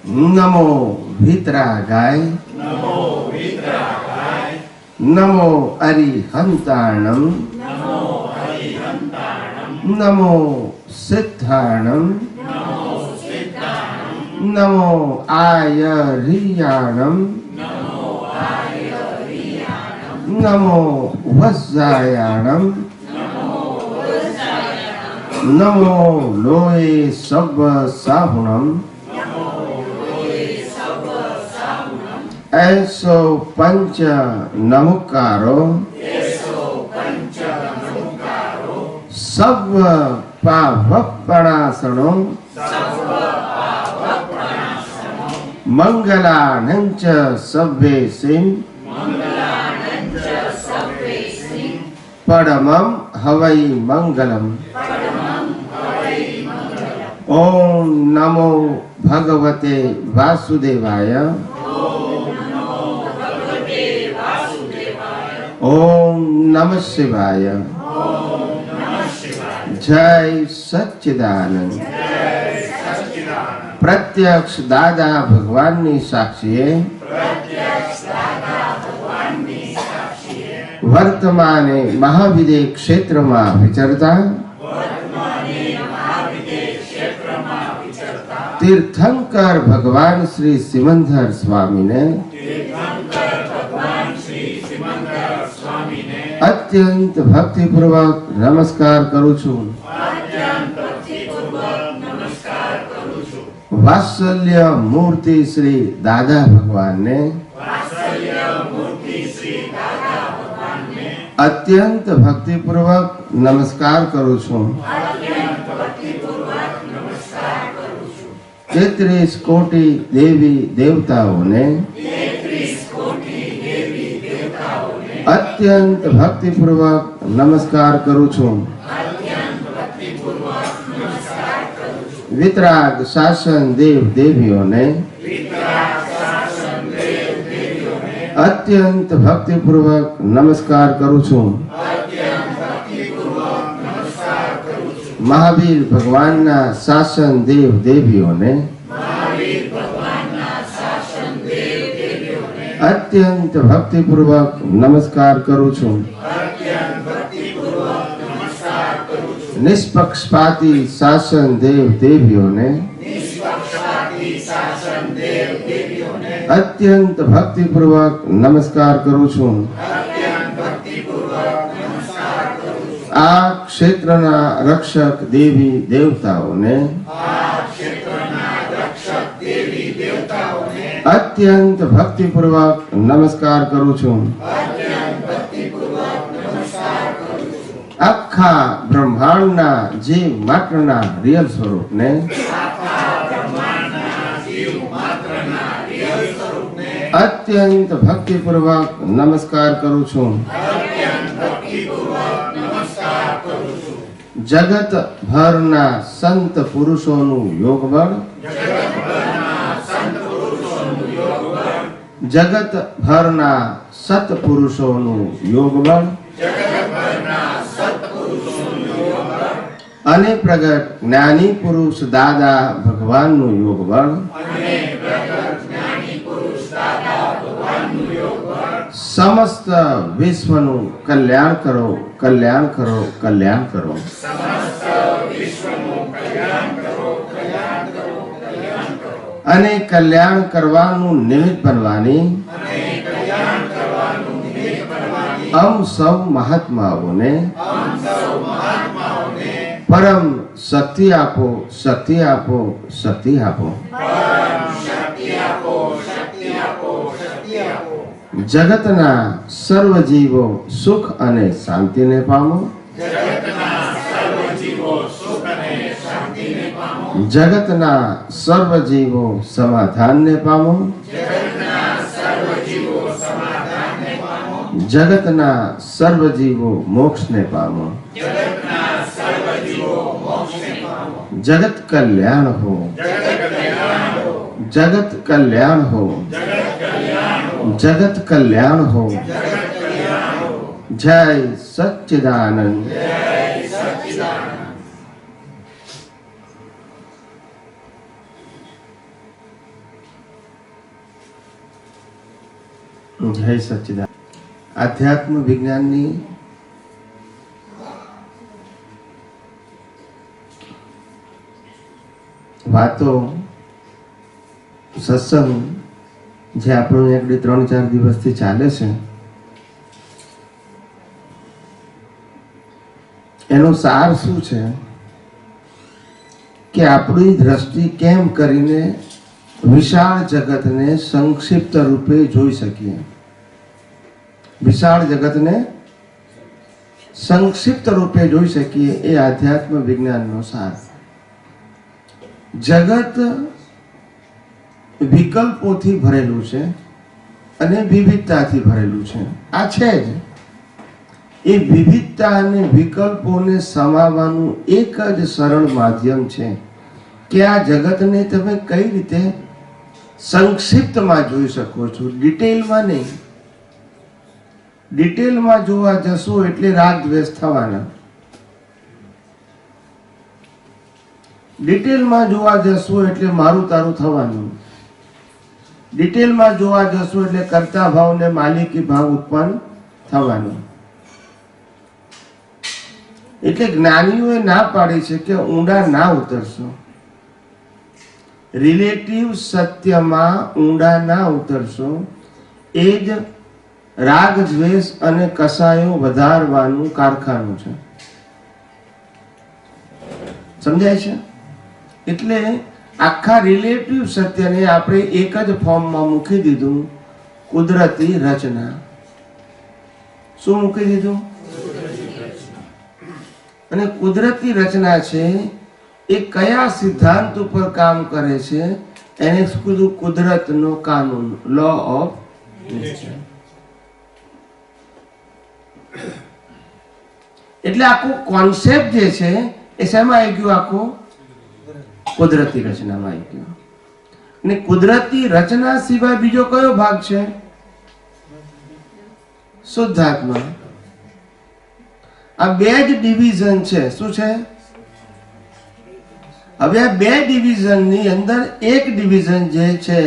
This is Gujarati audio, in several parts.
नमो वीतरागाय नमो अरिहंताणं नमो सिद्धाणं नमो आयरियाणं नमो वज्रायाणं नमो लोये सब साहुणं ऐसो पंच नमुकारो सब पावपणासनो मंगलानंच सभ्येसिं परमं हवै मंगलम। ओम नमो भगवते वासुदेवाय ओम नमः शिवाय। जय सच्चिदानंद। प्रत्यक्ष दादा भगवाननी साक्षीए वर्तमाने महाविदे क्षेत्रमा विचरता तीर्थंकर भगवान श्री सिमंदर स्वामी ने अत्यंत भक्तिपूर्वक नमस्कार करू छूं। वात्सल्य मूर्ति श्री दादा भगवान ने अत्यंत भक्तिपूर्वक नमस्कार करू छूं। 33 कोटि देवी देवताओं ने अत्यंत भक्तिपूर्वक नमस्कार करू छूं। वितराग शासन देव देवियों ने अत्यंत भक्तिपूर्वक नमस्कार करू छूं। महावीर भगवान ना शासन देव देवियों ने अत्यंत भक्तिपूर्वक नमस्कार करू छूं। निष्पक्षपाती शासन देव देवियों ने अत्यंत भक्तिपूर्वक नमस्कार करू छूं। आ क्षेत्रना रक्षक देवी देवताओं ने अत्यंत भक्तिपूर्वक नमस्कार करू छूं। आखा ब्रह्मांडना जीव मात्रना रियल स्वरूप ने अत्यंत भक्तिपूर्वक नमस्कार करू छूं। जगत भરના संत पुरुषोનું યોગ બળ जगत भરના સત્પુરુષોનું યોગ બળ અને પ્રગટ જ્ઞાની પુરુષ દાદા ભગવાનનું યોગ બળ समस्त विश्वनु कल्याण करो कल्याण करो कल्याण करो। अने कल्याण करवानु निमित्त बनवानी हम सब महात्माओं परम शक्ति आपो शक्ति आपो शक्ति आपो। जगतना सर्व जीवो सुख अने शांति ने पामो। जगतना सर्व जीवो समाधान ने पामो। जगतना सर्व जीवो मोक्ष ने पामो। जगत कल्याण हो जगत कल्याण हो जगत कल्याण हो। जय सच्चिदानंद। જય સચ્ચિદાનંદ. આધ્યાત્મ વિજ્ઞાનની વાતો, સત્સંગ જે આપણો એકડી 3-4 દિવસથી ચાલે છે, એનો સાર શું છે કે આપણી દ્રષ્ટિ કેમ કરીને વિશાળ જગતને સંક્ષિપ્ત રૂપે જોઈ શકીએ. વિશાળ જગતને સંક્ષિપ્ત રૂપે જોઈ શકીએ એ આધ્યાત્મ વિજ્ઞાનનો સાર. જગત વિકલ્પોથી ભરેલું છે અને વિવિધતાથી ભરેલું છે. આ છે જ. એ વિવિધતા અને વિકલ્પોને સમાવવાનું એક જ સરળ માધ્યમ છે કે આ જગતને તમે કઈ રીતે સંક્ષિપ્તમાં જોઈ શકો છો, ડિટેલમાં નહીં. ડિટેલમાં જોવા જશો એટલે રાગ દ્વેષ થવાના. ડિટેલમાં જોવા જશો એટલે મારું તારું થવાનું. ડિટેલમાં જોવા જશો એટલે કર્તા ભાવ ને માલિકી ભાવ ઉત્પન્ન થવાનો. એટલે જ્ઞાનીઓએ ના પાડી છે કે ઊંડા ના ઉતરશો. રિલેટિવ સત્યમાં ઊંડા ના ઉતરશો. એ જ રાગ દ્વેષ અને કસાયો વધારવાનું કારખાનું છે. સમજાય છે? એટલે આખા રિલેટિવ સત્યને આપણે એક જ ફોર્મમાં મૂકી દીધું, કુદરતી રચના. શું મૂકી દીધું? અને કુદરતી રચના છે એ કયા સિદ્ધાંત ઉપર કામ કરે છે? એને કીધું કુદરતનો કાનૂન, લો ઓફ નેચર. એટલે આખું કોન્સેપ્ટ જે છે એ શેમાં આવી ગયું? આખું કુદરતી રચનામાં આવી ગયું. અને કુદરતી રચના સિવાય બીજો કયો ભાગ છે? શુદ્ધાત્મા. આ બે જ ડિવિઝન છે. શું છે? હવે આ બે ડિવિઝનની અંદર એક ડિવિઝન જે છે,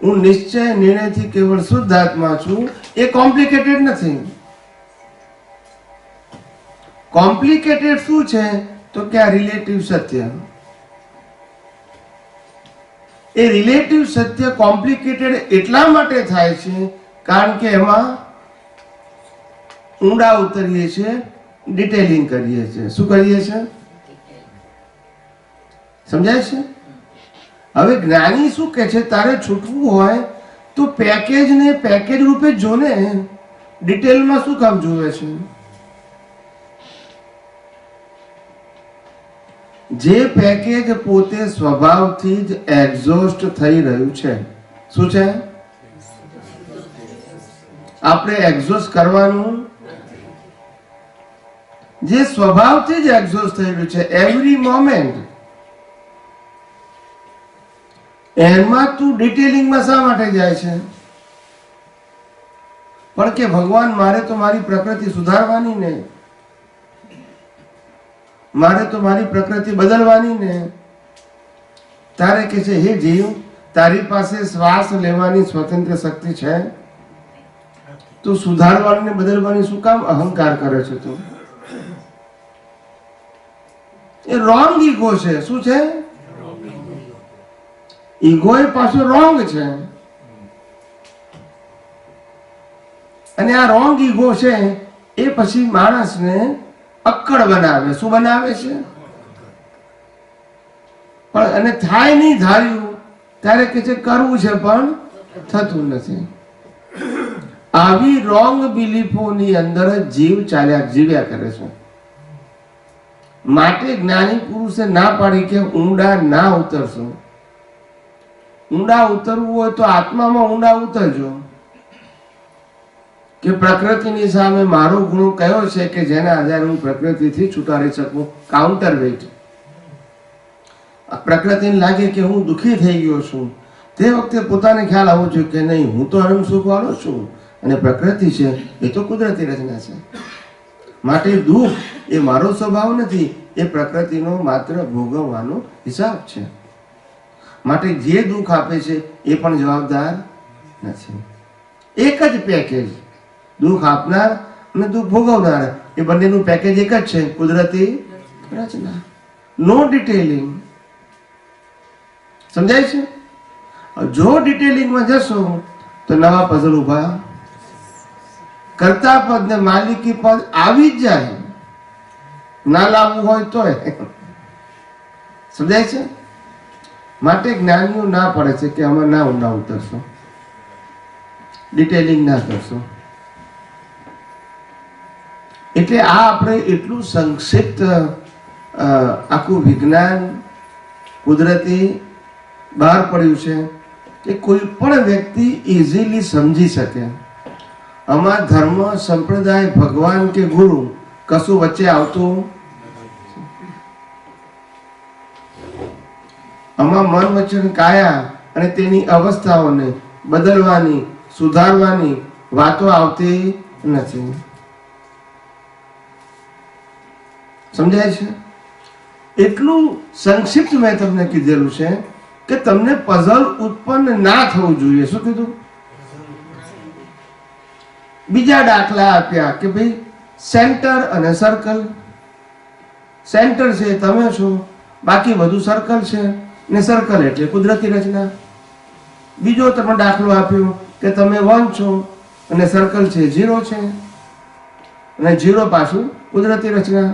હું નિશ્ચય નિર્ણયથી કેવળ શુદ્ધાત્મા છું, એ કોમ્પ્લિકેટેડ નથી. કોમ્પ્લિકેટેડ શું છે? તો કે આ રિલેટિવ સત્ય. એ રિલેટિવ સત્ય કોમ્પ્લિકેટેડ એટલા માટે થાય છે કારણ કે એમાં ઊંડા ઉતરીએ છીએ, ડિટેલિંગ કરીએ છીએ. શું કરીએ છીએ? સમજાય છે? હવે જ્ઞાની શું કે છે? તારે છૂટવું હોય તો પેકેજને પેકેજ રૂપે જો ને, ડિટેલમાં શું કામ જોવે છે? જે પેકેજ પોતે સ્વભાવથી જ એક્ઝોસ્ટ થઈ રહ્યું છે. શું છે? આપણે એક્ઝોસ્ટ કરવાનું. જે સ્વભાવથી જ એક્ઝોસ્ટ થઈ રહ્યું છે એવરી મોમેન્ટ, એમાં તું ડિટેલિંગમાં શા માટે જાય છે? પણ કે ભગવાન, મારે તો મારી પ્રકૃતિ સુધારવાની ને, મારે તો મારી પ્રકૃતિ બદલવાની ને. તારે કે છે, હે જીવ, તારી પાસે શ્વાસ લેવાની સ્વતંત્ર શક્તિ છે, તું સુધારવાની ને બદલવાની શું કામ અહંકાર કરે છે? તું એ રોંગ ઈગો છે. શું છે? ઈગો એ પાછો રોંગ છે. અને આ રોંગ ઈગો છે એ પછી માણસને અક્કડ બનાવે. શું બનાવે છે? પણ અને થાય નહીં ધાર્યું ત્યારે કે છે કરવું છે પણ થતું નથી. આવી રોંગ બિલીફોની અંદર જીવ જીવ્યા કરે છે. માટે જ્ઞાની પુરુષે ના પાડી કે ઊંડા ના ઉતરશો. ઊંડા ઉતરવું હોય તો આત્મામાં ઊંડા ઉતરજો. કે પ્રકૃતિની સામે મારો ગુણ કયો છે કે જેના આધારે હું પ્રકૃતિથી છૂટાડી શકું? Counter weight. પ્રકૃતિને લાગે કે હું દુઃખી થઈ ગયો છું, તે વખતે પોતાને ખ્યાલ આવવો જોઈએ કે નહીં, હું તો અનંત સુખ વાળો છું અને પ્રકૃતિ છે એ તો કુદરતી રચના છે. માટે દુઃખ એ મારો સ્વભાવ નથી, એ પ્રકૃતિનો માત્ર ભોગવવાનો હિસાબ છે. માટે જે દુઃખ આપે છે એ પણ જવાબદાર નથી. એક જ પેકેજ. દુઃખ આપનાર અને દુઃખ ભોગવનાર એ બંનેનું પેકેજ એક જ છે, કુદરતી રચના. નો ડિટેલિંગ. સમજાય છે? જો ડિટેલિંગમાં જશો તો નવા પઝલ ઉભા, કર્તા પદ ને માલિકી પદ આવી જ જાય. ના લાવવું હોય તોય. સમજાય છે? માટે જ્ઞાનીઓ ના પડે છે કે આમાં ના ઊંડા ઉતરશો, ડિટેલિંગ ના કરશો. એટલે આ આપણે એટલું સંક્ષિપ્ત આખું વિજ્ઞાન કુદરતી બહાર પડ્યું છે કે કોઈ પણ વ્યક્તિ ઇઝીલી સમજી શકે. આમાં ધર્મ, સંપ્રદાય, ભગવાન કે ગુરુ કશું વચ્ચે આવતું. આમાં મન, વચન, કાયા અને તેની અવસ્થાઓને બદલવાની, સુધારવાની વાતો આવતી નથી. સમજાય છે? એટલું સંક્ષિપ્ત મેં તમને કીધેલું છે કે તમને પઝલ ઉત્પન્ન ના થવું જોઈએ. શું કીધું? બીજા દાખલા આપ્યા કે ભાઈ સેન્ટર અને સર્કલ. સેન્ટર છે તમે છો, બાકી બધું સર્કલ છે, ને સર્કલ એટલે કુદરતી રચના. બીજો તમે દાખલો આપ્યો કે તમે 1 છો અને સર્કલ છે 0 છે, અને 0 પાછું કુદરતી રચના.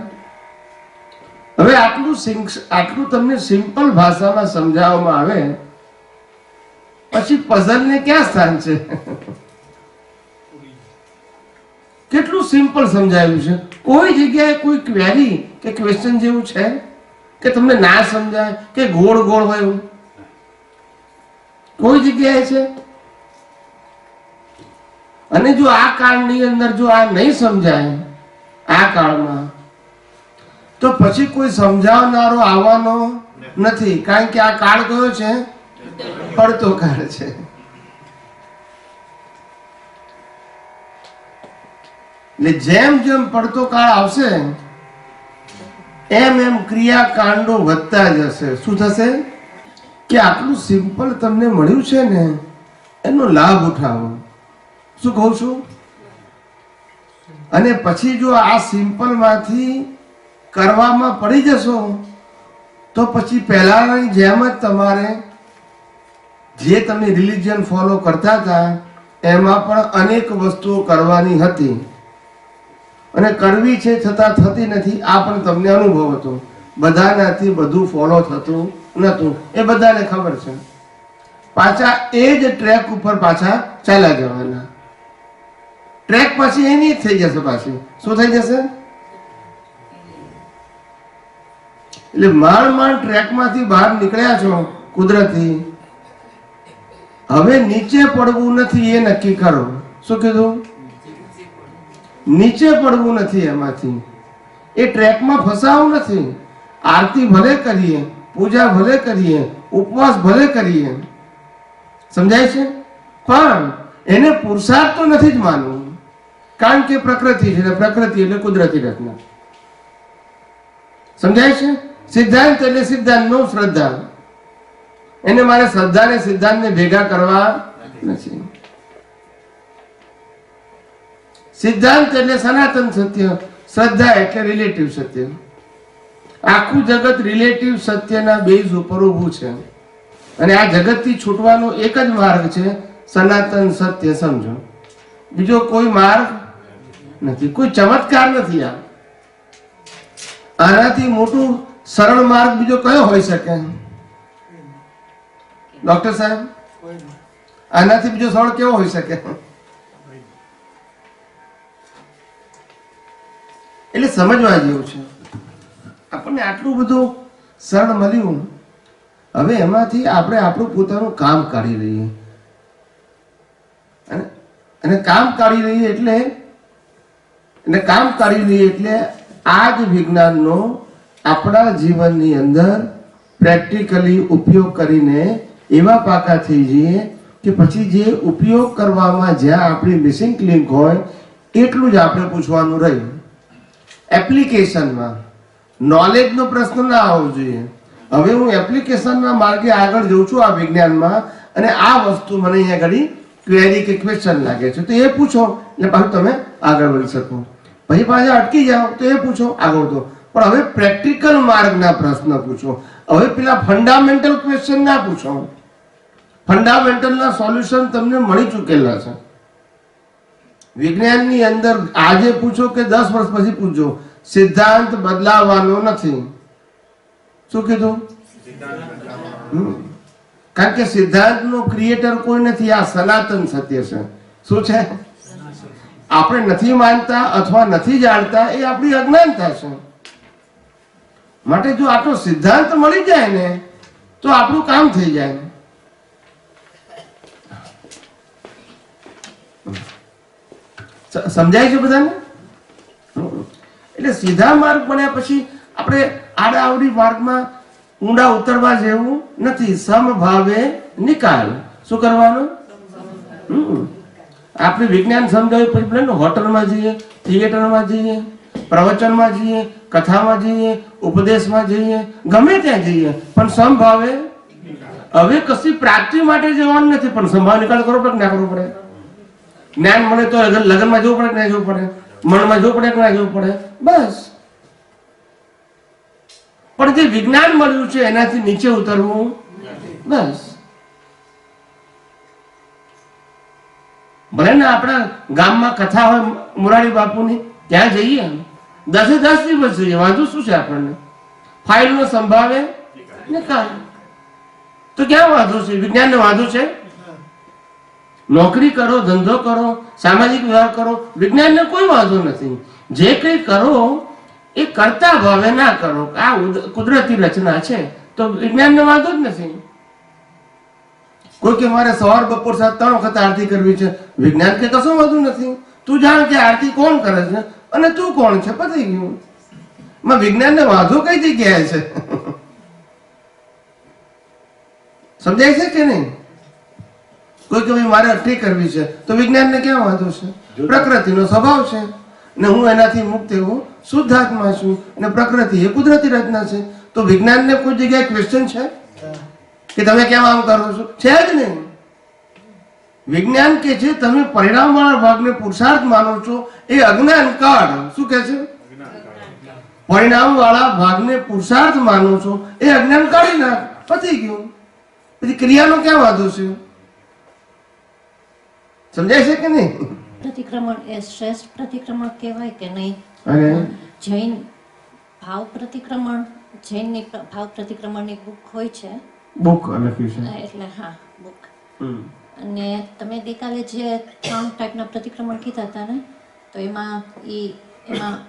હવે આટલું તમને સિમ્પલ ભાષામાં સમજાવવામાં આવે પછી પઝલને ક્યાં સ્થાન છે? કેટલું સિમ્પલ સમજાવ્યું છે. કોઈ જગ્યાએ કોઈ ક્વેરી કે ક્વેશ્ચન જેવું છે કે તમને ના સમજાય કે ગોળ ગોળ હોય એવું? કોઈ જગ્યાએ છે? અને જો આ કાળની અંદર જો આ નહીં સમજાય આ કાળમાં, તો પછી કોઈ સમજાવનારો આવવાનો નથી. કારણ કે આ કાળ કયો છે? પડતો કાળ છે. એટલે જેમ જેમ પડતો કાળ આવશે એમ એમ ક્રિયાકાંડો વધતા જશે. શું થશે? કે આટલું સિમ્પલ તમને મળ્યું છે ને એનો લાભ ઉઠાવો. શું કહું છું? અને પછી જો આ સિમ્પલ માંથી કરવામાં પડી જશો તો પછી પહેલાની જેમ જ તમારે જે તમે રિલિજન ફોલો કરતા હતા એમાં પણ અનેક વસ્તુઓ કરવાની હતી અને કરવી છે છતાં થતી નથી. આ પણ તમને અનુભવ હતો. બધાનાથી બધું ફોલો થતું નતું, એ બધાને ખબર છે. પાછા એ જ ટ્રેક ઉપર પાછા ચાલ્યા જવાના. ટ્રેક પછી એની જ થઈ જશે. પાછી શું થઈ જશે? એટલે માંડ ટ્રેકમાંથી બહાર નીકળ્યા છો કુદરતી. હવે નીચે પડવું નથી એ નક્કી કરો. શું કીધું? નીચે પડવું નથી એમાંથી. એ ટ્રેકમાં ફસાવું નથી. આરતી ભલે કરીએ, પૂજા ભલે કરીએ, ઉપવાસ ભલે કરીએ, સમજાય છે? પણ એને પુરુષાર્થ તો નથી જ માનવું. કારણ કે પ્રકૃતિ છે, પ્રકૃતિ એટલે કુદરતી રચના. સમજાય છે? સિદ્ધાંત એટલે સિદ્ધાંત નો શ્રદ્ધા. એને મારે શ્રદ્ધા ને સિદ્ધાંતને ભેગા કરવા નથી. સિદ્ધાંત એટલે સનાતન સત્ય, શ્રદ્ધા એટલે રિલેટિવ સત્ય. આખું જગત રિલેટિવ સત્યના બેઝ ઉપર ઊભું છે. અને આ જગતથી છૂટવાનો એક જ માર્ગ છે, સનાતન સત્ય સમજો. બીજો કોઈ માર્ગ નથી, કોઈ ચમત્કાર નથી. આનાથી મોટું સરળ માર્ગ બીજો કયો હોઈ શકે? ડોક્ટર સાહેબ, આનાથી બીજો સરળ કેવો હોઈ શકે? એટલે સમજવા જેવું છે. આપણને આટલું બધું સરળ મળ્યું. હવે એમાંથી આપણે આપણું પોતાનું કામ કાઢી લઈએ. અને કામ કાઢી લઈએ એટલે આ જ વિજ્ઞાનનો આપણા જીવનની અંદર પ્રેક્ટિકલી ઉપયોગ કરીને એવા પાકા થઈ જઈએ કે પછી જે ઉપયોગ કરવામાં જ્યાં આપણી મિસિંગ લિંક હોય એટલું જ આપણે પૂછવાનું રહ્યું. એપ્લિકેશનમાં નોલેજનો પ્રશ્ન ના આવવો જોઈએ. હવે હું એપ્લિકેશનના માર્ગે આગળ જઉં છું આ વિજ્ઞાનમાં, અને આ વસ્તુ મને અહીંયા ઘડી ક્વેરી કે ક્વેશ્ચન લાગે છે તો એ પૂછો એટલે પાછું તમે આગળ વધી શકો. પછી પાછા અટકી જાઓ તો એ પૂછો, આગળ વધો. પણ હવે પ્રેક્ટિકલ માર્ગના પ્રશ્ન પૂછો. હવે પેલા ફંડામેન્ટલ ક્વેશ્ચન ના પૂછો. ફંડામેન્ટલના સોલ્યુશન તમને મળી ચૂકેલા છે. વિજ્ઞાનની અંદર આજે પૂછો કે 10 વર્ષ પછી પૂછો, સિદ્ધાંત બદલાવાનો નથી. શું કીધું? કારણ કે સિદ્ધાંતનો ક્રિએટર કોઈ નથી, આ સનાતન સત્ય છે. શું છે? આપણે નથી માનતા અથવા નથી જાણતા એ આપણી અજ્ઞાનતા છે. માટે જો આટલો સિદ્ધાંત મળી જાય ને તો આપણું કામ થઈ જાય. સમજાય છે બધાને? એટલે સીધા માર્ગ બન્યા પછી આપણે આડા આવડી માર્ગમાં ઊંડા ઉતરવા જેવું નથી. સમભાવે નિકાલ. શું કરવાનું? આપણે વિજ્ઞાન સમજાવ્યું પછી ભલે હોટલમાં જઈએ, થિયેટરમાં જઈએ, પ્રવચનમાં જઈએ, કથામાં જઈએ, ઉપદેશમાં જઈએ, ગમે ત્યાં જઈએ, પણ સમભાવે. હવે કશી પ્રાપ્તિ માટે જવાનું નથી, પણ સંભાવ નિકાલ કરવો પડે કે ના કરવો પડે? જ્ઞાન મળે તો લગ્નમાં જવું પડે કે ના જવું પડે? મનમાં જવું પડે કે ના જવું પડે? બસ. પણ જે વિજ્ઞાન મળ્યું છે એનાથી નીચે ઉતરવું બસ. ભલે ને આપણા ગામમાં કથા હોય મોરારી બાપુની, ત્યાં જઈએ, 10 દિવસ જઈએ, વાંધો શું છે આપણને? ફાઇલ નો સંભાવે નિકાલ તો ક્યાં વાંધો છે? વિજ્ઞાન ને વાંધો છે? નોકરી કરો, ધંધો કરો, સામાજિક વ્યવહાર કરો, વિજ્ઞાનને કોઈ વાંધો નથી. જે કંઈ કરો એ કરતા ભાવે ના કરો. આ કુદરતી રચના છે તો વિજ્ઞાનને વાંધો જ નથી. કોઈ કે મારે સવાર બપોર સાંજ 3 વખત આરતી કરવી છે, વિજ્ઞાન કે કશો વાંધો નથી. તું જાણ કે આરતી કોણ કરે છે અને તું કોણ છે, પતી ગયું. માં વિજ્ઞાનને વાંધો કઈ જગ્યાએ છે? સમજાય છે કે નહીં? કોઈ કે મારે અઠ્ઠી કરવી છે તો વિજ્ઞાનને ક્યાં વાંધો છે? પ્રકૃતિનો સ્વભાવ છે ને હું એનાથી મુક્ત એવું શુદ્ધાત્મા છું અને પ્રકૃતિ એ કુદરતી રચના છે. તો વિજ્ઞાનને કોઈ જગ્યાએ ક્વેશ્ચન છે કે તમે કેમ આમ કરો છો? છે જ નહીં. વિજ્ઞાન કે છે તમે પરિણામ વાળા ભાગને પુરુષાર્થ માનો છો એ અજ્ઞાન કાળ. શું કે છે? પરિણામ વાળા ભાગને પુરુષાર્થ માનો છો એ અજ્ઞાન કાઢી નાખ, પતી ગયું. પછી ક્રિયાનો ક્યાં વાંધો છે? સમજાય છે કે નહીં? પ્રતિક્રમણ એ શ્રેષ્ઠ પ્રતિક્રમણ કહેવાય કે નહીં? અને જૈન ભાવ પ્રતિક્રમણ, જૈનની ભાવ પ્રતિક્રમણની બુક હોય છે, બુક લખ્યું છે એટલે હા બુક. અને તમે ગઈકાલે જે 3 ટાઈપના પ્રતિક્રમણ કીધા હતા ને, તો એમાં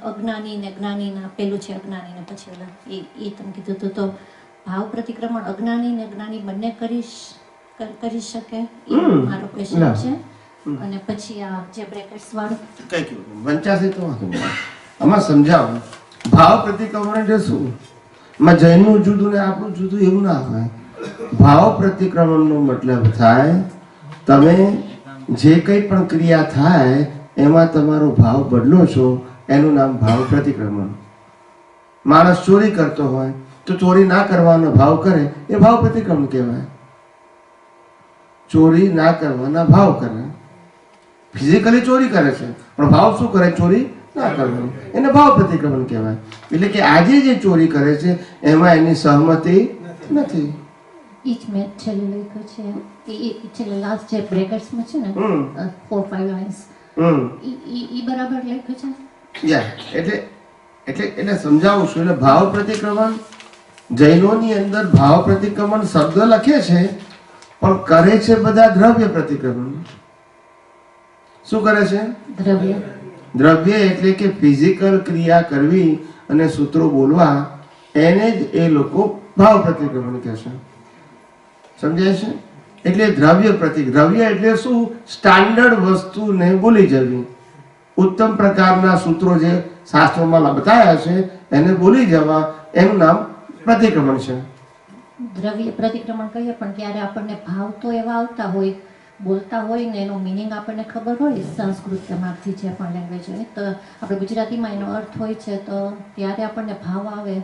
અજ્ઞાની ને જ્ઞાનીના પેલું છે અજ્ઞાની ને પછી ઓલા એ તમે કીધું હતું. તો ભાવ પ્રતિક્રમણ અજ્ઞાની ને જ્ઞાની બંને કરી શકે એ મારો ક્વેશ્ચન છે. અને પછી આ જે બ્રેકેટ્સ વાળું કઈ કયું વંચાશે તો આમાં સમજાવો. ભાવ પ્રતિક્રમણ એટલે શું? માં જૈનનું જુદું ને આપણું જુદું એવું ના હોય. ભાવ પ્રતિક્રમણનો મતલબ થાય તમે જે કંઈ પણ ક્રિયા થાય એમાં તમારો ભાવ બદલો છો, એનું નામ ભાવ પ્રતિક્રમણ. માણસ ચોરી કરતો હોય તો ચોરી ના કરવાનો ભાવ કરે એ ભાવ પ્રતિક્રમણ કહેવાય. ચોરી ના કરવાના ભાવ કરે. ફિઝિકલી ચોરી કરે છે પણ ભાવ શું કરે? ચોરી ના કરવાનું. એને ભાવ પ્રતિક્રમણ કહેવાય. એટલે કે આજે જે ચોરી કરે છે એમાં એની સહમતિ નથી. ઈ જ મેં છેલ્લે લખ્યું છે એ છેલ્લે લાસ્ટ જે બ્રેકેટ્સમાં છે ને 4-5 લાઇન્સ ઈ બરાબર લખ્યું છે. યા એટલે સમજાવું છું. એટલે ભાવ પ્રતિક્રમણ જૈનોની અંદર ભાવ પ્રતિક્રમણ શબ્દ લખે છે પણ કરે છે બધા દ્રવ્ય પ્રતિક્રમણ. શું કરે છે? દ્રવ્ય એટલે કે ફિઝિકલ ક્રિયા કરવી અને સૂત્રો બોલવા, એને જ એ લોકો ભાવ પ્રતિક્રમણ કહે છે. સમજાય છે? એટલે દ્રવ્ય દ્રવ્ય એટલે શું? સ્ટાન્ડર્ડ વસ્તુને બોલી જવી. ઉત્તમ પ્રકારના સૂત્રો જે શાસ્ત્રોમાં બતાવ્યા છે એને બોલી જવા, એનું નામ પ્રતિક્રમણ છે. દ્રવ્ય પ્રતિક્રમણ કહીએ પણ ત્યારે આપણને ભાવ તો એવા આવતા હોય, બોલતા હોય ને એનો મિનિંગ આપણને ખબર હોય સંસ્કૃત માર્ગથી જે પણ લેંગ્વેજ હોય, તો આપણે ગુજરાતીમાં એનો અર્થ હોય છે તો ત્યારે આપણને ભાવ આવે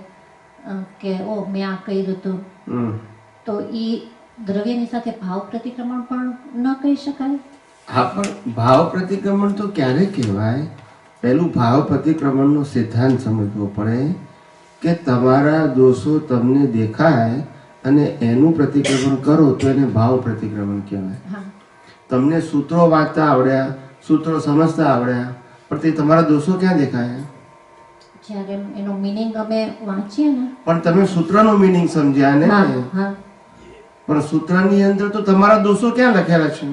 કે ઓ મેં આ કર્યું હતું. તો એ દ્રવ્યની સાથે ભાવ પ્રતિક્રમણ પણ ન કહી શકાય. હા, પણ ભાવ પ્રતિક્રમણ તો ક્યારે કહેવાય? પહેલું ભાવ પ્રતિક્રમણનો સિદ્ધાંત સમજવો પડે કે તમારા દોષો તમને દેખાય અને એનું પ્રતિક્રમણ કરો તો એને ભાવ પ્રતિક્રમણ કહેવાય. હા તમને સૂત્રો વાંચતા આવડ્યા, સૂત્રો સમજતા આવડ્યા, પણ તે તમારા દોષો ક્યાં દેખાય? જ્યારે એનો મીનિંગ અમે વાંચીએ ને. પણ તમે સૂત્રનો મીનિંગ સમજ્યા ને, હા પણ સૂત્રની અંદર તો તમારા દોષો ક્યાં લખેલા છે?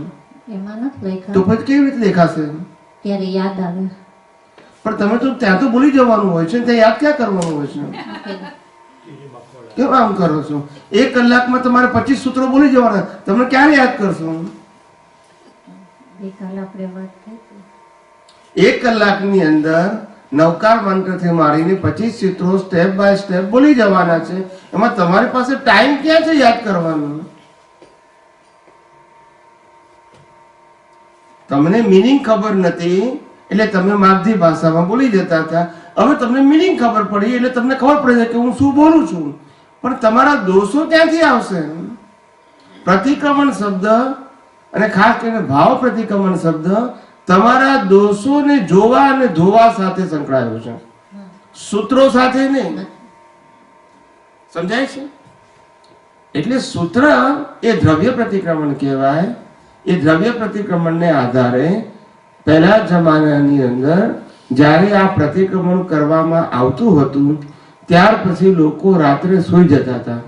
એમાં નથી લખ્યા. તો પછી કેવી રીતે દેખાશે? ત્યારે યાદ આવે. પણ તમે તો ત્યાં તો ભૂલી જવાનું હોય છે, ત્યાં યાદ ક્યાં કરવાનું હોય છે? કેમ આમ કરો છો? 1 કલાકમાં તમારે 25 સૂત્રો બોલી જવાના, તમે ક્યારે યાદ કરશો? 2 કલાક વાત થઈ. 1 કલાકની અંદર નવકાર મંત્રથી મારીને 25 સૂત્રો સ્ટેપ બાય સ્ટેપ બોલી જવાના છે. એમાં તમારી પાસે ટાઈમ ક્યાં છે યાદ કરવાનો? તમને મીનિંગ ખબર નથી એટલે તમે માગધી ભાષામાં બોલી જતા હતા. હવે તમને મીનિંગ ખબર પડી એટલે તમને ખબર પડે છે કે હું શું બોલું છું. પણ તમારા દોષો ક્યાંથી આવશે? પ્રતિક્રમણ શબ્દ અને ખાસ કરીને ભાવ પ્રતિક્રમણ શબ્દ તમારા દોષોને જોવા અને ધોવા સાથે સંકળાયેલો છે, સૂત્રો સાથે નહીં. સમજાય છે? એટલે સૂત્ર એ દ્રવ્ય પ્રતિક્રમણ કહેવાય. એ દ્રવ્ય પ્રતિક્રમણને આધારે પહેલા જમાનાની અંદર જ્યારે આ પ્રતિક્રમણ કરવામાં આવતું હતું ત્યાર પછી લોકો રાત્રે સૂઈ જતા હતા.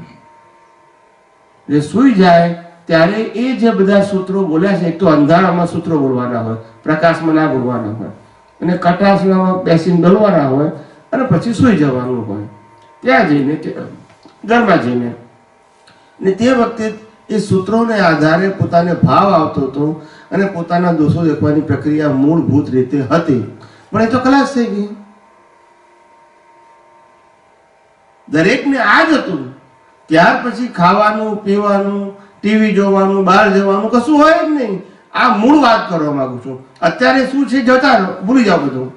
જે સૂઈ જાય ત્યારે એ જે બધા સૂત્રો બોલ્યા છે, એક તો અંધારામાં સૂત્રો બોલવાના હોય, પ્રકાશમાં ના બોલવાના હોય, અને કટાશમાં બેસીને બોલવાના હોય, અને પછી સૂઈ જવાનું હોય. ત્યાં જઈને ઘરમાં જઈને ને તે વખતે એ સૂત્રોને આધારે પોતાને ભાવ આવતો હતો અને પોતાના દોષો દેખવાની પ્રક્રિયા મૂળભૂત રીતે હતી. પણ એ તો ખલાસ થઈ ગઈ. દરેકને આ જ હતું. ત્યાર પછી ખાવાનું, પીવાનું, ટીવી જોવાનું, બહાર જવાનું કશું હોય જ નહીં. આ મૂળ વાત કરવા માંગુ છું. અત્યારે શું છે જતા ભૂલી જાઓ બધું.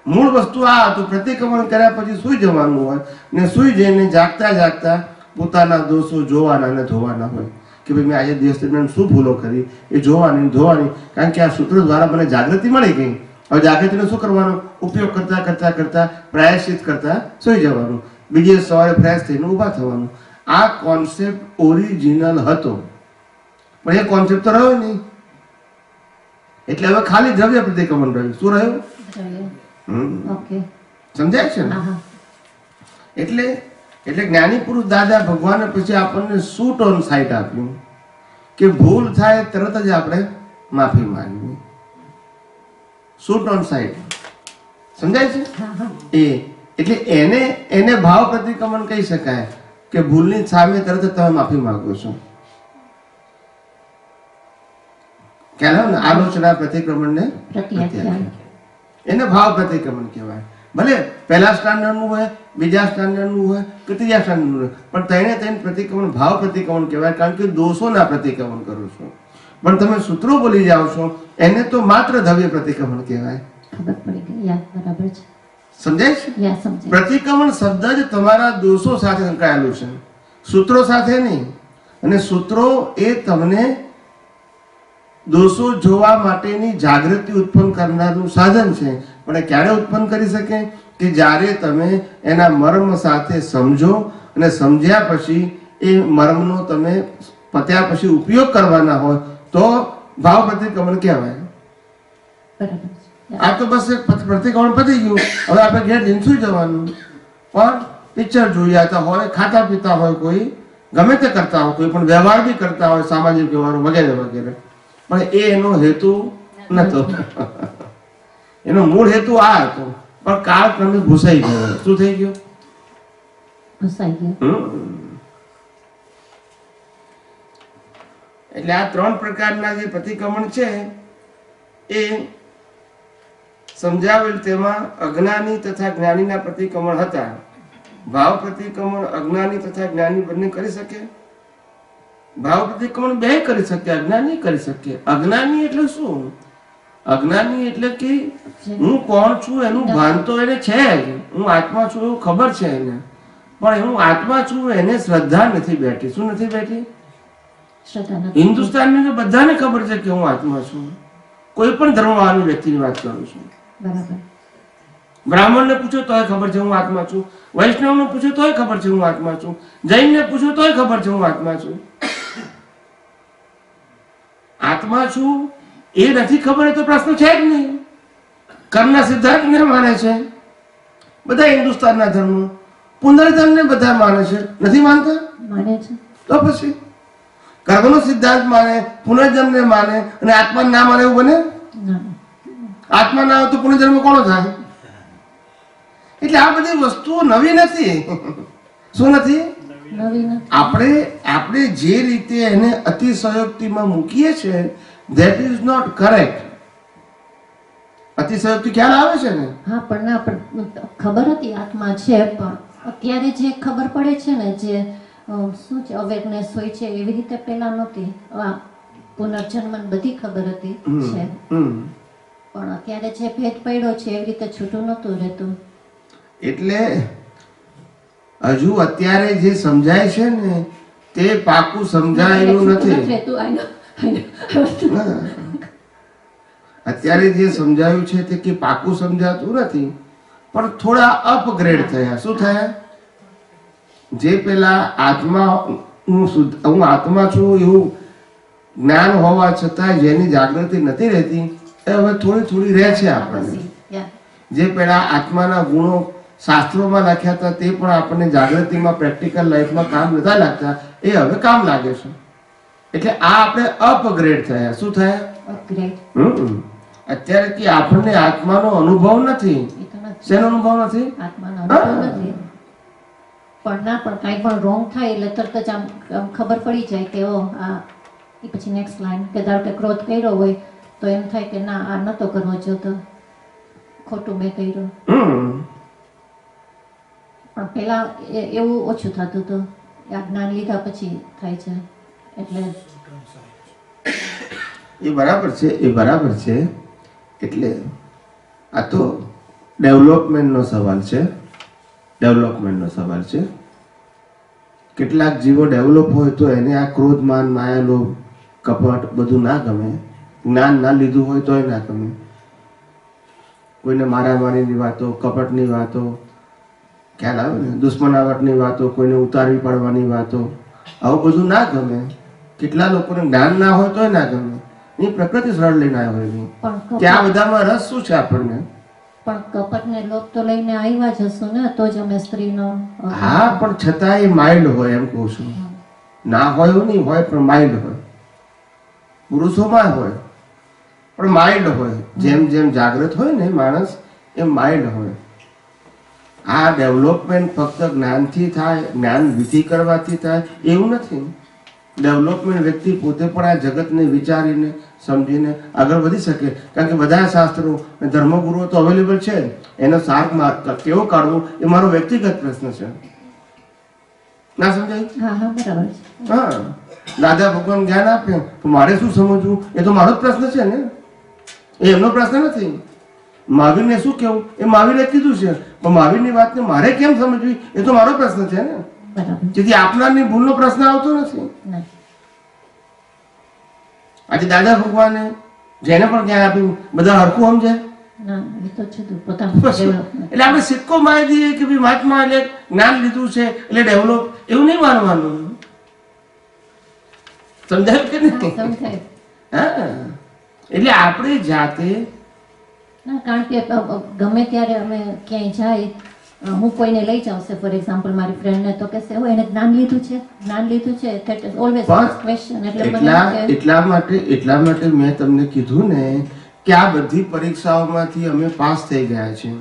મૂળ વસ્તુ આ હતું. પ્રતિક્રમણ કર્યા પછી સૂઈ જવાનું હોય ને સૂઈ જઈને જાગતા જાગતા પોતાના દોષો જોવાના અને ધોવાના હોય કે ભાઈ મેં આજે દિવસ દરમિયાન શું ભૂલો કરી એ જોવાની ધોવાની. કારણ કે આ સૂત્રો દ્વારા મને જાગૃતિ મળી ગઈ. હવે જાગૃતિનો શું કરવાનો? ઉપયોગ કરતા કરતા કરતા પ્રાયશ્ચિત કરતા સૂઈ જવાનું. બીજે સવારે ફ્રેશ થઈને ઊભા થવાનું. આ કોન્સેપ્ટ ઓરિજિનલ હતો, પણ એ કોન્સેપ્ટ તો રહ્યો નહીં. એટલે હવે ખાલી દ્રવ્ય પ્રતિક્રમણ રહ્યું. શું રહ્યું? ઓકે, સમજાય છે ને? એટલે જ્ઞાની પુરુષ દાદા ભગવાને પછી આપણને શૂટ ઓન સાઇટ આપ્યું કે ભૂલ થાય તરત જ આપણે માફી માંગવી. Shoot on site. સમજાય છે? એટલે એને ભાવ પ્રતિક્રમણ કહી શકાય કે ભૂલની સામે તરત જ તમે માફી માંગો છો. ખ્યાલ ને? આલોચના પ્રતિક્રમણને એને ભાવ પ્રતિક્રમણ કહેવાય. ભલે પહેલા સ્ટાન્ડર્ડનું હોય, બીજા સ્ટાન્ડર્ડનું હોય કે ત્રીજા સ્ટાન્ડર્ડનું હોય, પણ તેને પ્રતિક્રમણ ભાવ પ્રતિક્રમણ કહેવાય. કારણ કે દોષોના પ્રતિક્રમણ કરો છો. પણ તમે સૂત્રો બોલી જાઓ છો એને તો માત્ર દ્રવ્ય પ્રતિક્રમણ કહેવાય. ખબર પડી ગઈ. યાદ બરાબર છે. સમજાય છે? પ્રતિક્રમણ શબ્દ જ તમારા દોષો સાથે સંકળાયેલું છે, સૂત્રો સાથે નહીં. અને સૂત્રો એ તમને દોષો જોવા માટેની જાગૃતિ ઉત્પન્ન કરનારનું સાધન છે. પણ એ ક્યારે ઉત્પન્ન કરી શકે? કે જ્યારે તમે એના મર્મ સાથે સમજો અને સમજ્યા પછી એ મર્મનો તમે પત્યા પછી ઉપયોગ કરવાના હોય તો ભાવ પ્રતિક્રમણ કહેવાય. આ તો બસ પ્રતિક્રમણ પતી ગયું. હવે આપણે ઘેર જઈને સુઈ જવાનું. પણ પિક્ચર જોઈ આવતા હોય, ખાતા પીતા હોય, કોઈ ગમે તે કરતા હોય, કોઈ પણ વ્યવહાર બી કરતા હોય, સામાજિક વ્યવહારો વગેરે વગેરે, પણ એ એનો હેતુ નતો. એનો મૂળ હેતુ આ હતો, પણ કાળક્રમે ભૂસાઈ ગયો. શું થઈ ગયો? ભૂસાઈ ગયો. એટલે આ 3 પ્રકારના જે પ્રતિક્રમણ છે એ સમજાવેલ. તેમાં અજ્ઞાની તથા જ્ઞાનીના પ્રતિક્રમણ હતા. ભાવ પ્રતિક્રમણ અજ્ઞાની તથા જ્ઞાની બંને કરી શકે. ભાવ પ્રતિક્રમણ બે કરી શકે, અજ્ઞાની કરી શકે. અજ્ઞાની એટલે શું? અજ્ઞાની એટલે કે હું કોણ છું એનું ભાન તો એને છે જ. હું આત્મા છું એવું ખબર છે એને, પણ હું આત્મા છું એને શ્રદ્ધા નથી બેઠી. શું નથી બેઠી? શ્રદ્ધા નથી. હિન્દુસ્તાનની બધાને ખબર છે કે હું આત્મા છું. કોઈ પણ ધર્મવાળાની વ્યક્તિની વાત કરું છું. બરાબર. બ્રાહ્મણને પૂછો તોય ખબર છે હું આત્મા છું, વૈષ્ણવને પૂછો તોય ખબર છે હું આત્મા છું, જૈનને પૂછો તોય ખબર છે હું આત્મા છું. આત્મા છું એ નથી ખબર એ તો પ્રશ્ન છે જ નહીં. કર્મના સિદ્ધાંતને માને છે બધા હિન્દુસ્તાનના ધર્મો, પુનર્જન્મને બધા માને છે, નથી માનતા? માને છે. તો પછી કર્મનો સિદ્ધાંત માને, પુનર્જન્મને માને અને આત્મા ના માને એવું બને? ના. આત્મા ના હોય તો પુનર્જન્મ કોનો થાય? એટલે આ બધી વસ્તુઓ નવી નથી. શું નથી? નવી નથી. આપણે જે રીતે એને અતિશયોક્તિમાં મૂકીએ છીએ that is not correct. અતિશયોક્તિ ખ્યાલ આવે છે ને? હા, પણ ના, પણ ખબર હતી આત્મા છે, પણ અત્યારે જે ખબર પડે છે ને, જે શું છે અવેરનેસ હોય છે, એવી રીતે પહેલા નહોતી. પુનર્જન્મ બધી ખબર હતી છે, પણ અત્યારે જે ભેદ પડ્યો છે એવી રીતે છૂટું નહોતું રહેતું. એટલે હજુ અત્યારે જે સમજાય છે ને તે પાકું સમજાયેલું નથી. અત્યારે જે સમજાયું છે તે કે પાકું સમજાતું નથી, પણ થોડા અપગ્રેડ થયા. શું થયા? જે પેલા આત્મા હું આત્મા છું એવું જ્ઞાન હોવા છતાં જેની જાગૃતિ નથી રહેતી એ હવે થોડી થોડી રહે છે આપણને. જે પેલા આત્માના ગુણો શાસ્ત્રોમાં લખ્યા હતા તે પણ આપણને જાગૃતિમાં પ્રેક્ટિકલ લાઈફમાં કામ નથી લાગતા, એ હવે કામ લાગે છે. એટલે આ આપણે અપગ્રેડ થયા. શું થયા? અપગ્રેડ. અત્યારે કે આપણને આત્માનો અનુભવ નથી. શેનો અનુભવ નથી? આત્માનો અનુભવ નથી. પણ ના, પણ કાંઈ પણ રોંગ થાય એટલે તરત જ આમ ખબર પડી જાય કે ઓ આ, એ પછી નેક્સ્ટ લાઈન કે ધારો કે ક્રોધ કર્યો હોય તો એમ થાય કે ના, આ નતો કરવો જોતો, ખોટું મેં કર્યું. પણ પેલા એવું ઓછું થતું હતું. આ જ્ઞાન લીધા પછી થાય છે. એટલે એ બરાબર છે, એ બરાબર છે. એટલે આ તો ડેવલપમેન્ટનો સવાલ છે. ડેવલપમેન્ટનો સવાલ છે. કેટલાક જીવો ડેવલપ હોય તો એને આ ક્રોધ, માન, માયા, લોભ, કપટ બધું ના ગમે. જ્ઞાન ના લીધું હોય તોય ના ગમે. કોઈને મારામારીની વાતો, કપટની વાતો, ખ્યાલ આવે ને, દુશ્મનાવટની વાતો, કોઈને ઉતારવી પાડવાની વાતો, આવું બધું ના ગમે. કેટલા લોકોને જ્ઞાન ના હોય તોય ના ગમે. એ પ્રકૃતિ સરળ લઈને આવ્યો હોય કે આ બધામાં રસ શું છે આપણને. પણ કપટ ને લોભ તો લઈને આવ્યા જ હશું ને, તો જ અમે સ્ત્રીનો. હા, પણ છતાં એ માઇલ્ડ હોય એમ કહું છું. ના હોય એવું નહીં હોય, પણ માઇલ્ડ હોય. પુરુષોમાં હોય પણ માઇલ્ડ હોય. જેમ જેમ જાગૃત હોય ને માણસ એમ માઇલ્ડ હોય. આ ડેવલપમેન્ટ ફક્ત જ્ઞાનથી થાય, જ્ઞાન વિધિ કરવાથી થાય એવું નથી. ડેવલપમેન્ટ વ્યક્તિ પોતે પણ આ જગતને વિચારીને સમજીને આગળ વધી શકે. કારણ કે બધા શાસ્ત્રો અને ધર્મગુરુઓ તો અવેલેબલ છે. એનો સાર કેવો કાઢવો એ મારો વ્યક્તિગત પ્રશ્ન છે. ના સમજાય? હા હા, બરાબર છે. હા, દાદા ભગવાન જ્ઞાન આપે તો મારે શું સમજવું એ તો મારો જ પ્રશ્ન છે ને, એ એમનો પ્રશ્ન નથી. મહાવીરને શું કેવું એ મહાવીરે કીધું છે, પણ મહાવીરની વાતને મારે કેમ સમજવી એ તો મારો પ્રશ્ન છે ને. જેથી આપનારની ભૂલનો પ્રશ્ન આવતો નથી. આજે દાદા ભગવાને જેને પણ જ્ઞાન આપ્યું બધા હરખું સમજે? એટલે આપણે સિક્કો મારી દઈએ કે ભાઈ મહાત્મા એટલે જ્ઞાન લીધું છે એટલે ડેવલપ, એવું નહીં માનવાનું. સમજાયું કે નહીં? હા, એટલે આપણે જાતે કારણ કે ગમે ત્યારે અમે ક્યાંય જાય, હું કોઈને લઈ જાઉં છે, ફોર એક્ઝામ્પલ મારી ફ્રેન્ડને, તો કહેશે હો એને જ્ઞાન લીધું છે, જ્ઞાન લીધું છે, ધેટ ઇઝ ઓલવેઝ ક્વેશ્ચન. એટલા માટે મેં તમને કીધું ને કે આ બધી પરીક્ષાઓમાંથી અમે પાસ થઈ ગયા છીએ.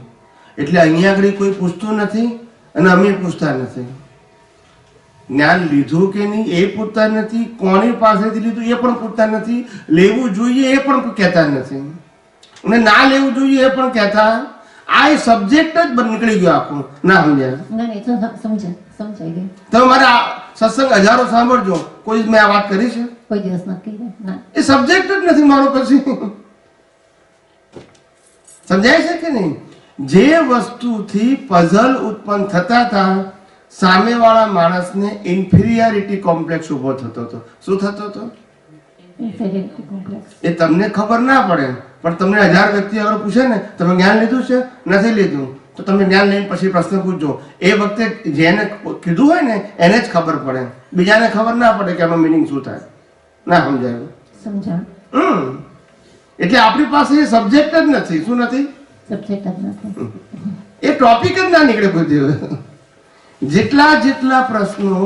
એટલે અહીંયા આગળ કોઈ પૂછતું નથી અને અમે પૂછતા નથી. જ્ઞાન લીધું કે નહીં એ પૂછતા નથી, કોની પાસેથી લીધું એ પણ પૂછતા નથી, લેવું જોઈએ એ પણ કહેતા નથી, અને ના લેવું જોઈએ એ પણ કહેતા. આ એ સબ્જેક્ટ જ બંધ નીકળી ગયો આખું. ના સમજાય? તમે મારા સત્સંગ હજારો સાંભળજો, કોઈ મેં આ વાત કરી છે? કોઈ દિવસ નથી. એ સબ્જેક્ટ જ નથી મારો. પછી સમજાય છે કે નહીં? જે વસ્તુથી પઝલ ઉત્પન્ન થતા હતા સામેવાળા માણસને ઇન્ફિરિયરિટી કોમ્પ્લેક્સ ઊભો થતો હતો. શું થતો હતો? ઇન્ફેરિયોરિટી કોમ્પ્લેક્સ. એ તમને ખબર ના પડે, પણ તમને 1000 વ્યક્તિ અગર પૂછે ને તમે જ્ઞાન લીધું છે નથી લીધું, તો તમે જ્ઞાન લઈને પછી પ્રશ્ન પૂછજો. એ વખતે જેને કીધું હોય ને એને જ ખબર પડે, બીજાને ખબર ના પડે કે આનો મિનિંગ શું થાય. ના સમજાયું? સમજાણ. એટલે આપણી પાસે એ સબ્જેક્ટ જ નથી. શું નથી? સબ્જેક્ટ જ નથી. એ ટોપિક જ ના નીકળે કોઈ દિવસ. જેટલા પ્રશ્નો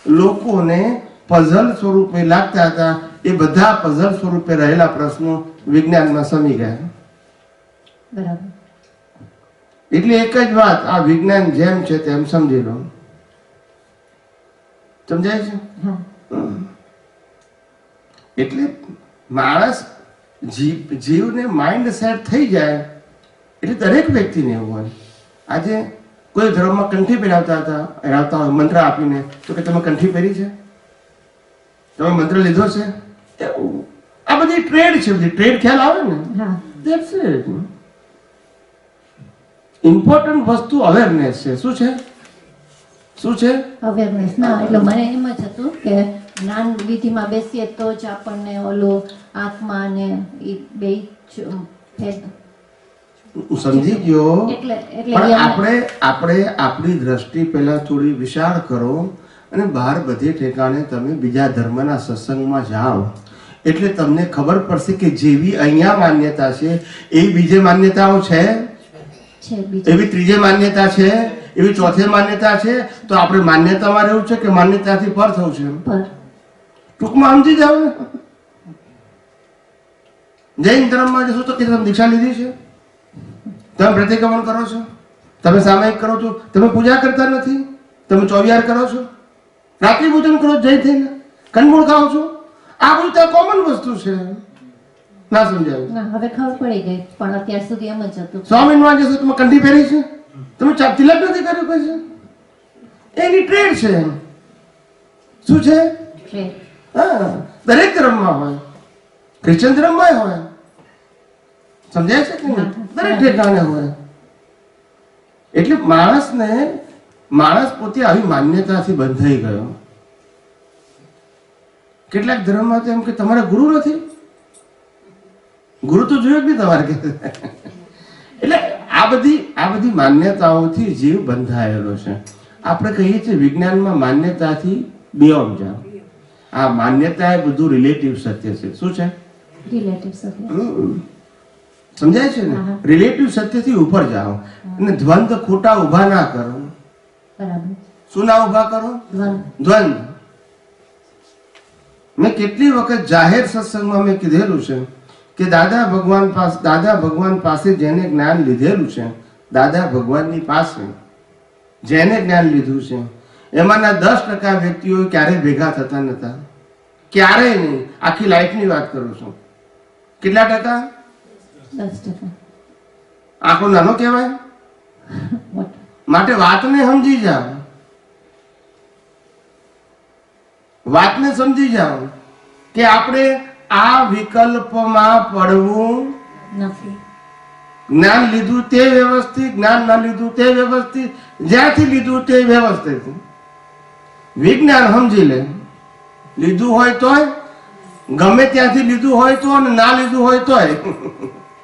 લોકોને પઝલ સ્વરૂપે લાગતા હતા એ બધા પઝલ સ્વરૂપે રહેલા પ્રશ્નો વિજ્ઞાનમાં સમી ગયા. બરાબર. એટલે એક જ વાત, આ વિજ્ઞાન જેમ છે તેમ સમજી લો. સમજાય છે? હા. એટલે માણસ જીવને માઇન્ડ સેટ થઈ જાય એટલે દરેક વ્યક્તિને એવું હોય. આજે કોઈ ધર્મમાં કંઠી પહેરાવતા હોય મંત્ર આપીને, તો કે તમે કંઠી પહેરી છે, તમે મંત્ર લીધો છે. આ બધી ટ્રેડ છે, બધી ટ્રેડ ખ્યાલ આવે ને. હા. That's it. ઇમ્પોર્ટન્ટ વસ્તુ અવેરનેસ છે. શું છે? શું છે? અવેરનેસ. ના, એટલે મને એમ જ હતું કે જ્ઞાન વિધિમાં બેસીએ તો જ આપણને ઓલું આત્મા ને એ બે ભેદ સમજી ગયો. એટલે પણ આપણે આપણી દ્રષ્ટિ પહેલા થોડી વિશાળ કરો, અને બહાર બધે ઠેકાણે તમે બીજા ધર્મના સત્સંગમાં જાઓ એટલે તમને ખબર પડશે કે જેવી અહીંયા માન્યતા છે એવી બીજે માન્યતાઓ છે, એવી ત્રીજે માન્યતા છે, એવી ચોથે માન્યતા છે. તો આપણે માન્યતામાં રહેવું છે કે માન્યતાથી પર થવું છે? ટૂંકમાં સમજી જાવ ને. જૈન ધર્મમાં જશો તો કે તમે દીક્ષા લીધી છે, તમે પ્રતિક્રમણ કરો છો, તમે સામાયિક કરો છો, તમે પૂજા કરતા નથી, તમે ચોવિહાર કરો છો, રાત્રિ ભોજન કરો જઈ થઈને, કંદમૂળ ખાઓ છો. આ બધું તો કોમન વસ્તુ છે. ના સમજાયું? ના, હવે ખબર પડી ગઈ, પણ અત્યાર સુધી એમ જ હતું. સ્વામીમાં જશો તમે કંઠી પહેરી છે, તમે તિલક નથી કર્યું પછી, એની ટ્રેડ છે. શું છે? ટ્રેડ. હા, દરેક ધર્મમાં હોય, ક્રિશ્ચન ધર્મમાં હોય. સમજાય છે કે નહીં? દરેક ઠેકાણે હોય. એટલે માણસ પોતે આવી માન્યતાથી બંધાઈ ગયો. કેટલાક ધર્મમાં તો એમ કે તમારા ગુરુ નથી, ગુરુ તો જોયો જ નહીં તમારે કે. એટલે આ બધી માન્યતાઓથી જીવ બંધાયેલો છે. આપણે કહીએ છીએ વિજ્ઞાનમાં માન્યતાથી બિયોન્ડ જાઓ. આ માન્યતા એ બધું રિલેટિવ સત્ય છે. શું છે? રિલેટિવ સત્ય. સમજાય છે ને? રિલેટિવ સત્યથી ઉપર જાઓ અને દ્વંદ ખોટા ઉભા ના કરો. બરાબર. શું ના ઉભા કરો? દ્વંદ. મેં કેટલી વખત જાહેર સત્સંગમાં મેં કીધેલું છે કે દાદા ભગવાન પાસે જેને જ્ઞાન લીધેલું છે, દાદા ભગવાનની પાસે જેને જ્ઞાન લીધું છે, એમાંના 10% વ્યક્તિઓ ક્યારેય ભેગા થતા નતા. ક્યારેય નહીં. આખી લાઈફની વાત કરું છું. કેટલા ટકા? 10%. આખો નાનો કહેવાય. માટે વાતને સમજી જાઓ, વાતને સમજી જાઓ કે આપણે આ વિકલ્પમાં પડવું નથી. જ્ઞાન લીધું તે વ્યવસ્થિત, જ્ઞાન ના લીધું તે વ્યવસ્થિત, જ્યાંથી લીધું તે વ્યવસ્થિત. વિજ્ઞાન સમજી લે. લીધું હોય તોય, ગમે ત્યાંથી લીધું હોય તો, અને ના લીધું હોય તોય.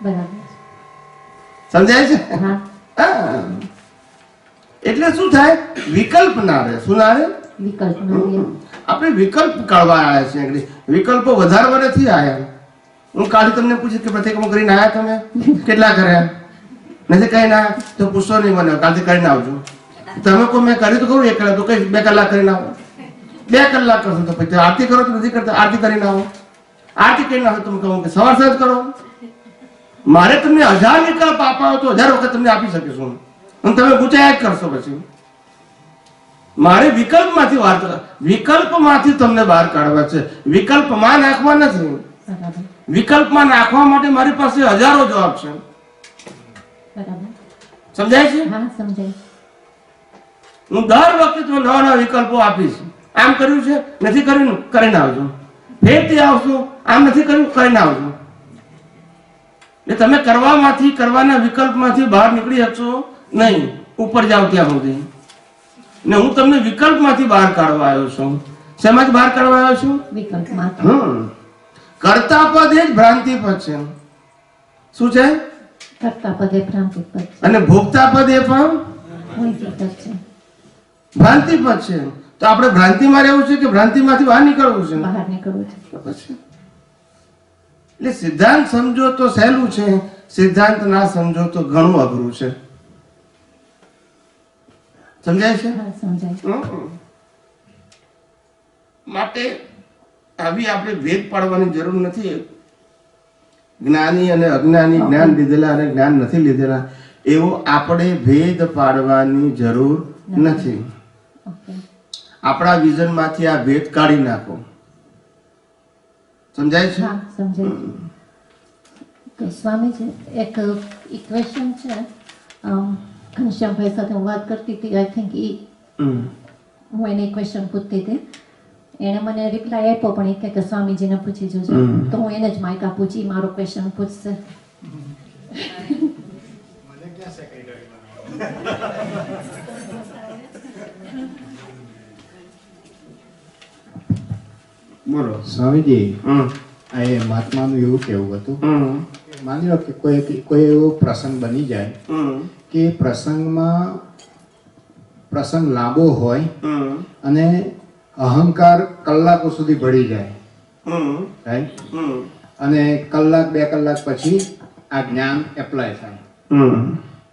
બરાબર. સમજાય છે? હા. એટલે શું થાય? વિકલ્પ ના રહે. શું ના રહે? વિકલ્પ ના રહે. આપણે વિકલ્પ કાઢવા આવ્યા છે. વિકલ્પો વધારવા નથી આવ્યા. હું કાલે તમને પૂછીશ કે પ્રતિક્રમણ કરીને આવ્યા તમે કેટલા કર્યા? નથી કઈ ના તો પૂછો નહીં મને, કાલથી કરીને આવજો. તમે કોઈ મેં કર્યું તો ખરું 1 કલાક, તો કઈ 2 કલાક કરીને આવો. 2 કલાક કરશો તો પછી આરતી કરો તો નથી કરતા, આરતી કરીને આવો. આરતી કરીને આવો તો કહું કે સવાર સાંજ કરો. મારે તમને 1000 વિકલ્પ આપાવો તો 1000 વખત તમને આપી શકીશું, અને તમે ગુચાયા જ કરશો. પછી મારે વિકલ્પમાંથી તમને બહાર કાઢવા છે, વિકલ્પમાં નાખવા નથી. વિકલ્પમાં નાખવા માટે મારી પાસે હજારો જવાબ છે. સમજાય છે? હા, સમજાય. હું દર વખતે નવા વિકલ્પો આપીશ. આમ કર્યું છે, નથી કર્યું, કરીને આવજો. ફેરથી આવશો, આમ નથી કર્યું, કરીને આવજો. એટલે તમે કરવાના વિકલ્પમાંથી બહાર નીકળી શકશો નહીં, ઉપર જાવ ત્યાં સુધી. ને હું તમને વિકલ્પમાંથી બહાર કાઢવા આવ્યો છું. શેમાંથી બહાર કાઢવા આવ્યો છું? વિકલ્પમાં. કર્તા પદ એ જ ભ્રાંતિ પદ છે. શું છે? કરતા પદે ભ્રાંતિ પદ છે. અને ભોગતા પદ એ પણ ભ્રાંતિ પદ છે. ભ્રાંતિ પદ છે. તો આપણે ભ્રાંતિમાં રહેવું છે કે ભ્રાંતિમાંથી બહાર નીકળવું છે? બહાર નીકળવું છે. તો પછી એટલે સિદ્ધાંત સમજો તો સહેલું છે, સિદ્ધાંત ના સમજો તો ઘણું અઘરું છે. સમજાય છે? હા, સમજાય. માટે આવી આપણે ભેદ પાડવાની જરૂર નથી. જ્ઞાની અને અજ્ઞાની, જ્ઞાન લીધેલા અને જ્ઞાન નથી લીધેલા, એવો આપણે ભેદ પાડવાની જરૂર નથી. ઓકે. આપણા વિઝન માંથી આ ભેદ કાઢી નાખો. સમજાય છે? હા, સમજાય. તો સ્વામીજી, એક ક્વેશ્ચન છે. ઘનશ્યામભાઈ સાથે હું વાત કરતી હતી. આઈ થિંક હું એને ક્વેશ્ચન પૂછતી હતી. એણે મને રિપ્લાય આપ્યો, પણ એ કે સ્વામીજીને પૂછી જોજો. તો હું એને જ માઇક આપું છું. ઈ મારો ક્વેશ્ચન પૂછશે. બોલો સ્વામીજી, આ એ મહાત્માનું એવું કહેવું હતું કે માની લો કે કોઈ એવો પ્રસંગ બની જાય કે પ્રસંગ લાંબો હોય અને અહંકાર કલાકો સુધી ભળી જાય, રાઈટ? અને કલાક 2 કલાક પછી આ જ્ઞાન એપ્લાય થાય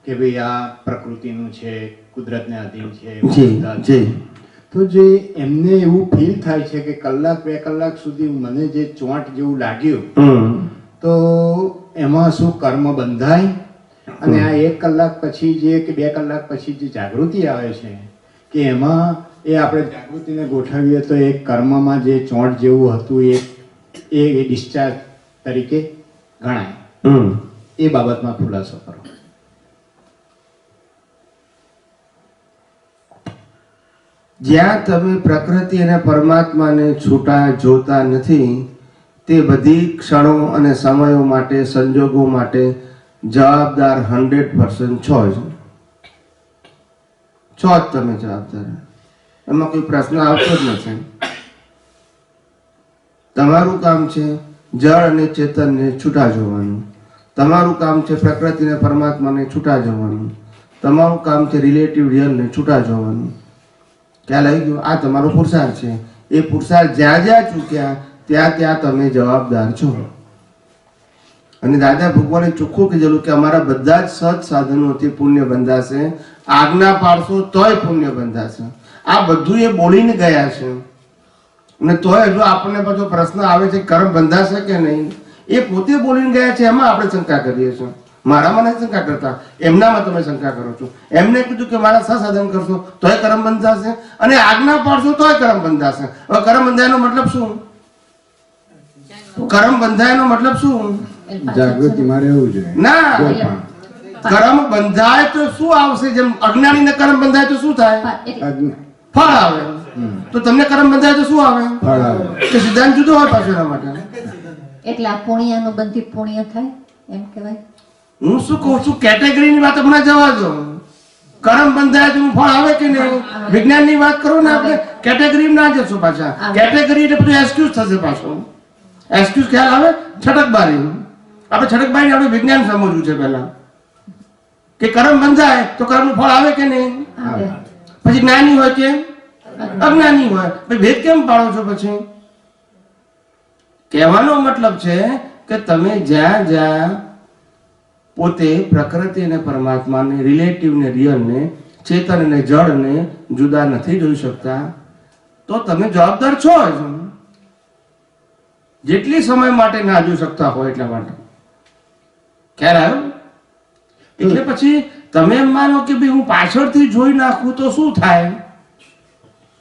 કે ભાઈ આ પ્રકૃતિનું છે, કુદરતને આધીન છે. તો જે એમને એવું ફીલ થાય છે કે કલાક 2 કલાક સુધી મને જે ચોંટ જેવું લાગ્યું, તો એમાં શું કર્મ બંધાય? અને આ 1 કલાક પછી જે કે 2 કલાક પછી જે જાગૃતિ આવે છે કે એમાં એ આપણે જાગૃતિને ગોઠવીએ તો એ કર્મમાં જે ચોંટ જેવું હતું એ ડિસ્ચાર્જ તરીકે ગણાય. એ બાબતમાં ખુલાસો કરો. જ્યાં તમે પ્રકૃતિ અને પરમાત્માને છૂટા જોતા નથી, તે બધી ક્ષણો અને સમયો માટે, સંજોગો માટે જવાબદાર 100% છો જ. છો જ તમે જવાબદાર. એમાં કોઈ પ્રશ્ન આવતો જ નથી. તમારું કામ છે જળ અને ચેતનને છૂટા જોવાનું. તમારું કામ છે પ્રકૃતિ અને પરમાત્માને છૂટા જોવાનું. તમારું કામ છે રિલેટિવ રિયલને છૂટા જોવાનું. ખ્યાલ આવી ગયો? આ તમારો પુરુષાર્થ છે. એ પુરુષાર્થ જ્યાં જ્યાં ચૂક્યા ત્યાં તમે જવાબદાર છો. અને દાદા ભગવાને ચોખ્ખું કીધેલું કે અમારા બધા જ સત સાધનોથી પુણ્ય બંધાશે, આજ્ઞા પાડશો તોય પુણ્ય બંધાશે. આ બધું એ બોલીને ગયા છે. અને તોય જો આપણને બધો પ્રશ્ન આવે છે કર્મ બંધાશે કે નહીં, એ પોતે બોલીને ગયા છે. એમાં આપણે શંકા કરીએ છીએ. મારામાં નથી શંકા કરતા, એમનામાં તમે શંકા કરો છો. એમને કીધું કે મારા સસાધન કરશો તોય કર્મ બંધાશે, અને આજ્ઞા પાડશો તોય કર્મ બંધાશે. હવે કર્મ બંધાયનો મતલબ શું? કર્મ બંધાયનો મતલબ શું? જાગૃતિમાં રહેવું જોઈએ. ના, કર્મ બંધાય તો શું આવશે? જેમ અજ્ઞાનીને કર્મ બંધાય તો શું થાય? ફળ આવે. તો તમને કર્મ બંધાય તો શું આવે? ફળ આવે. કે સિદ્ધાંત જુદો હોય પાછો એના માટે. એટલે આ પુણ્યનું બંધિત પુણ્ય થાય એમ કહેવાય. હું શું કહું છું, કેટેગરીની વાત હમણાં જવા દો. કર્મ બંધાય તો ફળ આવે કે નહીં? વિજ્ઞાનની વાત કરો ને આપણે, કેટેગરી ના જશો પાછા. કેટેગરી એટલે બધું એક્સક્યુઝ થશે પાછો. એક્સક્યુઝ ખ્યાલ આવે? છટકબારી. આપણે છટકબારી આપણે વિજ્ઞાન સમજવું છે પહેલા, કે કર્મ બંધાય તો કર્મનું ફળ આવે કે નહીં? પછી જ્ઞાની હોય કે અજ્ઞાની હોય, ભેદ કેમ પાડો છો? પછી કહેવાનો મતલબ છે કે તમે જ્યાં જ્યાં પોતે પ્રકૃતિ અને પરમાત્માને, રિલેટિવ ને રિયલ ને, ચેતન અને જળ ને જુદા નથી જોઈ શકતા, તો તમે જવાબદાર છો જ. જેટલી સમય માટે ના જોઈ શકતા હોય એટલા માટે. ખ્યાલ આવ્યો? એટલે પછી તમે એમ માનો કે ભાઈ હું પાછળથી જોઈ નાખું તો શું થાય?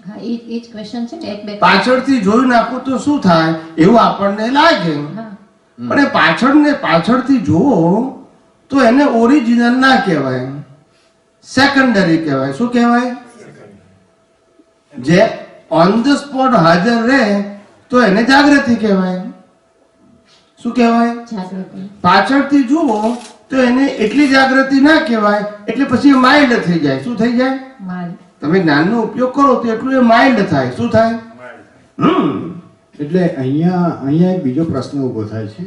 હા, એ જ ક્વેશ્ચન છે ને. એક બે પાછળથી જોઈ નાખું તો શું થાય એવું આપણને લાગે. પણ એ પાછળથી જુઓ તો એને ઓરિજિનલ ના કહેવાય, સેકન્ડરી કહેવાય. શું કહેવાય? જે ઓન ધ સ્પોટ હાજર રહે તો એને જાગૃતિ કહેવાય. શું કહેવાય? જાગૃતિ. પાછળથી જુઓ તો એને એટલી જાગૃતિ ના કહેવાય, એટલે પછી માઇલ્ડ થઈ જાય. શું થઈ જાય? માલ. તમે જ્ઞાનનો ઉપયોગ કરો તો એટલું એ માઇલ્ડ થાય. શું થાય? એટલે અહીંયા એક બીજો પ્રશ્ન ઊભો થાય છે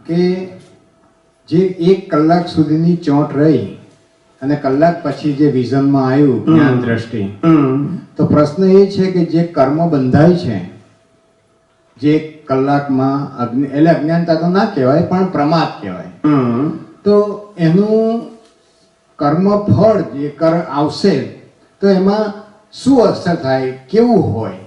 કે જે 1 કલાક સુધીની ચોંટ રહી અને કલાક પછી જે વિઝનમાં આવ્યું જ્ઞાન દ્રષ્ટિ, તો પ્રશ્ન એ છે કે જે કર્મ બંધાય છે જે 1 કલાકમાં, એટલે અજ્ઞાનતા તો ના કહેવાય પણ પ્રમાદ કહેવાય, તો એનું કર્મ ફળ જે આવશે તો એમાં શું અસર થાય, કેવું હોય?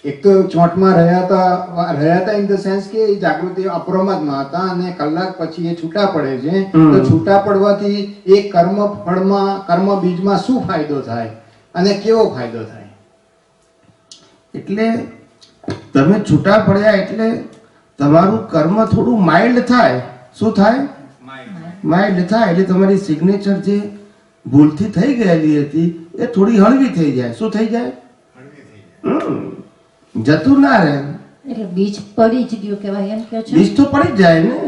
એક તો ચોંટમાં રહ્યા હતા ઇન ધ સેન્સ કે જાગૃતિ અપ્રમાદમાં હતા અને કલાક પછી એ છૂટા પડે છે, તો છૂટા પડવાથી એ કર્મ ફળમાં, કર્મ બીજમાં શું ફાયદો થાય અને કેવો ફાયદો થાય? એટલે તમે છૂટા પડ્યા એટલે તમારું કર્મ થોડું માઇલ્ડ થાય. શું થાય? માઇલ્ડ થાય એટલે તમારી સિગ્નેચર જે ભૂલથી થઈ ગયેલી હતી એ થોડી હળવી થઈ જાય. શું થઈ જાય? જતું ના રહે. એટલે બીજ પડી જ ગયું કહેવાય, એમ કહો છો? બીજ તો પડી જ જાય ને.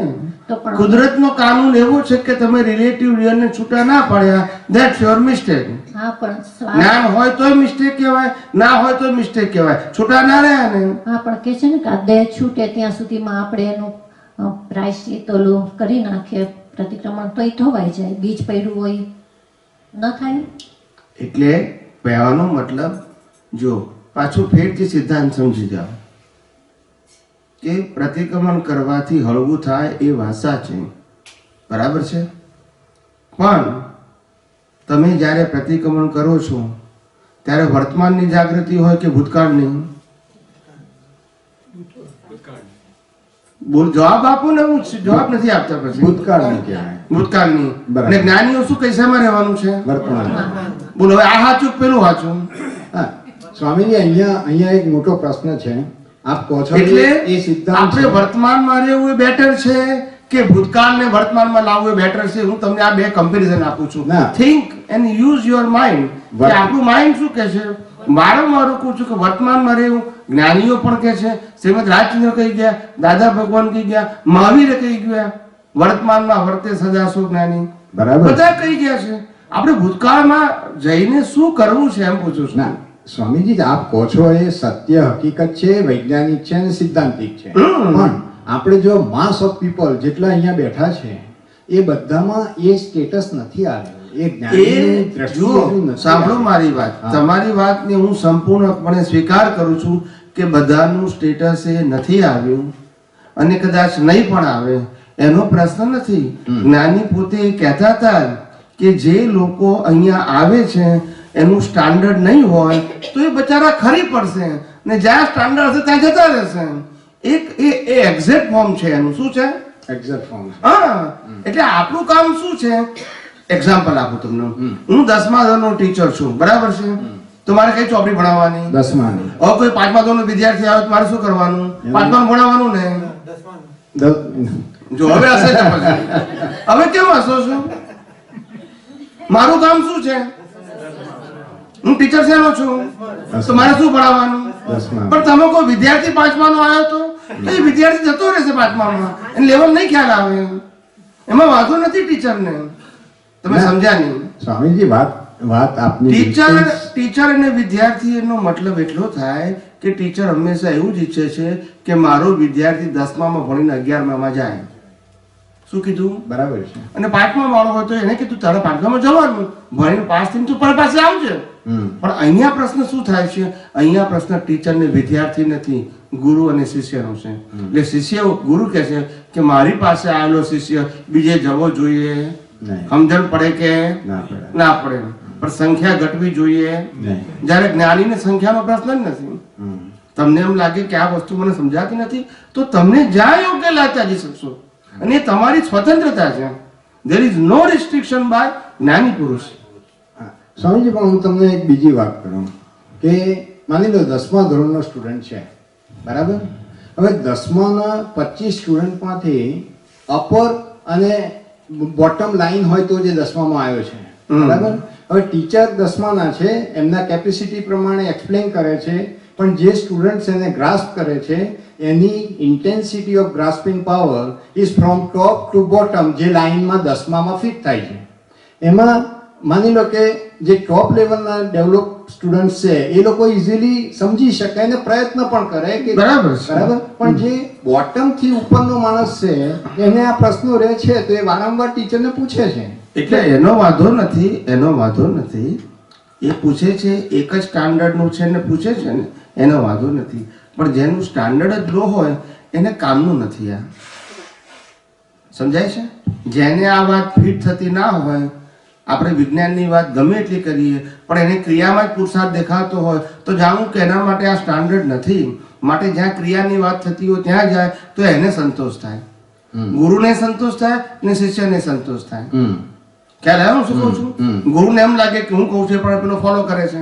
તો પણ કુદરતનો કાનૂન એવો છે કે તમે રિલેટિવ રિયલને છૂટા ના પડ્યા, ધેટ્સ યોર મિસ્ટેક. હા, પણ જ્ઞાન હોય તોય મિસ્ટેક કહેવાય, ના હોય તો મિસ્ટેક કહેવાય. છૂટા ના રહ્યા ને. હા, પણ કે છે ને કે આ દેહ છૂટે ત્યાં સુધીમાં આપણે એનું પ્રાયશ્ચિત ઓલું કરી નાખીએ, પ્રતિક્રમણ, તો એ ધોવાઈ જાય. બીજ પડ્યું હોય ન થાય. એટલે કહેવાનો મતલબ, જો પાછું ફેરથી સિદ્ધાંત સમજી જાઓ કે પ્રતિક્રમણ કરવાથી હળવું થાય એ વાત સાચી, બરાબર છે. પણ તમે જ્યારે પ્રતિક્રમણ કરો છો ત્યારે વર્તમાનની જાગૃતિ હોય કે ભૂતકાળની? બોલ, જવાબ આપો ને. હું જવાબ નથી આપતા. પછી ભૂતકાળની કહેવાય. ભૂતકાળની. બરાબર. અને જ્ઞાનીઓ શું કૈસામાં રહેવાનું છે? વર્તમાન. બોલો હવે આ સાચું પેલું સાચું? હા સ્વામીજી, અહીંયા એક મોટો પ્રશ્ન છે. આપ કહો છો એટલે એ સિદ્ધાંત આપણે વર્તમાનમાં રહેવું એ બેટર છે કે ભૂતકાળને વર્તમાનમાં લાવવું એ બેટર છે? હું તમને આ બે કમ્પેરિઝન આપું છું. ના. Think and use your mind. કે આપણું માઇન્ડ શું કહે છે? વારંવાર કહું છું કે વર્તમાનમાં રહેવું. જ્ઞાનીઓ પણ કહે છે, શ્રીમદ રાજચંદ્ર કહી ગયા, દાદા ભગવાન કહી ગયા, મહાવીર કહી ગયા, વર્તમાનમાં વર્તે સદા સો જ્ઞાની. બરાબર. બધા કહી ગયા છે. આપણે ભૂતકાળમાં જઈને શું કરવું છે એમ પૂછું છું. ના સ્વામીજી, આપ કહો છો એ સત્ય હકીકત છે, વૈજ્ઞાનિક છે અને સિદ્ધાંતિક છે, પણ આપણે જો માસ ઓફ પીપલ જેટલા અહીંયા બેઠા છે એ બધામાં એ સ્ટેટસ નથી આવ્યું. એ જ્ઞાનની દ્રષ્ટિએ જુઓ, નથી સાંભળો આવ્યું. મારી વાત. હા. તમારી વાતને હું સંપૂર્ણપણે સ્વીકાર કરું છું કે બધાનું સ્ટેટસ એ નથી આવ્યું અને કદાચ નહીં પણ આવે, એનો પ્રશ્ન નથી. જ્ઞાની પોતે કહેતા હતા કે જે લોકો અહીંયા આવે છે એનું સ્ટાન્ડર્ડ નહીં હોય તો એ બચારા ખરી પડશે ને જ્યાં સ્ટાન્ડર્ડ હશે ત્યાં જતા રહેશે. એક એ એક્ઝેક્ટ ફોર્મ છે એનું. શું છે? Exact form. હા, એટલે આપણું કામ શું છે? એક્ઝામ્પલ આપું તમને. હું 10મા ધોરણનો ટીચર છું, બરાબર છે? તો મારે કઈ ચોપડી ભણાવવાની? 10માની. હવે કોઈ 5મા ધોરણનો વિદ્યાર્થી આવે તો મારે શું કરવાનું? 5માનું ભણાવવાનું ને. જો હવે હશે છે પછી. હવે કેમ હસો છો? મારું કામ શું છે? હું ટીચર શેનો છું? તો મારે શું ભણાવવાનું? 10મા. પણ તમે કોઈ વિદ્યાર્થી 5માનો આવ્યો તો એ વિદ્યાર્થી જતો રહેશે 5મામાં. એને લેવલ નહીં ખ્યાલ આવે. એમાં વાંધો નથી ટીચરને. તમે સમજ્યા નહીં? સ્વામીજી, વાત આપની ટીચર અને વિદ્યાર્થીનો મતલબ એટલો થાય કે ટીચર હંમેશા એવું જ ઈચ્છે છે કે મારો વિદ્યાર્થી 10મામાં ભણીને 11મામાં જાય. શું કીધું? બરાબર છે. અને 5મા વાળો હોય તો એને કીધું તારે 5મામાં જવાનું, ભણીને પાસ થઈને તું પાસે આવજે. પણ અહીંયા પ્રશ્ન શું થાય છે? અહીંયા પ્રશ્ન ટીચર ને વિદ્યાર્થી નથી, ગુરુ અને શિષ્યનો છે. એટલે શિષ્ય, ગુરુ કહે છે કે મારી પાસે આવેલો શિષ્ય બીજે જવો જોઈએ, સમજણ પડે કે ના પડે, પણ સંખ્યા ઘટવી જોઈએ. જ્યારે જ્ઞાનીને સંખ્યાનો પ્રશ્ન જ નથી. તમને એમ લાગે કે આ વસ્તુ મને સમજાતી નથી તો તમને જ્યાં યોગ્ય લાગતા જઈ શકશો અને એ તમારી સ્વતંત્રતા છે. there is no restriction by જ્ઞાની પુરુષ. સ્વામીજી, પણ હું તમને એક બીજી વાત કરું કે માની લો 10મા ધોરણનો સ્ટુડન્ટ છે, બરાબર? હવે 10માના 25 સ્ટુડન્ટમાંથી અપર અને બોટમ લાઈન હોય તો જે 10મામાં આવ્યો છે, બરાબર? હવે ટીચર 10માના છે, એમના કેપેસિટી પ્રમાણે એક્સપ્લેન કરે છે, પણ જે સ્ટુડન્ટ્સ એને ગ્રાસ્પ કરે છે એની intensity of grasping power is from top to bottom, જે લાઈનમાં 10મામાં ફિટ થાય છે. એમાં માની લો કે જે ટોપ લેવલના ડેવલપ સ્ટુડન્ટ છે એ લોકો ઇઝીલી સમજી શકે અને પ્રયત્ન પણ કરે કે બરાબર છે. બરાબર, પણ જે બોટમ થી ઉપરનો માણસ છે એને આ પ્રશ્નો રહે છે તો એ વારંવાર ટીચરને પૂછે છે. એટલે એનો વાંધો નથી, એ પૂછે છે, એક જ સ્ટાન્ડર્ડનું છે ને પૂછે છે ને, એનો વાંધો નથી. પણ જેનું સ્ટાન્ડર્ડ જ લો હોય એને કામનું નથી. આ સમજાય છે? જેને આ વાત ફિટ થતી ના હોય, આપણે વિજ્ઞાનની વાત ગમે એટલી કરીએ પણ એને ક્રિયામાં જ પુરુષાર્થ દેખાતો હોય તો જાણવું કે એના માટે આ સ્ટાન્ડર્ડ નથી. માટે જ્યાં ક્રિયાની વાત થતી હોય ત્યાં જાય તો એને સંતોષ થાય, ગુરુને સંતોષ થાય ને શિષ્યને સંતોષ થાય. ખ્યાલ આવ્યો શું કહું છું? ગુરુને એમ લાગે કે હું કહું છું પણ પેલો ફોલો કરે છે,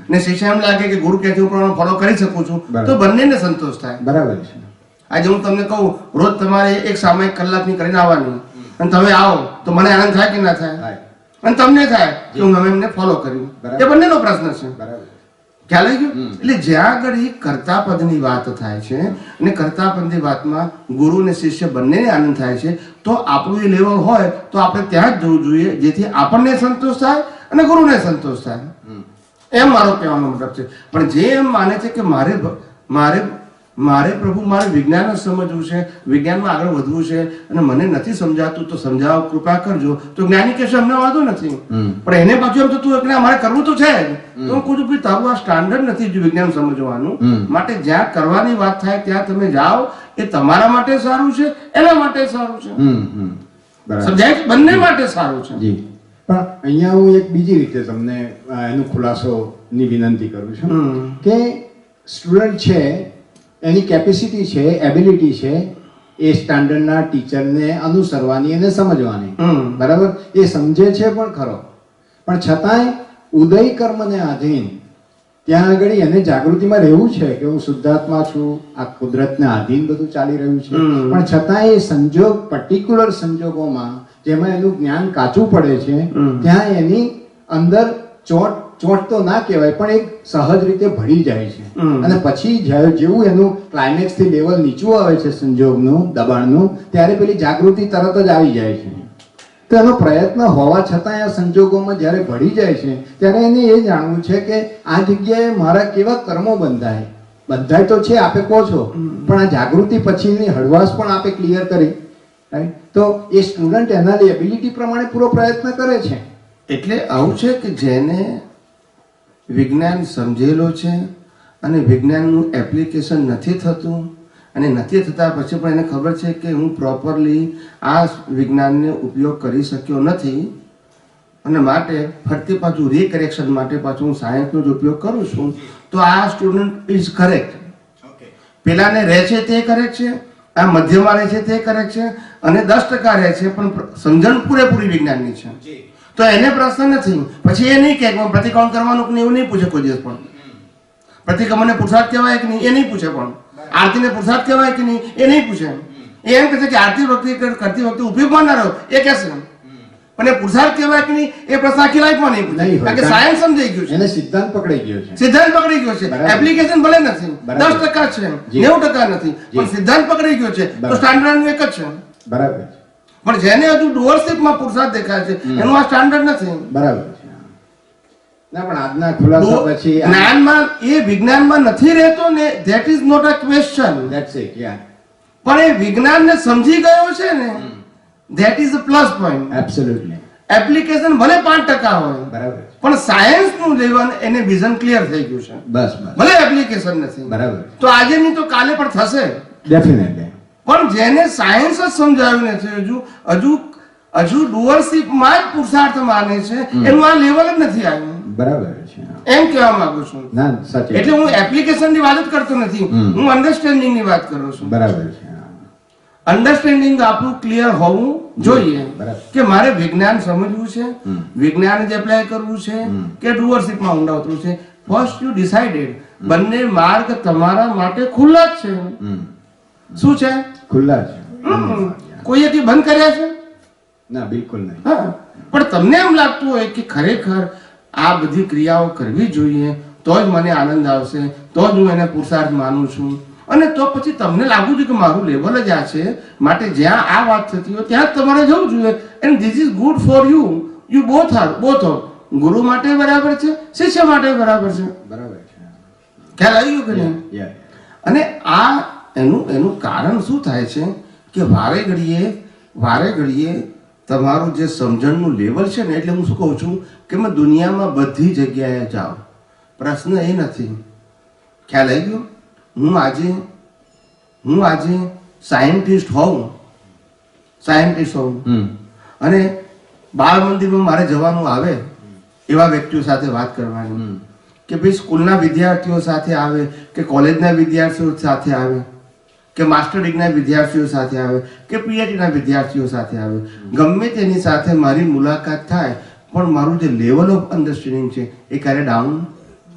ને શિષ્ય એમ લાગે કે ગુરુ કહે છે હું પણ ફોલો કરી શકું છું, તો બંનેને સંતોષ થાય. બરાબર છે. આજે હું તમને કહું રોજ તમારે એક સામયિક કલાકની કરીને આવવાની અને તમે આવો તો મને આનંદ થાય કે ના થાય? અને તમને થાય કે હું હવે એમને ફોલો કર્યું. એ બંનેનો પ્રશ્ન છે. બરાબર. ખ્યાલ આવી ગયો? એટલે જ્યાં આગળ કર્તા પદની વાત થાય છે અને કર્તા પદની વાતમાં ગુરુ અને શિષ્ય બંનેને આનંદ થાય છે તો આપણું એ લેવલ હોય તો આપણે ત્યાં જ જવું જોઈએ જેથી આપણને સંતોષ થાય અને ગુરુને સંતોષ થાય. એમ મારો કહેવાનો મતલબ છે. પણ જે એમ માને છે કે મારે પ્રભુ મારે વિજ્ઞાન જ સમજવું છે, વિજ્ઞાનમાં આગળ વધવું છે અને મને નથી સમજાતું તો સમજાવો, કૃપા કરજો, તો જ્ઞાની કહેશે અમને વાંધો નથી. પણ એને પાછું એમ થતું કે મારે કરવું તો છે જ, તો હું કહું છું ભાઈ તારું આ સ્ટાન્ડર્ડ નથી જો વિજ્ઞાન સમજવાનું. માટે જ્યાં કરવાની વાત થાય ત્યાં તમે જાઓ, એ તમારા માટે સારું છે, એના માટે સારું છે. સમજાય છે? બંને માટે સારું છે. જી. પણ અહીંયા હું એક બીજી રીતે તમને એનો ખુલાસોની વિનંતી કરું છું કે સ્ટુડન્ટ છે એની કેપેસિટી છે, એબિલિટી છે એ સ્ટાન્ડર્ડના ટીચરને અનુસરવાની અને સમજવાની. બરાબર, એ સમજે છે પણ ખરો, પણ છતાંય ઉદય કર્મને આધીન ત્યાં આગળ એને જાગૃતિમાં રહેવું છે કે હું શુદ્ધાત્મા છું, આ કુદરતને આધીન બધું ચાલી રહ્યું છે, પણ છતાંય એ સંજોગ, પર્ટિક્યુલર સંજોગોમાં જેમાં એનું જ્ઞાન કાચું પડે છે ત્યાં એની અંદર ચોટ તો ના કહેવાય પણ એક સહજ રીતે ભળી જાય છે. અને પછી જેવું એનું ક્લાઇમેક્સ થી લેવલ નીચું આવે છે સંજોગનું, દબાણનું, ત્યારે પેલી જાગૃતિ તરત જ આવી જાય છે. તો એનો પ્રયત્ન હોવા છતાં આ સંજોગોમાં જ્યારે ભળી જાય છે ત્યારે એને એ જાણવું છે કે આ જગ્યાએ મારા કેવા કર્મો બંધાય તો છે આપે કહો છો, પણ આ જાગૃતિ પછીની હળવાશ પણ આપે ક્લિયર કરી. તો એ સ્ટુડન્ટ એના એબિલિટી પ્રમાણે પૂરો પ્રયત્ન કરે છે. એટલે આવું છે કે જેને વિજ્ઞાન સમજેલો છે અને વિજ્ઞાનનું એપ્લિકેશન નથી થતું અને નથી થતા પછી પણ એને ખબર છે કે હું પ્રોપરલી આ વિજ્ઞાનને ઉપયોગ કરી શક્યો નથી અને માટે ફરતી પાછું રીકરેક્શન માટે પાછું હું સાયન્સનો જ ઉપયોગ કરું છું, તો આ સ્ટુડન્ટ ઇઝ કરેક્ટ. પેલાને રહે છે તે કરેક્ટ છે, આ મધ્યમાં રહે છે તે કરેક્ટ છે અને 10% રહે છે પણ સમજણ પૂરેપૂરી વિજ્ઞાનની છે તો એને પ્રશ્ન નથી. પછી એ નહીં કે પ્રતિક્રમણ કરવાનું કે એવું નહીં પૂછે કોઈ દિવસ. પણ પ્રતિક્રમણને પુરુષાર્થ કહેવાય કે નહીં એ નહીં પૂછે, પણ આરતીને પુરુષાર્થ કહેવાય કે નહીં એ નહીં પૂછે. એ એમ કહે છે કે આરતી વખતે કરતી વખતે ઉપયોગમાં ના રહ્યો એ કહેશે, પણ એ પુરુષાર્થ કહેવાય કે નહીં એ પ્રશ્ન આખી લાઈફમાં નહીં પૂછે, કારણ કે સાયન્સ સમજાઈ ગયું છે, એને સિદ્ધાંત પકડાઈ ગયો છે. સિદ્ધાંત પકડી ગયો છે. એપ્લિકેશન ભલે નથી, 10% છે, 90% નથી, પણ સિદ્ધાંત પકડી ગયો છે તો સ્ટાન્ડર્ડ એક જ છે. બરાબર. પણ જેને હજુ ડુઅરશિપમાં પુરુષાર્થ દેખાય છે એનું આ સ્ટાન્ડર્ડ નથી. બરાબર છે. ના પણ આજના ખુલાસા પછી જ્ઞાનમાં એ વિજ્ઞાનમાં નથી રહેતો ને, that is not a question. That's it. Ya. પણ એ વિજ્ઞાનને સમજી ગયો છે ને, that is a plus point. Absolutely. Application ભલે 5% હોય, બરાબર, પણ સાયન્સ નું લેવલ એને વિઝન ક્લિયર થઈ ગયું છે. બસ ભલે એપ્લિકેશન નથી, બરાબર, તો આજે નહીં તો કાલે પણ થશે. ડેફિનેટલી. પણ જેને સાયન્સ જ સમજાવ્યું નથી, હજુ ડુઅરશિપમાં જ પુરુષાર્થ માને છે, એનું આ લેવલ જ નથી આવ્યું. બરાબર છે. એમ કહેવા માંગુ છું. ના, સાચી. એટલે હું એપ્લિકેશન ની વાત જ કરતો નથી, હું અન્ડરસ્ટેન્ડિંગ ની વાત કરું છું. બરાબર છે. અન્ડરસ્ટેન્ડિંગ આપણું ક્લિયર હોવું જોઈએ કે મારે વિજ્ઞાન સમજવું છે, વિજ્ઞાન જ એપ્લાય કરવું છે કે ડુઅરશિપમાં ઊંડા ઉતરવું છે. First you decided. બંને માર્ગ તમારા માટે ખુલ્લા જ છે. શું છે? ખુલ્લા છે. કોઈએ કે બંધ કર્યા છે? ના, બિલકુલ નહીં. હા, પણ તમને એમ લાગતું હોય કે ખરેખર આ બધી ક્રિયાઓ કરવી જોઈએ તો જ મને આનંદ આવશે, તો જ હું એને પુરુષાર્થ માનું છું, અને તો પછી તમને લાગુ છે કે મારું લેવલ જ આ છે, માટે જ્યાં આ વાત થતી હોય ત્યાં તમારે જવું જોઈએ. And this is good for you, you both of ગુરુ માટે બરાબર છે, શિષ્ય માટે બરાબર છે. બરાબર છે. ખ્યાલ આવી ગયો કે નહીં? Yeah. અને આ એનું કારણ શું થાય છે કે વારે ઘડીએ તમારું જે સમજણનું લેવલ છે ને, એટલે હું શું કહું છું કે મેં દુનિયામાં બધી જગ્યાએ જાઓ, પ્રશ્ન એ નથી. ખ્યાલ આવી ગયો? હું આજે સાયન્ટિસ્ટ હોઉં અને બાળ મંદિરમાં મારે જવાનું આવે, એવા વ્યક્તિઓ સાથે વાત કરવાની, કે ભાઈ સ્કૂલના વિદ્યાર્થીઓ સાથે આવે, કે કોલેજના વિદ્યાર્થીઓ સાથે આવે, કે માસ્ટર ડિગ્રીના વિદ્યાર્થીઓ સાથે આવે, કે પીએચડીના વિદ્યાર્થીઓ સાથે આવે, ગમે તેની સાથે મારી મુલાકાત થાય, પણ મારું જે લેવલ ઓફ અન્ડરસ્ટેન્ડિંગ છે એ ક્યારે ડાઉન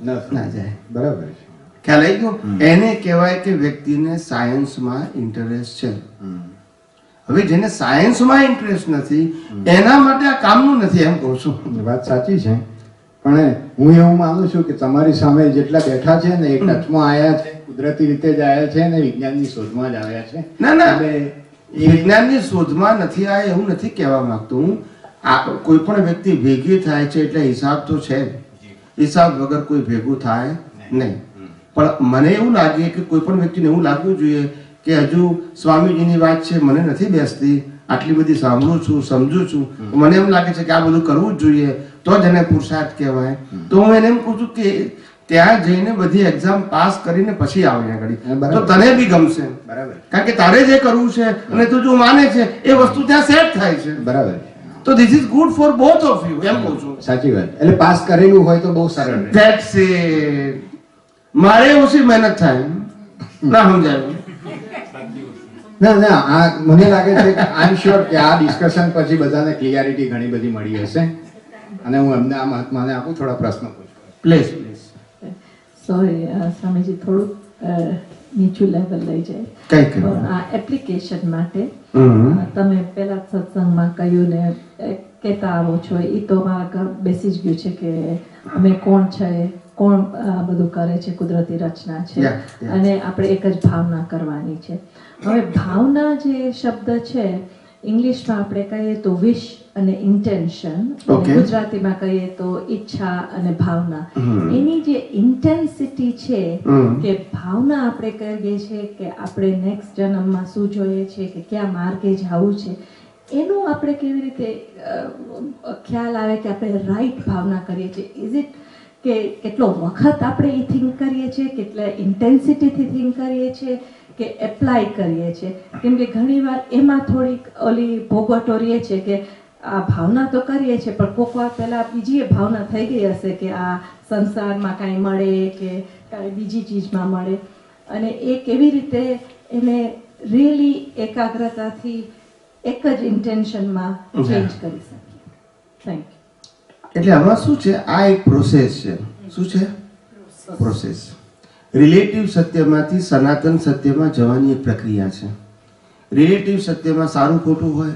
ના જાય. બરાબર છે. ખ્યાલ આવી ગયો? એને કહેવાય કે વ્યક્તિને સાયન્સમાં ઇન્ટરેસ્ટ છે. હવે જેને સાયન્સમાં ઇન્ટરેસ્ટ નથી, એના માટે આ કામનું નથી, એમ કહું છું. વાત સાચી છે, પણ હું એવું માનું છું કે તમારી સામે જેટલા બેઠા છે ને એ ટચમાં આવ્યા છે, કુદરતી રીતે જ આવ્યા છે ને વિજ્ઞાનની શોધમાં જ આવ્યા છે. ના એટલે વિજ્ઞાનની શોધમાં નથી આવ્યા એવું નથી કહેવા માંગતો હું. કોઈ પણ વ્યક્તિ ભેગી થાય છે એટલે હિસાબ તો છે જ. હિસાબ વગર કોઈ ભેગું થાય નહીં. પણ મને એવું લાગે કે કોઈ પણ વ્યક્તિને એવું લાગવું જોઈએ કે હજુ સ્વામીજીની વાત છે, મને નથી બેસતી, આટલી બધી સાંભળું છું, સમજુ છું, મને એમ લાગે છે કે આ બધું કરવું જ જોઈએ, તો જ એને પુરુષાર્થ કહેવાય. તો હું એને એમ કહું છું કે ત્યાં જઈને બધી એક્ઝામ પાસ કરીને પછી આવે આગળ, તો તને બી ગમશે. બરાબર. કારણ કે તારે જે કરવું છે અને તું જો માને છે એ વસ્તુ ત્યાં સેટ થાય છે. બરાબર. તો this is good for both of you, એમ કહું છું. સાચી વાત. એટલે પાસ કરેલું હોય તો બહુ સરળ રહે. That's it. મારે ઓછી મહેનત થાય ના સમજાયું. ના આ મને લાગે છે કે આઈ એમ શ્યોર કે આ ડિસ્કશન પછી બધાને ક્લિયરિટી ઘણી બધી મળી હશે, અને હું એમને આ મહાત્માને આપું થોડા પ્રશ્નો પૂછું. પ્લીઝ. સોરી સ્વામીજી, થોડુંક નીચું લેવલ લઈ જાય. કઈ કહ્યું? આ એપ્લિકેશન માટે તમે પહેલા સત્સંગમાં કહ્યું ને કહેતા આવો છો, એ તો મારા ઘર બેસી જ ગયું છે કે અમે કોણ છે, કોણ બધું કરે છે, કુદરતી રચના છે, અને આપણે એક જ ભાવના કરવાની છે. હવે ભાવના જે શબ્દ છે ઇંગ્લિશમાં આપણે કહીએ તો વિશ અને ઇન્ટેન્શન, ગુજરાતીમાં કહીએ તો ઈચ્છા અને ભાવના. એની જે ઇન્ટેન્સિટી છે કે ભાવના આપણે કહીએ છીએ કે આપણે નેક્સ્ટ જન્મમાં શું જોઈએ છે, કે કયા માર્ગે જવું છે, એનું આપણે કેવી રીતે ખ્યાલ આવે કે આપણે રાઈટ ભાવના કરીએ છીએ? ઇઝ ઇટ કે કેટલો વખત આપણે એ થિંક કરીએ છીએ, કેટલા ઇન્ટેન્સિટીથી થિંક કરીએ છીએ, કે એપ્લાય કરીએ છીએ? કેમ કે ઘણીવાર એમાં થોડીક ઓલી ભોગવટો રહે છે કે આ ભાવના તો કરીએ છીએ, પણ કોક વાર પહેલાં બીજી ભાવના થઈ ગઈ હશે કે આ સંસારમાં કાંઈ મળે કે કાંઈ બીજી ચીજમાં મળે, અને એ કેવી રીતે એને રિયલી એકાગ્રતાથી એક જ ઇન્ટેન્શનમાં ચેન્જ કરી શકીએ? Thank you. એટલે આમાં શું છે, આ એક પ્રોસેસ છે. શું છે? પ્રોસેસ. રિલેટિવ સત્યમાંથી સનાતન સત્યમાં જવાની એક પ્રક્રિયા છે. રિલેટિવ સત્યમાં સારું ખોટું હોય,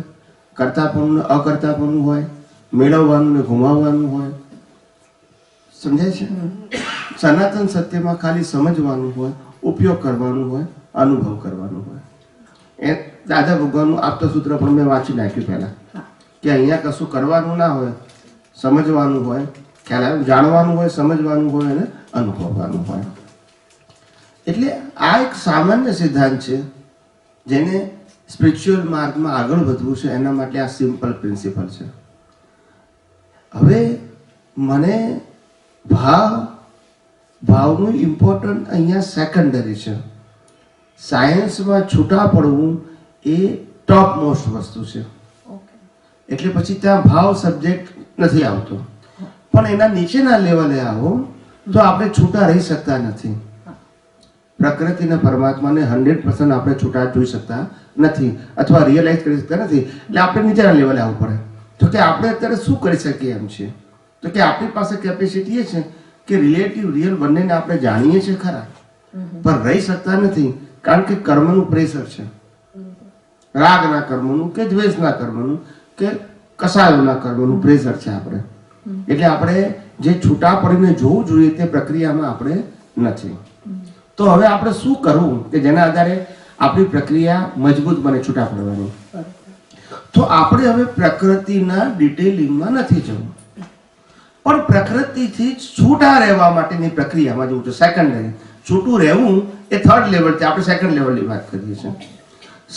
કરતાપણું અકર્તાપણું હોય, મેળવવાનું ને ગુમાવવાનું હોય, સમજાય છે? સનાતન સત્યમાં ખાલી સમજવાનું હોય, ઉપયોગ કરવાનું હોય, અનુભવ કરવાનું હોય. એ દાદા ભગવાનનું આપતા સૂત્ર પણ મેં વાંચી નાખ્યું પહેલા, કે અહીંયા કશું કરવાનું ના હોય, સમજવાનું હોય, ખ્યાલ આવે, જાણવાનું હોય, સમજવાનું હોય અને અનુભવવાનું હોય. એટલે આ એક સામાન્ય સિદ્ધાંત છે, જેને સ્પિરિચ્યુઅલ માર્ગમાં આગળ વધવું છે એના માટે આ સિમ્પલ પ્રિન્સિપલ છે. હવે મને ભાવનું ઇમ્પોર્ટન્ટ અહીંયા સેકન્ડરી છે. સાયન્સમાં છૂટા પડવું એ ટોપ મોસ્ટ વસ્તુ છે. એટલે પછી ત્યાં ભાવ સબ્જેક્ટ નથી આવતો, પણ એના નીચેના લેવલે આવો તો આપણે છૂટા રહી શકતા નથી. પ્રકૃતિના પરમાત્માને 100% આપણે છૂટા જોઈ શકતા નથી અથવા રિયલાઇઝ કરી શકતા નથી. એટલે આપણે નીચેના લેવલે આવવું પડે. તો કે આપણે અત્યારે શું કરી શકીએ એમ છે, તો કે આપણી પાસે કેપેસિટી એ છે કે રિલેટિવ રિયલ બંનેને આપણે જાણીએ છીએ ખરા, પણ રહી શકતા નથી, કારણ કે કર્મનું પ્રેશર છે. રાગના કર્મનું કે દ્વેષના કર્મનું કે કસાયોના કર્મનું પ્રેશર છે આપણે. એટલે આપણે જે છૂટા પડીને જોવું જોઈએ તે પ્રક્રિયામાં આપણે નથી. તો હવે આપણે શું કરવું કે જેના આધારે આપણી પ્રક્રિયા મજબૂત બને છૂટા પડવાની? તો આપણે હવે પ્રકૃતિના ડિટેલિંગમાં નથી જવું, પણ પ્રકૃતિથી છૂટા રહેવા માટેની પ્રક્રિયામાં જવું છે. સેકન્ડરી છૂટું રહેવું એ થર્ડ લેવલ છે, આપણે સેકન્ડ લેવલની વાત કરીએ છીએ.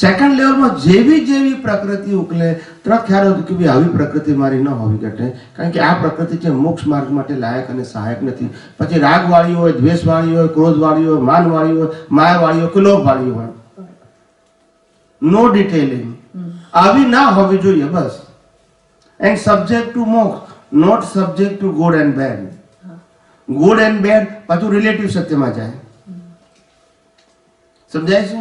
સેકન્ડ લેવલમાં જેવી પ્રકૃતિ ઉકલે તરત ખ્યાલ હતો કે ભાઈ આવી પ્રકૃતિ મારી ન હોવી ઘટે, કારણ કે આ પ્રકૃતિ છે મોક્ષ માર્ગ માટે લાયક અને સહાયક નથી. પછી રાગવાળી હોય, દ્વેષવાળી હોય, ક્રોધવાળી હોય, માનવાળી હોય, માયાવાળી હોય કે લોભવાળી હોય, નો ડિટેલિંગ આવી ના હોવી જોઈએ બસ. And subject to moksha, not subject to good and bad. Good and bad પાછું રિલેટિવ સત્યમાં જાય. સમજાય છે?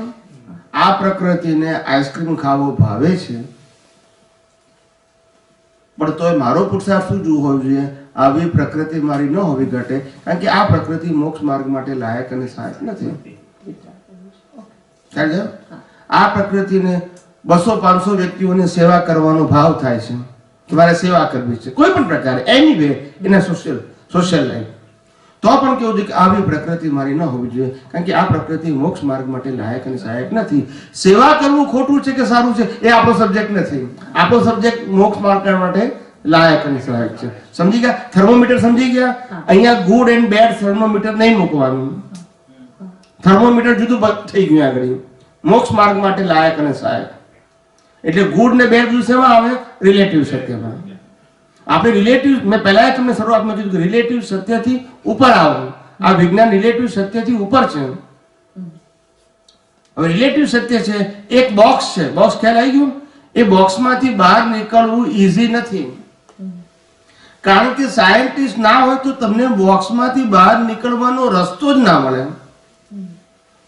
આ પ્રકૃતિને આઈસ્ક્રીમ ખાવો ભાવે છે, પણ તોય મારો પુરુષાર્થ શું હોવો જોઈએ? આવી પ્રકૃતિ મારી ન હોવી ઘટે, કારણ કે આ પ્રકૃતિ મોક્ષ માર્ગ માટે લાયક અને સહાયક નથી. આ પ્રકૃતિને 200-500 વ્યક્તિઓની સેવા કરવાનો ભાવ થાય છે કે મારે સેવા કરવી છે કોઈ પણ પ્રકારે, એની વે એના સોશિયલ લાઈફ, તો પણ કેવું છે કે આવી પ્રકૃતિ મારી ન હોવી જોઈએ, કારણ કે આ પ્રકૃતિ મોક્ષ માર્ગ માટે લાયક અને સહાયક નથી. સેવા કરવું ખોટું છે કે સારું છે એ આપણો સબ્જેક્ટ નથી. આપણો સબ્જેક્ટ મોક્ષ માર્ગ માટે લાયક અને સહાયક છે. સમજી ગયા? થર્મોમીટર સમજી ગયા? અહીંયા ગુડ એન્ડ બેડ થર્મોમીટર નહીં મૂકવાનું. થર્મોમીટર જુદું થઈ ગયું આગળ. મોક્ષ માર્ગ માટે લાયક અને સહાયક એટલે ગુડ ને બેડ જુદું શેમાં આવે? રિલેટિવ સત્યમાં. આપણે રિલેટિવ, મેં પહેલા તમને શરૂઆતમાં કીધું કે રિલેટિવ સત્યથી ઉપર આવો. આ વિજ્ઞાન રિલેટિવ સત્યથી ઉપર છે. હવે રિલેટિવ સત્ય છે, એક બોક્સ છે, બોક્સ ખ્યાલ આવી ગયું? એ બોક્સમાંથી બહાર નીકળવું ઈઝી નથી, કારણ કે સાયન્ટિસ્ટ ના હોય તો તમને બોક્સમાંથી બહાર નીકળવાનો રસ્તો જ ના મળે.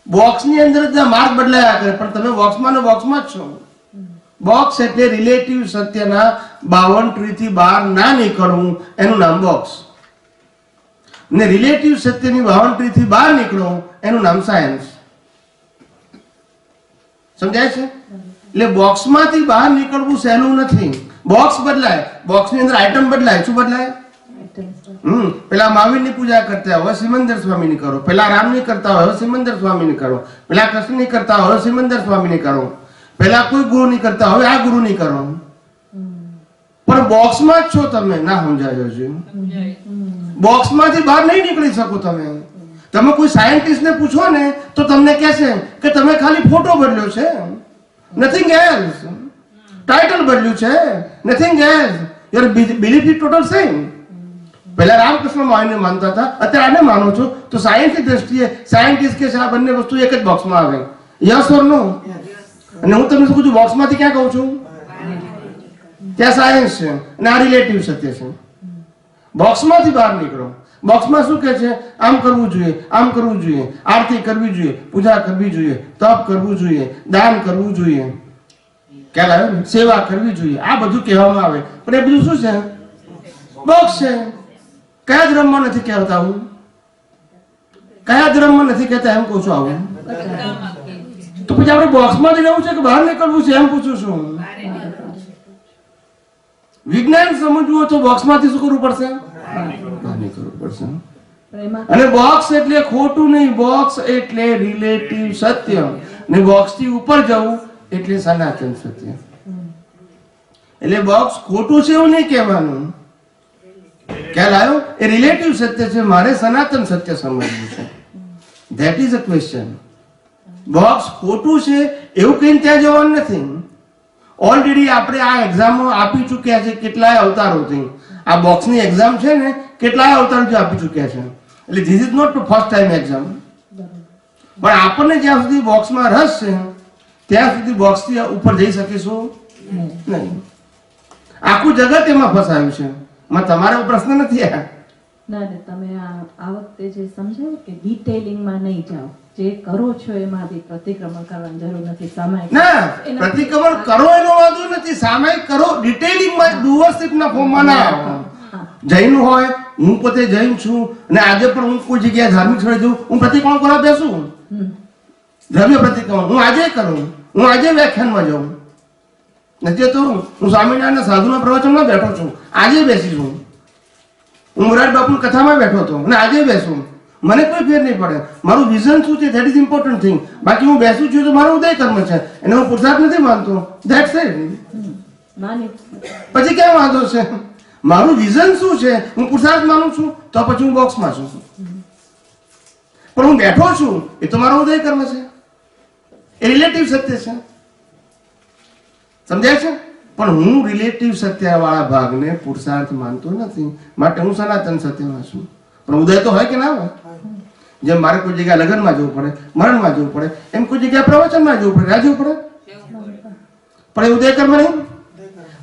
બોક્સની અંદર જ માર્ગ બદલાયા કરે, પણ તમે બોક્સમાં ને બોક્સમાં જ છો. બોક્સ એટલે રિલેટિવ સત્યના બાઉન્ડ્રીથી બહાર ના નીકળવું, એનું નામ બોક્સ. ને રિલેટિવ સત્યની બાઉન્ડ્રીથી બહાર નીકળો એનું નામ સાયન્સ. સમજાય છે? એટલે બોક્સમાંથી બહાર નીકળવું સહેલું નથી. બોક્સ બદલાય, બોક્સની અંદર આઈટમ બદલાય. શું બદલાય? પેલા મહાવીરની પૂજા કરતા હોય સિમંદર સ્વામીની કરો, પેલા રામની કરતા હોય સિમંદર સ્વામીની કરો, પેલા કૃષ્ણની કરતા હોય સિમંદર સ્વામીની કરો, પેલા કોઈ ગુરુ નહીં કરતા હવે આ ગુરુ નહીં કરો. પણ બોક્સમાં જ છો તમે. ના સમજાયો છે? બોક્સમાંથી બહાર નહીં નીકળી શકો તમે. તમે કોઈ સાયન્ટિસ્ટને પૂછો ને તો તમને કહેશે કે તમે ખાલી ફોટો બદલ્યો છે, નથિંગ એલ્સ. ટાઇટલ બદલ્યું છે, nothing else. Your belief is total same. પહેલા રામકૃષ્ણ મહાવીરને માનતા હતા, અત્યારે આને માનો છો, તો સાયન્સની દ્રષ્ટિએ સાયન્ટિસ્ટ કે છે આ બંને વસ્તુ એક જ બોક્સમાં આવે. યસ ઓર નો? અને હું તમને શું કહું છું? બોક્સમાંથી ક્યાં કહું છું? ત્યાં સાયન્સ છે અને આ રિલેટિવ સત્ય છે. બોક્સમાંથી બહાર નીકળો. બોક્સમાં શું કહે છે? આમ કરવું જોઈએ, આમ કરવું જોઈએ, આરતી કરવી જોઈએ, પૂજા કરવી જોઈએ, તપ કરવું જોઈએ, દાન કરવું જોઈએ, ખ્યાલ આવે? સેવા કરવી જોઈએ, આ બધું કહેવામાં આવે. પણ એ બધું શું છે? બોક્સ છે. કયા ધર્મમાં નથી કહેતા? હું કયા ધર્મમાં નથી કહેતા એમ કહું છું. આવું તો પછી આપણે બોક્સમાં જ રહેવું છે કે બહાર નીકળવું છે એમ પૂછું છું. વિજ્ઞાન સમજવું તો બોક્સમાંથી શું કરવું પડશે? બહાર નીકળવું પડશે. અને બોક્સ એટલે ખોટું નહીં, બોક્સ એટલે રિલેટિવ સત્ય, ને બોક્સ થી ઉપર જવું એટલે સનાતન સત્ય. એટલે બોક્સ ખોટું છે એવું નહીં કહેવાનું. ખ્યાલ આવ્યો? એ રિલેટિવ સત્ય છે, મારે સનાતન સત્ય સમજવું છે. That is a question. Box ખોટું છે એવું કહીને ત્યાં જવાનું નથી. ઓલરેડી આપણે આ એક્ઝામો આપી ચૂક્યા છે કેટલાય અવતારોથી. આ બોક્સની એક્ઝામ છે ને કેટલાય અવતારોથી આપી ચૂક્યા છે. એટલે this is not first time exam. પણ આપણને જ્યાં સુધી બોક્સમાં રસ છે ત્યાં સુધી બોક્સથી ઉપર જઈ શકીશું નહીં. આખું જગત એમાં ફસાયું છે. તમારો પ્રશ્ન નથી આ. ના ને તમે આ વખતે જે સમજાયું કે ડિટેલિંગમાં નહીં જાઓ, જે કરો છો એમાંથી પ્રતિક્રમણ કરવાની જરૂર નથી. સામાયિક ના, પ્રતિક્રમણ કરો એનો વાંધો નથી, સામાયિક કરો. ડિટેલિંગમાં ડુઅરશિપના ફોર્મમાં ના આવો. જૈન હોય, હું પોતે જૈન છું અને આજે પણ હું કોઈ જગ્યાએ ધાર્મિક સ્થળે જઉં, હું પ્રતિક્રમણ કરવા બેસું. દ્રવ્ય પ્રતિક્રમણ હું આજે કરું, હું આજે વ્યાખ્યાનમાં જાઉં. નથી તો હું સ્વામિનારાયણ સાધુના પ્રવચનમાં બેઠો છું, આજે બેસી છું. હું મોરારી બાપુની કથામાં બેઠો હતો અને આજે બેસું. મને કોઈ ફેર નહીં પડે. મારું વિઝન શું છે ધેટ ઇઝ ઇમ્પોર્ટન્ટ થિંગ. બાકી હું બેસું છું તો મારો ઉદય કર્મ છે, એને હું પુરુષાર્થ નથી માનતો. That's it. નાની પછી કેમ વાંધો છે? મારું વિઝન શું છે? હું પુરુષાર્થ માનું છું તો પછી હું બોક્સમાં છું, પણ હું બેઠો છું એ તો મારો ઉદય કર્મ છે, એ રિલેટિવ સત્ય છે, સમજાય છે? પણ હું રિલેટિવ સત્ય વાળા ભાગને પુરુષાર્થ માનતો નથી, માટે હું સનાતન સત્યમાં છું. પણ ઉદય તો હોય કે ના હોય? જેમ મારે કોઈ જગ્યાએ લગ્નમાં જવું પડે, મરણમાં જવું પડે, એમ કોઈ જગ્યાએ પ્રવચનમાં જવું પડે, રાહ જવું પડે, પણ એ ઉદય કર્મ નહીં.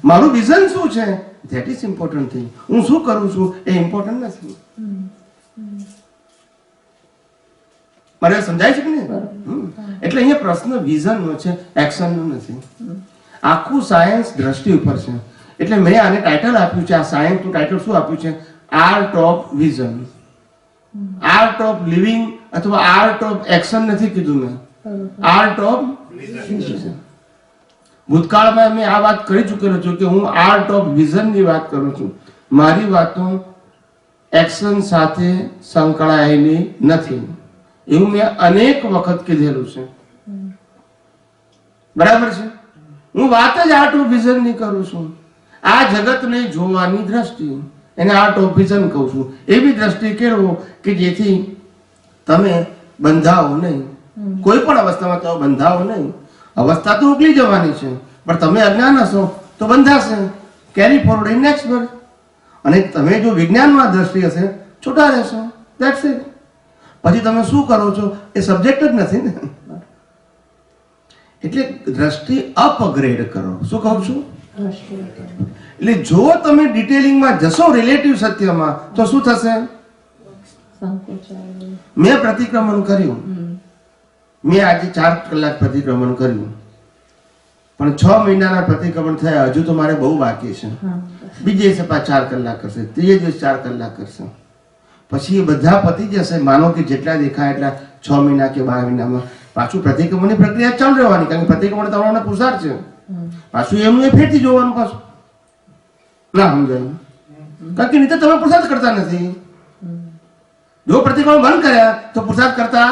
મારું વિઝન શું છે? That is important thing. હું શું કરું છું એ ઇમ્પોર્ટન્ટ નથી. મારે સમજાય છે કે નહીં? એટલે અહીંયા પ્રશ્ન વિઝનનો છે, એક્શનનો નથી. આખું સાયન્સ દ્રષ્ટિ ઉપર છે. એટલે મેં આને ટાઇટલ આપ્યું છે, આ સાયન્સનું ટાઇટલ શું આપ્યું છે? Art of vision, art of living અથવા આર્ટ ઓફ એક્શન નથી કીધું મેં, આર્ટ ઓફ વિઝન. ભૂતકાળમાં મેં આ વાત કરી ચૂકેલો છું કે હું આર્ટ ઓફ વિઝનની વાત કરું છું. મારી વાતો એક્શન સાથે સંકળાયેલી નથી, એવું મેં અનેક વખત કીધેલું છે. બરાબર છે? હું વાત જ આર્ટ ઓફ વિઝનની કરું છું. આ જગતને જોવાની દ્રષ્ટિ, એને આર્ટ ઓફ વિઝન કહું છું. એવી દ્રષ્ટિ કેળવો કે જેથી તમે બંધાઓ નહીં, કોઈ પણ અવસ્થામાં તમે બંધાઓ નહીં. અવસ્થા તો ઉકલી જવાની છે, પણ તમે અજ્ઞાન હશો તો બંધાશે. Carry forward in next birth. અને તમે જો વિજ્ઞાનમાં દ્રષ્ટિ હશે, છૂટા રહેશો. That's it. પછી તમે શું કરો છો એ સબ્જેક્ટ જ નથી ને. એટલે દ્રષ્ટિ અપગ્રેડ કરો. શું કહું છું? એટલે જો તમે ડિટેલિંગમાં જશો રિલેટિવ સત્યમાં તો શું થશે? મેં પ્રતિક્રમણ કર્યું, મેં આજે 4 કલાક પ્રતિક્રમણ કર્યું, પણ 6 મહિનાના પ્રતિક્રમણ થયા, હજુ તો મારે બહુ બાકી છે. બીજે દિવસે 4 કલાક કરશે, ત્રીજે દિવસ 4 કલાક કરશે, પછી એ બધા પતી જશે. માનો કે જેટલા દેખાય એટલા 6 મહિના કે 12 મહિનામાં પાછું પ્રતિક્રમણની પ્રક્રિયા ચાલુ રહેવાની, કારણ કે પ્રતિક્રમણ તમારો પુરુષાર્થ છે. પાછું એમનું એ ફેરથી જોવાનું. પાછું ના સમજાયું? કારણ કે નહીં તો તમે પુરુષાર્થ કરતા નથી. જો પ્રતિક્રમણ બંધ કર્યા તો પુરુષાર્થ કરતા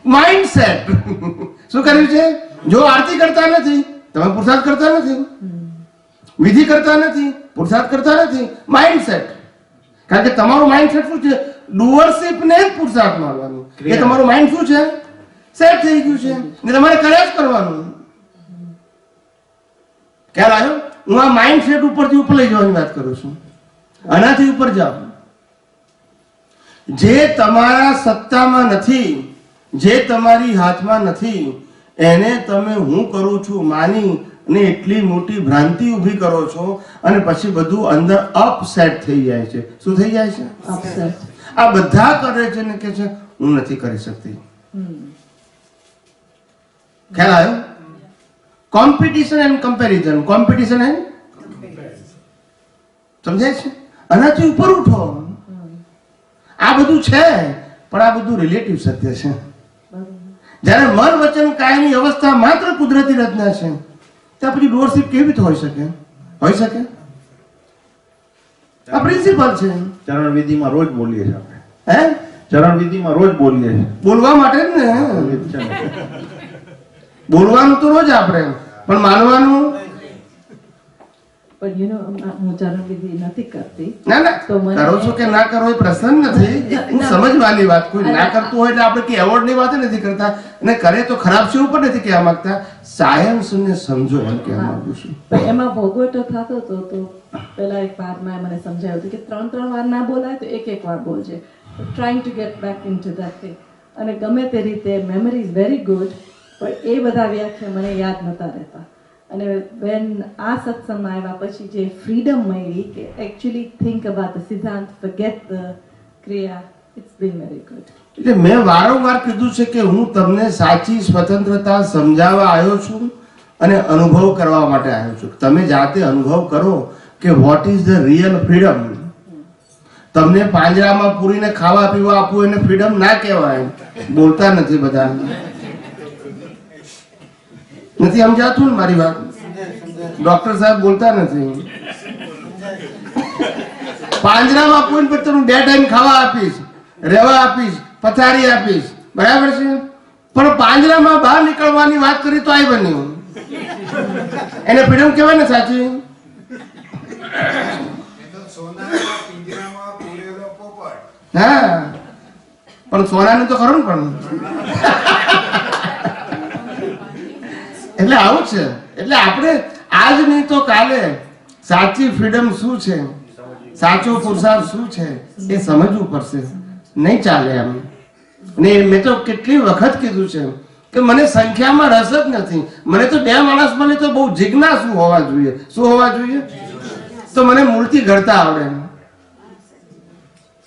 માઇન્ડ સેટ શું કર્યું છે? જો આરતી કરતા નથી તમે પુરુષાર્થ કરતા નથી, વિધિ કરતા નથી, પુરુષાર્થ કરતા નથી. Mind set. કારણ કે તમારું માઇન્ડ સેટ શું છે? ડુઅરશિપ ને જ પુરુષાર્થ માનવાનું. એ તમારું માઇન્ડ શું છે? સેટ થઈ ગયું છે ને તમારે કર્યા જ કરવાનું. ખ્યાલ આવ્યો? હું આ માઇન્ડ સેટ ઉપરથી ઉપર લઈ જવાની વાત કરું છું. આનાથી ઉપર જાઓ. જે તમારા સત્તામાં નથી, જે તમારી હાથમાં નથી, એને તમે હું કરું છું માની અને એટલી મોટી ભ્રાંતિ ઊભી કરો છો, અને પછી બધું અંદર અપસેટ થઈ જાય છે. શું થઈ જાય છે? અપસેટ. આ બધા કરે છે ને કે છે હું નથી કરી શકતી. ખ્યાલ આવ્યો? Competition and comparison, competition and સમજાય છે? આનાથી ઉપર ઉઠો. આ બધું છે, પણ આ બધું રિલેટિવ સત્ય છે. જ્યારે મન વચન કાયની અવસ્થા માત્ર કુદરતી રચના છે, ત્યાં પછી ડોરશીપ કેવી રીતે હોઈ શકે? હોઈ શકે? આ પ્રિન્સિપલ છે. ચરણ વિધિમાં રોજ બોલીએ છીએ આપણે. હે? ચરણ વિધિમાં રોજ બોલીએ છીએ. બોલવા માટે જ ને. બોલવાનું તો રોજ આપણે, પણ માનવાનું પણ યુ નો હું ચરણ વિધિ નથી કરતી. ના ના કરો છો કે ના કરો એ પ્રશ્ન નથી. હું સમજવાની વાત, કોઈ ના કરતું હોય એટલે આપણે કે એવોર્ડ ની વાત નથી કરતા, અને કરે તો ખરાબ છે એવું પણ નથી કહેવા માંગતા. સાયન્સ ને સમજો એમ કહેવા માંગુ છું. પણ એમાં ભોગવટો થતો હતો તો પેલા એક વારમાં મને સમજાયું હતું કે 3 વાર ના બોલાય તો એક વાર બોલજે. Trying to get back into that thing. અને ગમે તે રીતે મેમરી ઇઝ વેરી ગુડ, પણ એ બધા વ્યાખ્યા મને યાદ નહોતા રહેતા. અને વેન આ સત્સંગમાં આવ્યા પછી જે ફ્રીડમ મળી કે એકચ્યુઅલી થિંક અબાઉટ ધ સિદ્ધાંત, ફોરગેટ ધ ક્રિયા, ઇટ્સ બીન વેરી ગુડ. એટલે મેં વારંવાર કીધું છે કે હું તમને સાચી સ્વતંત્રતા સમજાવવા આવ્યો છું અને અનુભવ કરવા માટે આવ્યો છું. તમે જાતે અનુભવ કરો કે what is the real freedom. તમને પાંજરામાં પૂરીને ખાવા પીવા આપવું એને ફ્રીડમ ના કહેવાય. બોલતા નથી બધા. નથી સમજાતું ને મારી વાત? ડોક્ટર સાહેબ બોલતા નથી. પાંજરામાં પૂરીને પછી તમને 2 ટાઈમ ખાવા આપીશ, રહેવા આપીશ, પથારી આપીશ, બરાબર છે, પણ પાંજરામાં બહાર નીકળવાની વાત કરી તો આઈ બન્યું. એને ફ્રીડમ કહેવાય ને સાચી? હા, પણ સોનાનું તો ખરું ને પણ. એટલે આવું છે. એટલે આપણે આજ નહીં તો કાલે સાચી ફ્રીડમ શું છે, સાચો પુરુષાર્થ શું છે એ સમજવું પડશે. નહીં ચાલે એમ. ને મેં તો કેટલી વખત કીધું છે કે મને સંખ્યામાં રસ જ નથી. મને તો 2 માણસ મળે તો બહુ જિજ્ઞાસુ હોવા જોઈએ. શું હોવા જોઈએ? તો મને મૂર્તિ ઘડતા આવડે.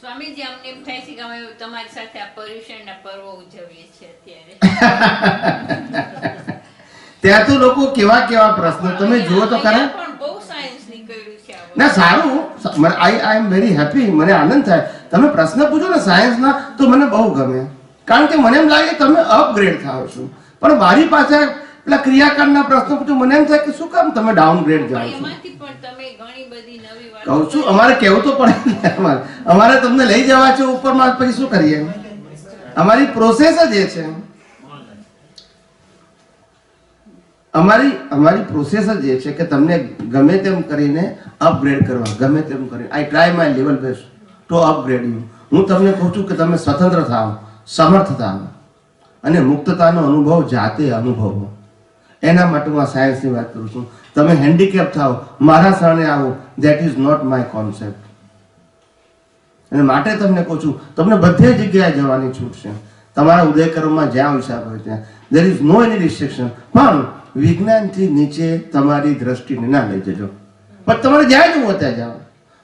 સ્વામીજી, અમને એમ થાય છે કે અમે તમારી સાથે આ પર્યુષણના પર્વ ઉજવીએ છીએ અત્યારે. ત્યાં તો લોકો કેવા કેવા પ્રશ્નો તમે જુઓ તો ખરા. અહીંયા પણ બહુ સાયન્સ નીકળ્યું છે આ વખતે. ના સારું, આઈ એમ વેરી હેપી. મને આનંદ થાય. તમે પ્રશ્ન પૂછો ને સાયન્સના તો મને બહુ ગમે. કારણ કે મને એમ લાગે કે તમે અપગ્રેડ થાઓ છો. પણ મારી પાસે પેલા ક્રિયાકારના પ્રશ્નો પૂછો મને એમ થાય કે શું કામ તમે ડાઉનગ્રેડ જાઓ છો. એમાંથી પણ તમે ઘણી બધી નવી વાતો કહું છું અમારે કહેવું તો પડે ને. અમારે તમને લઈ જવા છે ઉપરમાં, પછી શું કરીએ? અમારી પ્રોસેસ જ એ છે. અમારી પ્રોસેસ જ એ છે કે તમને ગમે તેમ કરીને અપગ્રેડ કરવા. ગમે તેમ કરીને આઈ try my level best two upgrade you. હું તમને કહું છું કે તમે સ્વતંત્ર થાઓ, સમર્થ થાઓ અને મુક્તતાનો અનુભવ જાતે અનુભવો. એના માટે હું આ સાયન્સની વાત કરું છું. તમે હેન્ડીકેપ થાઓ, મારા શરણે આવો, that is not my concept. અને માટે તમને કહું છું તમને બધે જગ્યાએ જવાની છૂટ છે. તમારા ઉદયકર્મમાં જ્યાં હિસાબ હોય ત્યાં there is no any restriction. પણ વિજ્ઞાનથી નીચે તમારી દ્રષ્ટિને ના લઈ જજો. પણ તમારે જ્યાં જવું ત્યાં જાઓ.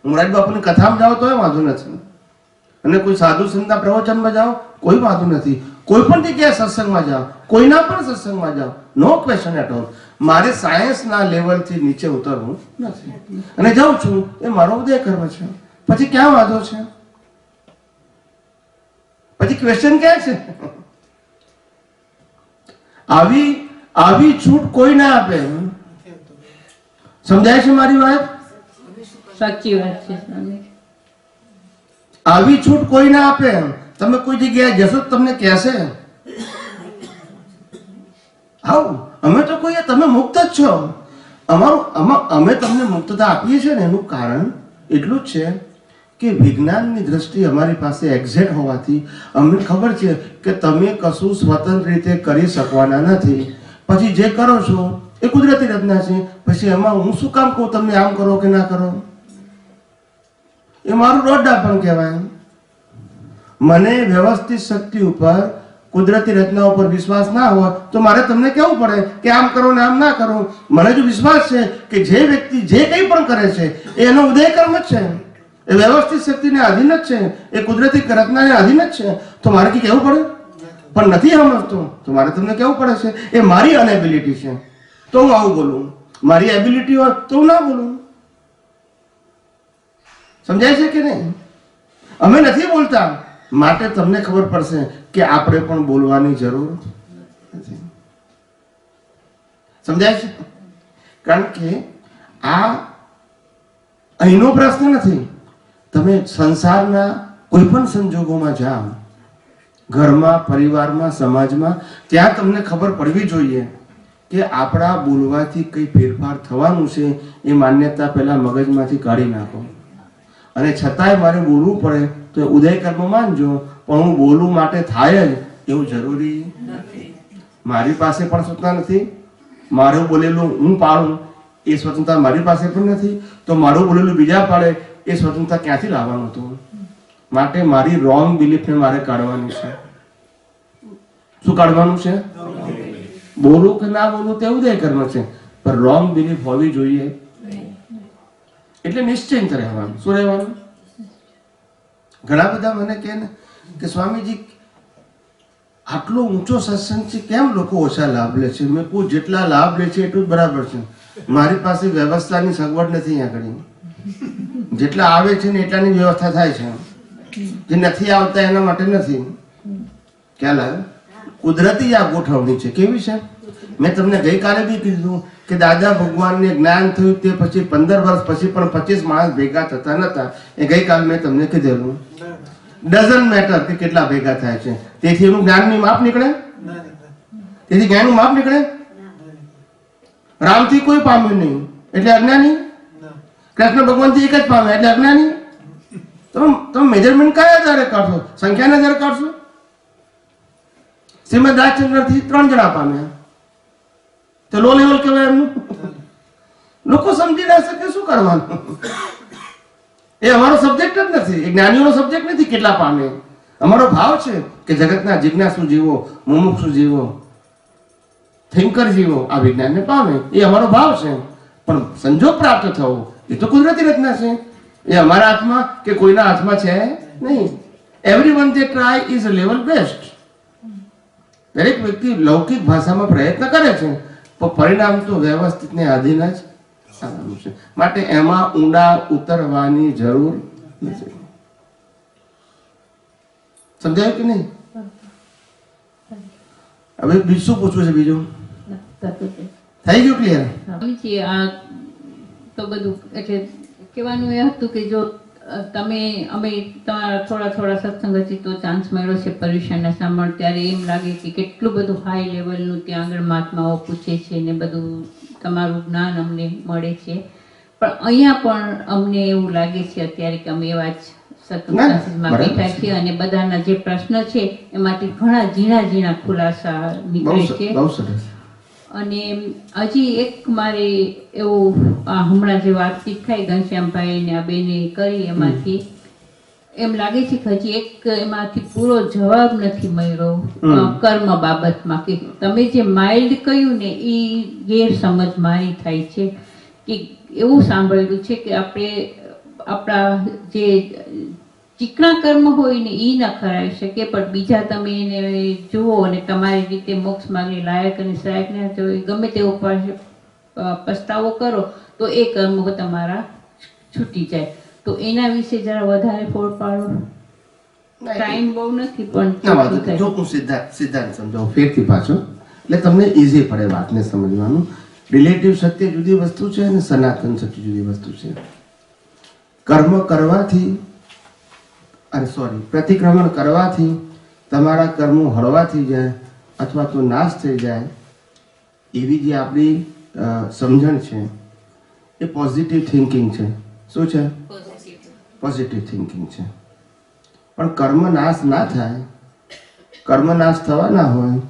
મોરારી બાપુની કથામાં જાઓ તો વાંધો નથી, અને કોઈ સાધુ સંતના પ્રવચનમાં જાઓ કોઈ વાંધો નથી. કોઈ પણ જગ્યાએ સત્સંગમાં જાઓ, કોઈના પણ સત્સંગમાં જાઓ, નો ક્વેશ્ચન એટ ઓલ. મારે સાયન્સના લેવલથી નીચે ઉતરવું નથી, અને જાઉં છું એ મારો ઉદય કર્મ છે. પછી ક્યાં વાંધો છે? પછી ક્વેશ્ચન ક્યાં છે? આવી છૂટ કોઈ ના આપે. સમજાય છે મારી વાત? સાચી વાત છે સ્વામી. આવી છૂટ કોઈ ના આપે. તમે કોઈ જગ્યાએ જશો તમને કહેશે આવું અમે તો કહીએ તમે મુક્ત જ છો. અમે તમને મુક્તતા આપીએ છીએ ને એનું કારણ એટલું જ છે કે વિજ્ઞાનની દ્રષ્ટિ અમારી પાસે એક્ઝેક્ટ હોવાથી અમને ખબર છે કે તમે કશું સ્વતંત્ર રીતે કરી શકવાના નથી. પછી જે કરો છો એ કુદરતી રચના છે. પછી એમાં હું શું કામ કહું તમને આમ કરો કે ના કરો? એ મારું રોડડાપણ કહેવાય. મને વ્યવસ્થિત શક્તિ ઉપર, કુદરતી રચના ઉપર વિશ્વાસ ના હોય તો મારે તમને કહેવું પડે કે આમ કરો ને આમ ના કરો. મને જો વિશ્વાસ છે કે જે વ્યક્તિ જે કંઈ પણ કરે છે એ એનો ઉદય કર્મ જ છે, એ વ્યવસ્થિત શક્તિને અધીન જ છે, એ કુદરતી રચનાને અધીન જ છે. તો મારે কি કહેવું પડે? પણ નથી સમજતો તો મારે તમને કહેવું પડે છે એ મારી અનેબિલિટી છે તો હું આવું બોલું, મારી એબિલિટી હોય તો હું ના બોલું. સમજાય છે કે નહીં? અમે નથી બોલતા માટે તમને ખબર પડશે કે આપણે પણ બોલવાની જરૂર નથી. સમજાય છે? કારણ કે આ અહીંનો પ્રશ્ન નથી. તમે સંસારના કોઈ પણ સંજોગોમાં જાઓ, ઘરમાં, પરિવારમાં, સમાજમાં, ત્યાં તમને ખબર પડવી જોઈએ કે આપણા બોલવાથી કઈ ફેરફાર થવાનું છે. એ માન્યતા પહેલા મગજમાંથી કાઢી નાખો. અને છતાંય મારે બોલવું પડે તો ઉદય કર્મ માનજો, પણ હું બોલવું માટે થાય જ એવું જરૂરી નથી. મારી પાસે પણ સ્વતંત્રતા નથી. મારું બોલેલું હું પાડું એ સ્વતંત્રતા મારી પાસે પણ નથી. તો મારું બોલેલું બીજા પાડે એ સ્વતંત્રતા ક્યાંથી લાવવાનું હતું? માટે મારી રોંગ બિલીફને મારે કાઢવાની છે. શું કાઢવાનું છે? બોલું કે ના બોલું તે ઉદય કર્મ છે, પણ રોંગ બિલીફ હોવી જોઈએ. એટલે નિશ્ચિંત રહેવાનું. શું રહેવાનું? ઘણા બધા મને કહે ને કે સ્વામીજી આટલો ઊંચો સત્સંગ છે, કેમ લોકો ઓછા લાભ લે છે? મેં કહું જેટલા લાભ લે છે એટલું જ બરાબર છે. મારી પાસે વ્યવસ્થાની સગવડ નથી. અહીંયા આગળ જેટલા આવે છે ને એટલાની વ્યવસ્થા થાય છે. જે નથી આવતા એના માટે નથી. ખ્યાલ આવે? કુદરતી આ ગોઠવણી છે. કેવી છે? મેં તમને ગઈકાલે બી કીધું કે દાદા ભગવાનને જ્ઞાન થયું તે પછી 15 વર્ષ પછી પણ 25 માણસ ભેગા થતા નતા. એ ગઈકાલે મેં તમને કીધેલું. ડઝન્ટ મેટર કે કેટલા ભેગા થાય છે. તેથી એનું જ્ઞાનની માપ નીકળે? તેથી જ્ઞાનનું માપ નીકળે? રામથી કોઈ પામ્યું નહીં એટલે અજ્ઞાની, કૃષ્ણ ભગવાનથી એક જ પામે એટલે અજ્ઞાની. તમે મેજરમેન્ટ કયા આધારે કરશો? સંખ્યાના આધારે કરશો? શ્રીમદ રાજચંદ્રથી 3 જણા પામ્યા તો લો લેવલ કહેવાય એમનું? લોકો સમજી ના શકે, શું કરવાનું? એ અમારો સબ્જેક્ટ જ નથી, એ જ્ઞાનીઓનો સબ્જેક્ટ નથી કેટલા પામે. અમારો ભાવ છે કે જગતના જિજ્ઞાસુ જીવો, મુમુક્ષુ જીવો, થિંકર જીવો આ વિજ્ઞાનને પામે, એ અમારો ભાવ છે. પણ સંજોગ પ્રાપ્ત થવો એ તો કુદરતી રચના છે, એ અમારા હાથમાં કે કોઈના હાથમાં છે નહીં. એવરીવન જે try is a level best. દરેક વ્યક્તિ લૌકિક ભાષામાં પ્રયત્ન કરે છે પણ પરિણામ તો વ્યવસ્થિતને આધીન જ આવવાનું છે. માટે એમાં ઊંડા ઉતરવાની જરૂર નથી. સમજાયું કે નહીં? હવે બીજું શું પૂછવું છે? બીજું થઈ ગયું ક્લિયર? સ્વામીજી, આ તો બધું એટલે કહેવાનું એ હતું કે જો અમે તમારા થોડા સત્સંગ હજી તો ચાન્સ મળ્યો છે પર્યુષણના સાંભળ, ત્યારે એમ લાગે કે કેટલું બધું હાઈ લેવલનું ત્યાં આગળ મહાત્માઓ પૂછે છે ને બધું તમારું જ્ઞાન અમને મળે છે. પણ અહીંયા પણ અમને એવું લાગે છે અત્યારે કે અમે એવા જ સત્સંગમાં બેઠા છીએ અને બધાના જે પ્રશ્ન છે એમાંથી ઘણા ઝીણા ખુલાસા નીકળે છે. બહુ સરસ. અને હજી એક મારે એવું હમણાં જે વાતચીત થઈ ઘનશ્યામભાઈ ને આ બેને કરી એમાંથી એમ લાગે છે કે હજી એક એમાંથી પૂરો જવાબ નથી મળ્યો કર્મ બાબતમાં. કે તમે જે માઇલ્ડ કહ્યું ને એ ગેરસમજ મારી થાય છે કે એવું સાંભળ્યું છે કે આપણે આપણા જે ચીકણા કર્મ હોય ને એ ન કરાવી શકે, પણ બીજા તમે એને જુઓ અને તમારી રીતે મોક્ષ માર્ગની લાયક અને સહાયક ને ગમે તેવો પસ્તાવો કરો તો એ કર્મ તમારા છૂટી જાય. તો એના વિશે જરા વધારે ફોડ પાડો. ટાઈમ બહુ નથી પણ જો હું સિદ્ધાંત સમજાવું ફેરથી પાછો, એટલે તમને ઈઝી પડે વાતને સમજવાનું. રિલેટિવ સત્ય જુદી વસ્તુ છે અને સનાતન સત્ય જુદી વસ્તુ છે. કર્મ કરવાથી પ્રતિક્રમણ કરવાથી તમારા કર્મો હળવા થઈ જાય અથવા તો નાશ થઈ જાય એવી જે આપણી સમજણ છે એ પોઝિટિવ થિંકિંગ છે. શું છે? પોઝિટિવ થિંકિંગ છે. પણ કર્મ નાશ ના થાય, કર્મ નાશ થવાના હોય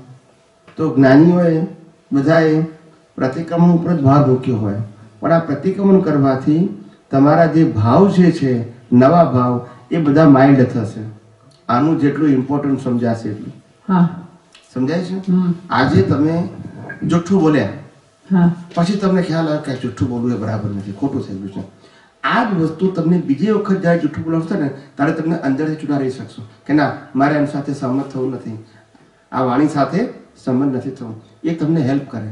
તો જ્ઞાનીઓએ બધાએ પ્રતિક્રમણ ઉપર જ ભાર મૂક્યો હોય. પણ આ પ્રતિક્રમણ કરવાથી તમારા જે ભાવ જે છે નવા ભાવ એ બધા માઇલ્ડ થશે. આનું જેટલું ઇમ્પોર્ટન્ટ સમજાશે એટલું. સમજાય છે? આજે તમે જુઠ્ઠું બોલ્યા પછી તમને ખ્યાલ આવે કે જુઠ્ઠું બોલવું એ બરાબર નથી, ખોટું થઈ ગયું છે. આ જ વસ્તુ તમને બીજી વખત જ્યારે જુઠ્ઠું બોલાવશે ને ત્યારે તમને અંદરથી છૂટા રહી શકશો કે ના, મારે એમ સાથે સહમત થવું નથી, આ વાણી સાથે સંબંધ નથી થવું. એ તમને હેલ્પ કરે.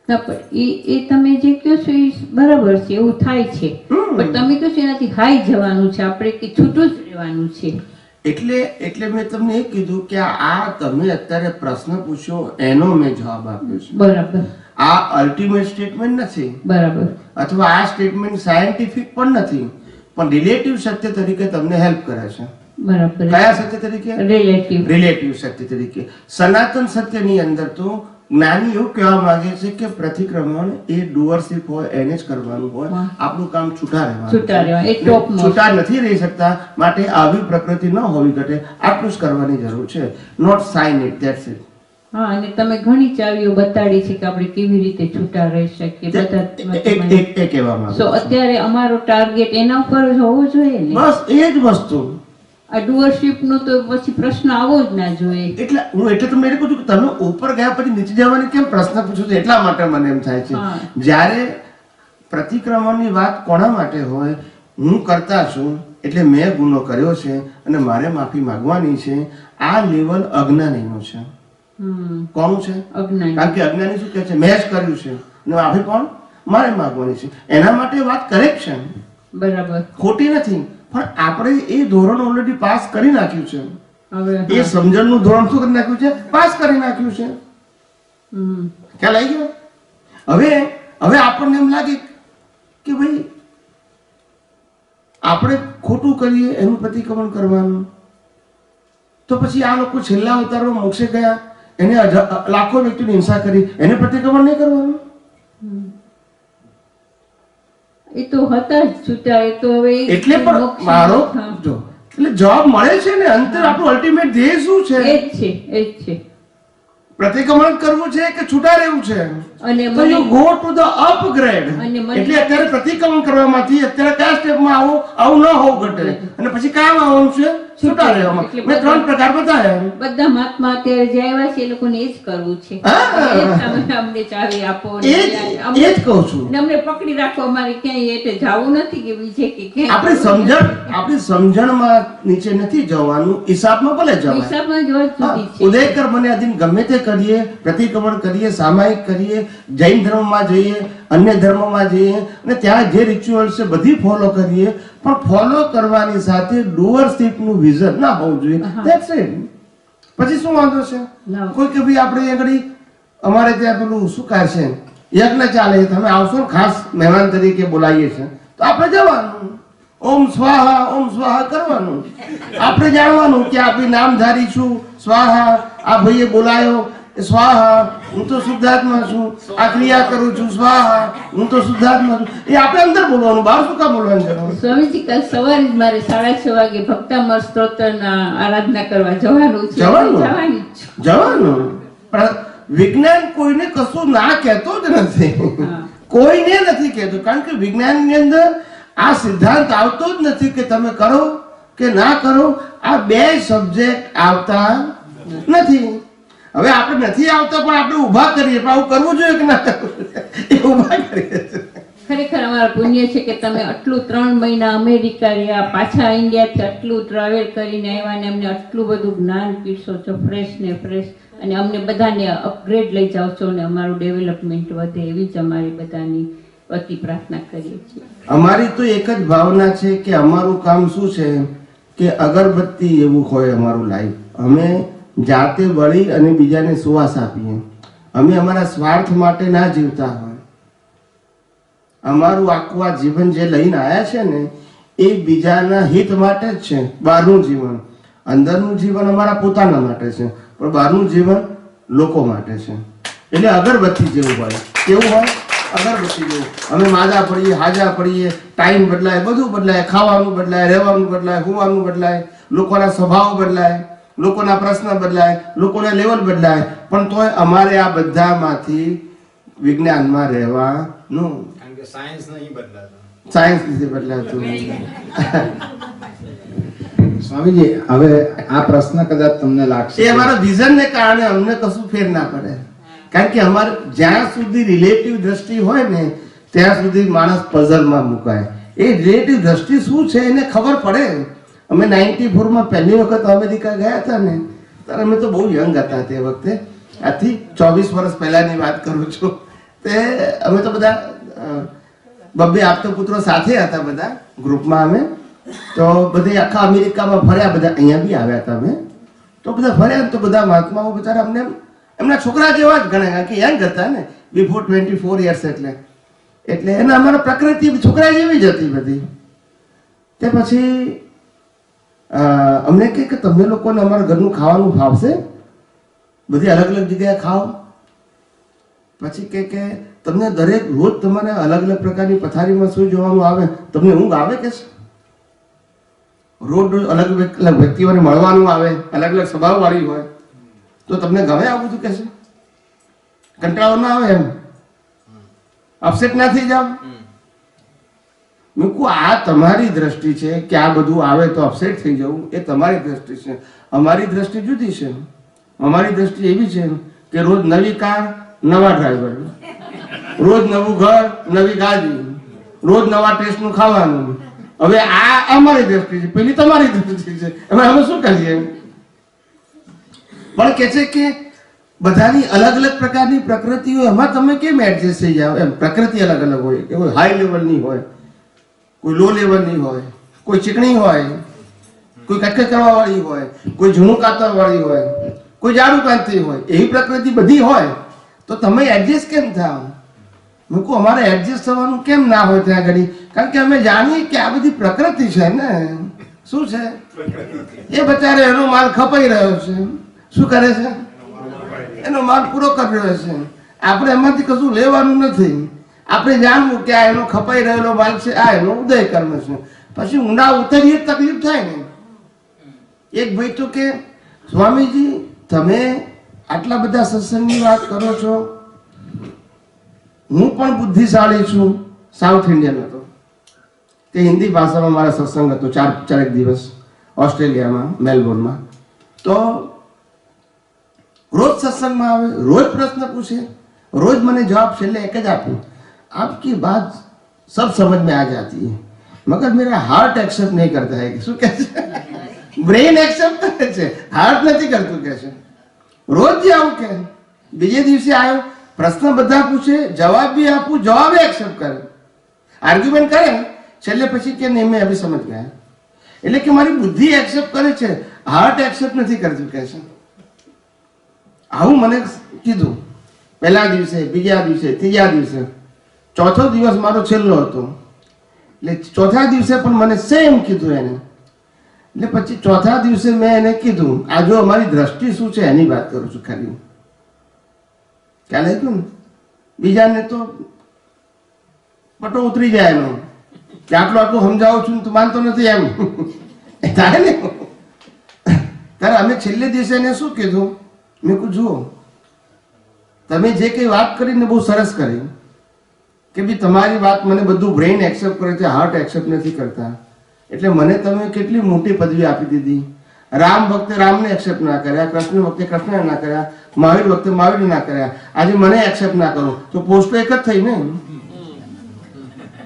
એ તમે જે કહો છો એ બરાબર છે, એવું થાય છે. પણ તમે કહો છો એનાથી હાઈ જવાનું છે, આપણે કે છૂટું જ રહેવાનું છે. એટલે મેં તમને એ કીધું કે આ તમે અત્યારે પ્રશ્ન પૂછ્યો એનો મેં જવાબ આપ્યો છે. બરાબર. આ અલ્ટિમેટ સ્ટેટમેન્ટ નથી. બરાબર. અથવા આ સ્ટેટમેન્ટ સાયન્ટિફિક પણ નથી, પણ રિલેટિવ સત્ય તરીકે તમને હેલ્પ કરે છે. બરાબર. કયા સત્ય તરીકે? રિલેટિવ સત્ય તરીકે. સનાતન સત્યની અંદર તો જ્ઞાની એવું કહેવા માંગે છે કે પ્રતિક્રમણ એ ડુઅરશીપ હોય એને જ કરવાનું હોય. આપણું કામ છૂટા રહેવાનું, છૂટા નથી રહી શકતા. માટે આવી પ્રકૃતિ ન હોવી ઘટે, આટલું જ કરવાની જરૂર છે. Not sign it, that's it. હા, અને તમે ઘણી ચાવીઓ બતાડી છે કે આપણે કેવી રીતે છૂટા રહી શકીએ. એ કહેવા માંગુ છું. અત્યારે અમારો ટાર્ગેટ એના ઉપર જ હોવો જોઈએ ને. બસ એ જ વસ્તુ. આ ડુઅરશીપ નો તો પછી પ્રશ્ન આવો જ ના જોઈએ. એટલે તમને એ પૂછું કે તમે ઉપર ગયા પછી નીચે જવાની કેમ પ્રશ્ન પૂછો છો? એટલા માટે મને એમ થાય છે જ્યારે પ્રતિક્રમણની વાત કોના માટે હોય, હું કરતા છું એટલે મેં ગુનો કર્યો છે અને મારે માફી માંગવાની છે. આ લેવલ અજ્ઞાનીનો છે. કોનું છે? અજ્ઞાની. કારણ કે અજ્ઞાની શું કહે છે? મેં જ કર્યું છે અને માફી પણ મારે માંગવાની છે. એના માટે વાત કરેક્ટ છે, બરાબર, ખોટી નથી. પણ આપણે એ ધોરણ ઓલરેડી પાસ કરી નાખ્યું છે. એ સમજણનું ધોરણ શું કરી નાખ્યું છે? પાસ કરી નાખ્યું છે. ખ્યાલ આવી ગયો? હવે આપણને એમ લાગે કે ભાઈ આપણે ખોટું કરીએ એનું પ્રતિક્રમણ કરવાનું, તો પછી આ લોકો છેલ્લા અવતારમાં મોક્ષે ગયા, એને લાખો વ્યક્તિની હિંસા કરી, એને પ્રતિક્રમણ નહીં કરવાનું. એ તો હતા જ છૂટા, એ તો હવે એટલે પણ મોક્ષ- મારો હા. જો એટલે જવાબ મળે છે ને, અંતે આપણું અલ્ટિમેટ ધ્યેય શું છે? એ જ છે, એ જ છે. પ્રતિક્રમણ કરવું છે કે છૂટા રહેવું છે? અને તો યુ મને ગો ટુ ધ અપગ્રેડ. અને મને એટલે અત્યારે પ્રતિક્રમણ કરવામાંથી અત્યારે કયા સ્ટેપમાં આવું ન હોવું ઘટે, અને પછી કામ આવવાનું છે છૂટા રહેવામાં. એટલે મેં 3 પ્રકાર બતાવ્યા. બધા મહાત્મા અત્યારે જે આવ્યા છે એ લોકોને એ જ કરવું છે. હા. એ જ તમે અમને ચાવી આપો ને એ જ કહું છું. ને અમને પકડી રાખો, અમારે ક્યાંય એટલે જવું નથી કે બીજે કે ક્યાંય આપણી સમજણમાં નીચે નથી જવાનું, હિસાબમાં ભલે જવાય. હિસાબમાં જ વાત હા, જુદી છે. ઉદયકર મને અધીન ગમે તે કરીએ, પ્રતિક્રમણ કરીએ, સામાયિક કરીએ, જૈન ધર્મમાં જઈએ, અન્ય ધર્મમાં જઈએ અને ત્યાં જે રિચ્યુઅલ્સ છે બધી ફોલો કરીએ, પણ ફોલો કરવાની સાથે ડુઅરશીપનું વિઝન ના હોવું જોઈએ. That's it. પછી શું વાંધો છે? ના. કોઈ કે ભાઈ આપણે આગળ અમારે ત્યાં પેલું શું કહે છે યજ્ઞ ચાલે, તમે આવશો ને, ખાસ મહેમાન તરીકે બોલાવીએ છે તો આપણે જવાનું, ઓમ સ્વાહા ઓમ સ્વાહા કરવાનું. આપણે જાણવાનું કે આપણે નામધારી છું, સ્વાહા, આ ભાઈએ બોલાયો સ્વાહા, હું તો શુદ્ધાત્મા છું, આ ક્રિયા કરું છું સ્વાહા, હું તો શુદ્ધાત્મા છું. એ આપણે અંદર બોલવાનું, બહાર શું કામ બોલવાનું જરૂર? સ્વામીજી કાલ સવારે જ મારે 6:30 વાગે ભક્તામર સ્તોત્રના આરાધના કરવા જવાનું છે. જવાનું? જવાની જ છું. જવાનું. પણ વિજ્ઞાન કોઈને કશું ના કહેતો જ નથી. હા. કોઈને નથી કહેતો, કારણ કે વિજ્ઞાનની અંદર આ સિદ્ધાંત આવતો જ નથી કે તમે કરો કે ના કરો. આ 2 સબ્જેક્ટ આવતા નથી. હવે આપણે નથી આવતા પણ આપણે ઊભા કરીએ, પણ આવું કરવું જોઈએ કે ના કરવું જોઈએ? એ ઊભા કરીએ છીએ. ખરેખર અમારા પુણ્ય છે કે તમે આટલું 3 મહિના અમેરિકા રહ્યા, પાછા ઇન્ડિયાથી આટલું ટ્રાવેલ કરીને આવ્યા ને અમને આટલું બધું જ્ઞાન પીરસો છો, ફ્રેશ ને ફ્રેશ, અને અમને બધાને અપગ્રેડ લઈ જાઓ છો ને અમારું ડેવલપમેન્ટ વધે, એવી જ અમારી બધાની વતી પ્રાર્થના કરીએ છીએ. અમારી તો એક જ ભાવના છે કે અમારું કામ શું છે કે અગરબત્તી એવું હોય અમારું લાઈફ. અમે જાતે બળી અને બીજાને સુવાસ આપીએ. અમે અમારા સ્વાર્થ માટે ના જીવતા હોય. અમારું આખું આ જીવન જે લઈને આવ્યા છે ને એ બીજાના હિત માટે જ છે. બહારનું જીવન, અંદરનું જીવન અમારા પોતાના માટે છે, પણ બહારનું જીવન લોકો માટે છે. એટલે અગરબત્તી જેવું હોય. કેવું હોય? અગરબત્તી જેવું. અમે માદા પડીએ, હાજા પડીએ, ટાઈમ બદલાય, બધું બદલાય, ખાવાનું બદલાય, રહેવાનું બદલાય, હોવાનું બદલાય, લોકોના સ્વભાવ બદલાય, લોકોના પ્રશ્ન બદલાય, લોકોના લેવલ બદલાય, પણ તોય અમારે આ બધામાંથી વિજ્ઞાનમાં રહેવાનું. કારણ કે સાયન્સ નહીં બદલાતું. સાયન્સ નથી બદલાતું. સ્વામીજી, હવે આ પ્રશ્ન કદાચ તમને લાગશે એ અમારા વિઝનને કારણે અમને કશું ફેર ના પડે, કારણ કે અમારે જ્યાં સુધી રિલેટિવ દ્રષ્ટિ હોય ને ત્યાં સુધી માણસ પઝલમાં મુકાય. એ રિલેટિવ દ્રષ્ટિ શું છે એને ખબર પડે. અમે 94માં પહેલી વખત અમેરિકા ગયા હતા ને ત્યારે અમે તો બહુ યંગ હતા તે વખતે, આજથી 24 વર્ષ પહેલાની વાત કરું છું. તે અમે તો બધા 2 આપતો પુત્રો સાથે હતા, બધા ગ્રુપમાં અમે તો બધે આખા અમેરિકામાં ફર્યા, બધા અહીંયા બી આવ્યા હતા અમે તો બધા ફર્યા. તો બધા મહાત્માઓ બિચારા અમને એમના છોકરા જેવા જ ગણે, કારણ કે યંગ હતા ને, બિફોર 24 યર્સ. એટલે એને અમારા પ્રકૃતિ છોકરા જેવી જ હતી બધી. તે પછી અમને કહે કે તમને લોકોને અમારા ઘરનું ખાવાનું ભાવશે, બધી અલગ અલગ જગ્યાએ ખાઓ. પછી કે તમને દરેક રોજ તમારે અલગ અલગ પ્રકારની પથારીમાં સુઈ જવાનું આવે, તમને ઊંઘ આવે કે છે? રોજ રોજ અલગ અલગ વ્યક્તિઓને મળવાનું આવે, અલગ અલગ સ્વભાવ વાળી હોય, તો તમને ગમે આવું બધું? કે છે કંટાળો ના આવે? એમ અપસેટ ના થઈ જાવ? મેં કહું આ તમારી દ્રષ્ટિ છે કે આ બધું આવે તો અપસેટ થઈ જવું, એ તમારી દ્રષ્ટિ છે. અમારી દ્રષ્ટિ જુદી છે. અમારી દ્રષ્ટિ એવી છે કે રોજ નવી કાર, નવા ડ્રાઈવર, રોજ નવું ઘર, નવી ગાડી, રોજ નવા ટેસ્ટનું ખાવાનું. હવે આ અમારી દ્રષ્ટિ છે, પેલી તમારી દ્રષ્ટિ છે, એમાં અમે શું કરીએ? પણ કે છે કે બધાની અલગ અલગ પ્રકારની પ્રકૃતિ હોય, એમાં તમે કેમ એડજસ્ટ થઈ જાવ? એમ પ્રકૃતિ અલગ અલગ હોય, કે કોઈ હાઈ લેવલની હોય, કોઈ લો લેવલની હોય, કોઈ ચીકણી હોય, કોઈ કટકટ કરવા વાળી હોય, કોઈ જૂનું કાતર વાળી હોય, કોઈ જાડું કાંતિ હોય. એવી પ્રકૃતિ બધી હોય તો તમે એડજસ્ટ કેમ થાવ? મેં કહું અમારે એડજસ્ટ થવાનું કેમ ના હોય ત્યાં આગળ? કારણ કે અમે જાણીએ કે આ બધી પ્રકૃતિ છે ને. શું છે? એ બચારે એનો માલ ખપાઈ રહ્યો છે. શું કરે છે? એનો માલ પૂરો કરી રહ્યો છે. આપણે એમાંથી કશું લેવાનું નથી. આપણે જાણવું કે આ એનો ખપાઈ રહેલો માલ છે, આ એનો ઉદય કર્મ છે. પછી ઊંડા ઉતરીએ તકલીફ થાય ને. એક ભાઈ તો કે સ્વામીજી તમે આટલા બધા સત્સંગની વાત કરો છો, હું પણ બુદ્ધિશાળી છું. સાઉથ ઇન્ડિયન હતો તે હિન્દી ભાષામાં મારા સત્સંગ હતો 4 દિવસ ઓસ્ટ્રેલિયામાં મેલબોર્નમાં. તો રોજ સત્સંગમાં આવે, રોજ પ્રશ્ન પૂછે, રોજ મને જવાબ છેલ્લે એક જ આપ્યું, आपकी बात सब समझ में आ जाती है मगर मेरा हार्ट एक्सेप्ट नहीं करता है. શું કહે છે? બ્રેઇન એક્સેપ્ટ કરે છે, હાર્ટ નથી કરતું કે છે. રોજ જે આવું કે બીજે દિવસે આવ્યો, પ્રશ્ન બધા પૂછે, જવાબ બી આપું, જવાબ એક્સેપ્ટ કરે, આર્ગ્યુમેન્ટ કરે, છેલ્લે પછી કે નહીં મેં અભી સમજ ગયા. એટલે કે મારી બુદ્ધિ એક્સેપ્ટ કરે છે, હાર્ટ એક્સેપ્ટ નથી કરતું કે છે. આવું મને કીધું પહેલા દિવસે, બીજા દિવસે, ત્રીજા દિવસે. ચોથો દિવસ મારો છેલ્લો હતો એટલે ચોથા દિવસે પણ મને સેમ કીધું એને. એટલે પછી ચોથા દિવસે મેં એને કીધું, આ જો અમારી દ્રષ્ટિ શું છે એની વાત કરું છું ખાલી. ખ્યાલ આવ્યું ને? બીજાને તો પટો ઉતરી જાય એનો કે આટલું સમજાવું છું તું માનતો નથી એમ થાય ને. ત્યારે અમે છેલ્લે દિવસે એને શું કીધું, મેં કહું જુઓ તમે જે કઈ વાત કરીને બહુ સરસ કરી કે ભાઈ તમારી વાત મને બધું બ્રેઇન એક્સેપ્ટ કરે છે, હાર્ટ એક્સેપ્ટ નથી કરતા, એટલે મને તમે કેટલી મોટી પદવી આપી દીધી. રામ વખતે રામને એક્સેપ્ટ ના કર્યા, કૃષ્ણ વખતે કૃષ્ણને ના કર્યા, મહાવીર વખતે મહાવીરને ના કર્યા, આજે મને એક્સેપ્ટ ના કરો તો પોસ્ટો એક જ થઈ ને.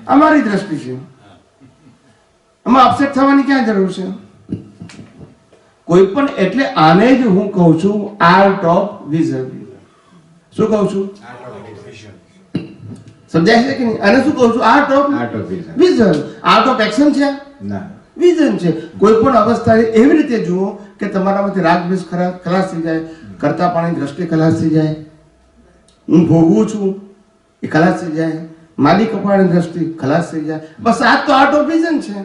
અમારી દ્રષ્ટિ છે, આમાં અપસેટ થવાની ક્યાં જરૂર છે? કોઈ પણ, એટલે આને જ હું કહું છું આર્ટ ઓફ વિઝન. શું કહું છું? સમજાય છે કે નહીં? અને શું કહું છું? Art of vision. Art of action છે ના, વિઝન છે. કોઈ પણ અવસ્થાને એવી રીતે જુઓ કે તમારામાંથી રાગ દ્વેષ ખલાસ થઈ જાય, કરતા પાણી દ્રષ્ટિ ખલાસ થઈ જાય, હું ભોગવું છું એ ખલાસ થઈ જાય, માલિક કપાળની દ્રષ્ટિ ખલાસ થઈ જાય. બસ આ તો આર્ટ ઓફ વિઝન છે.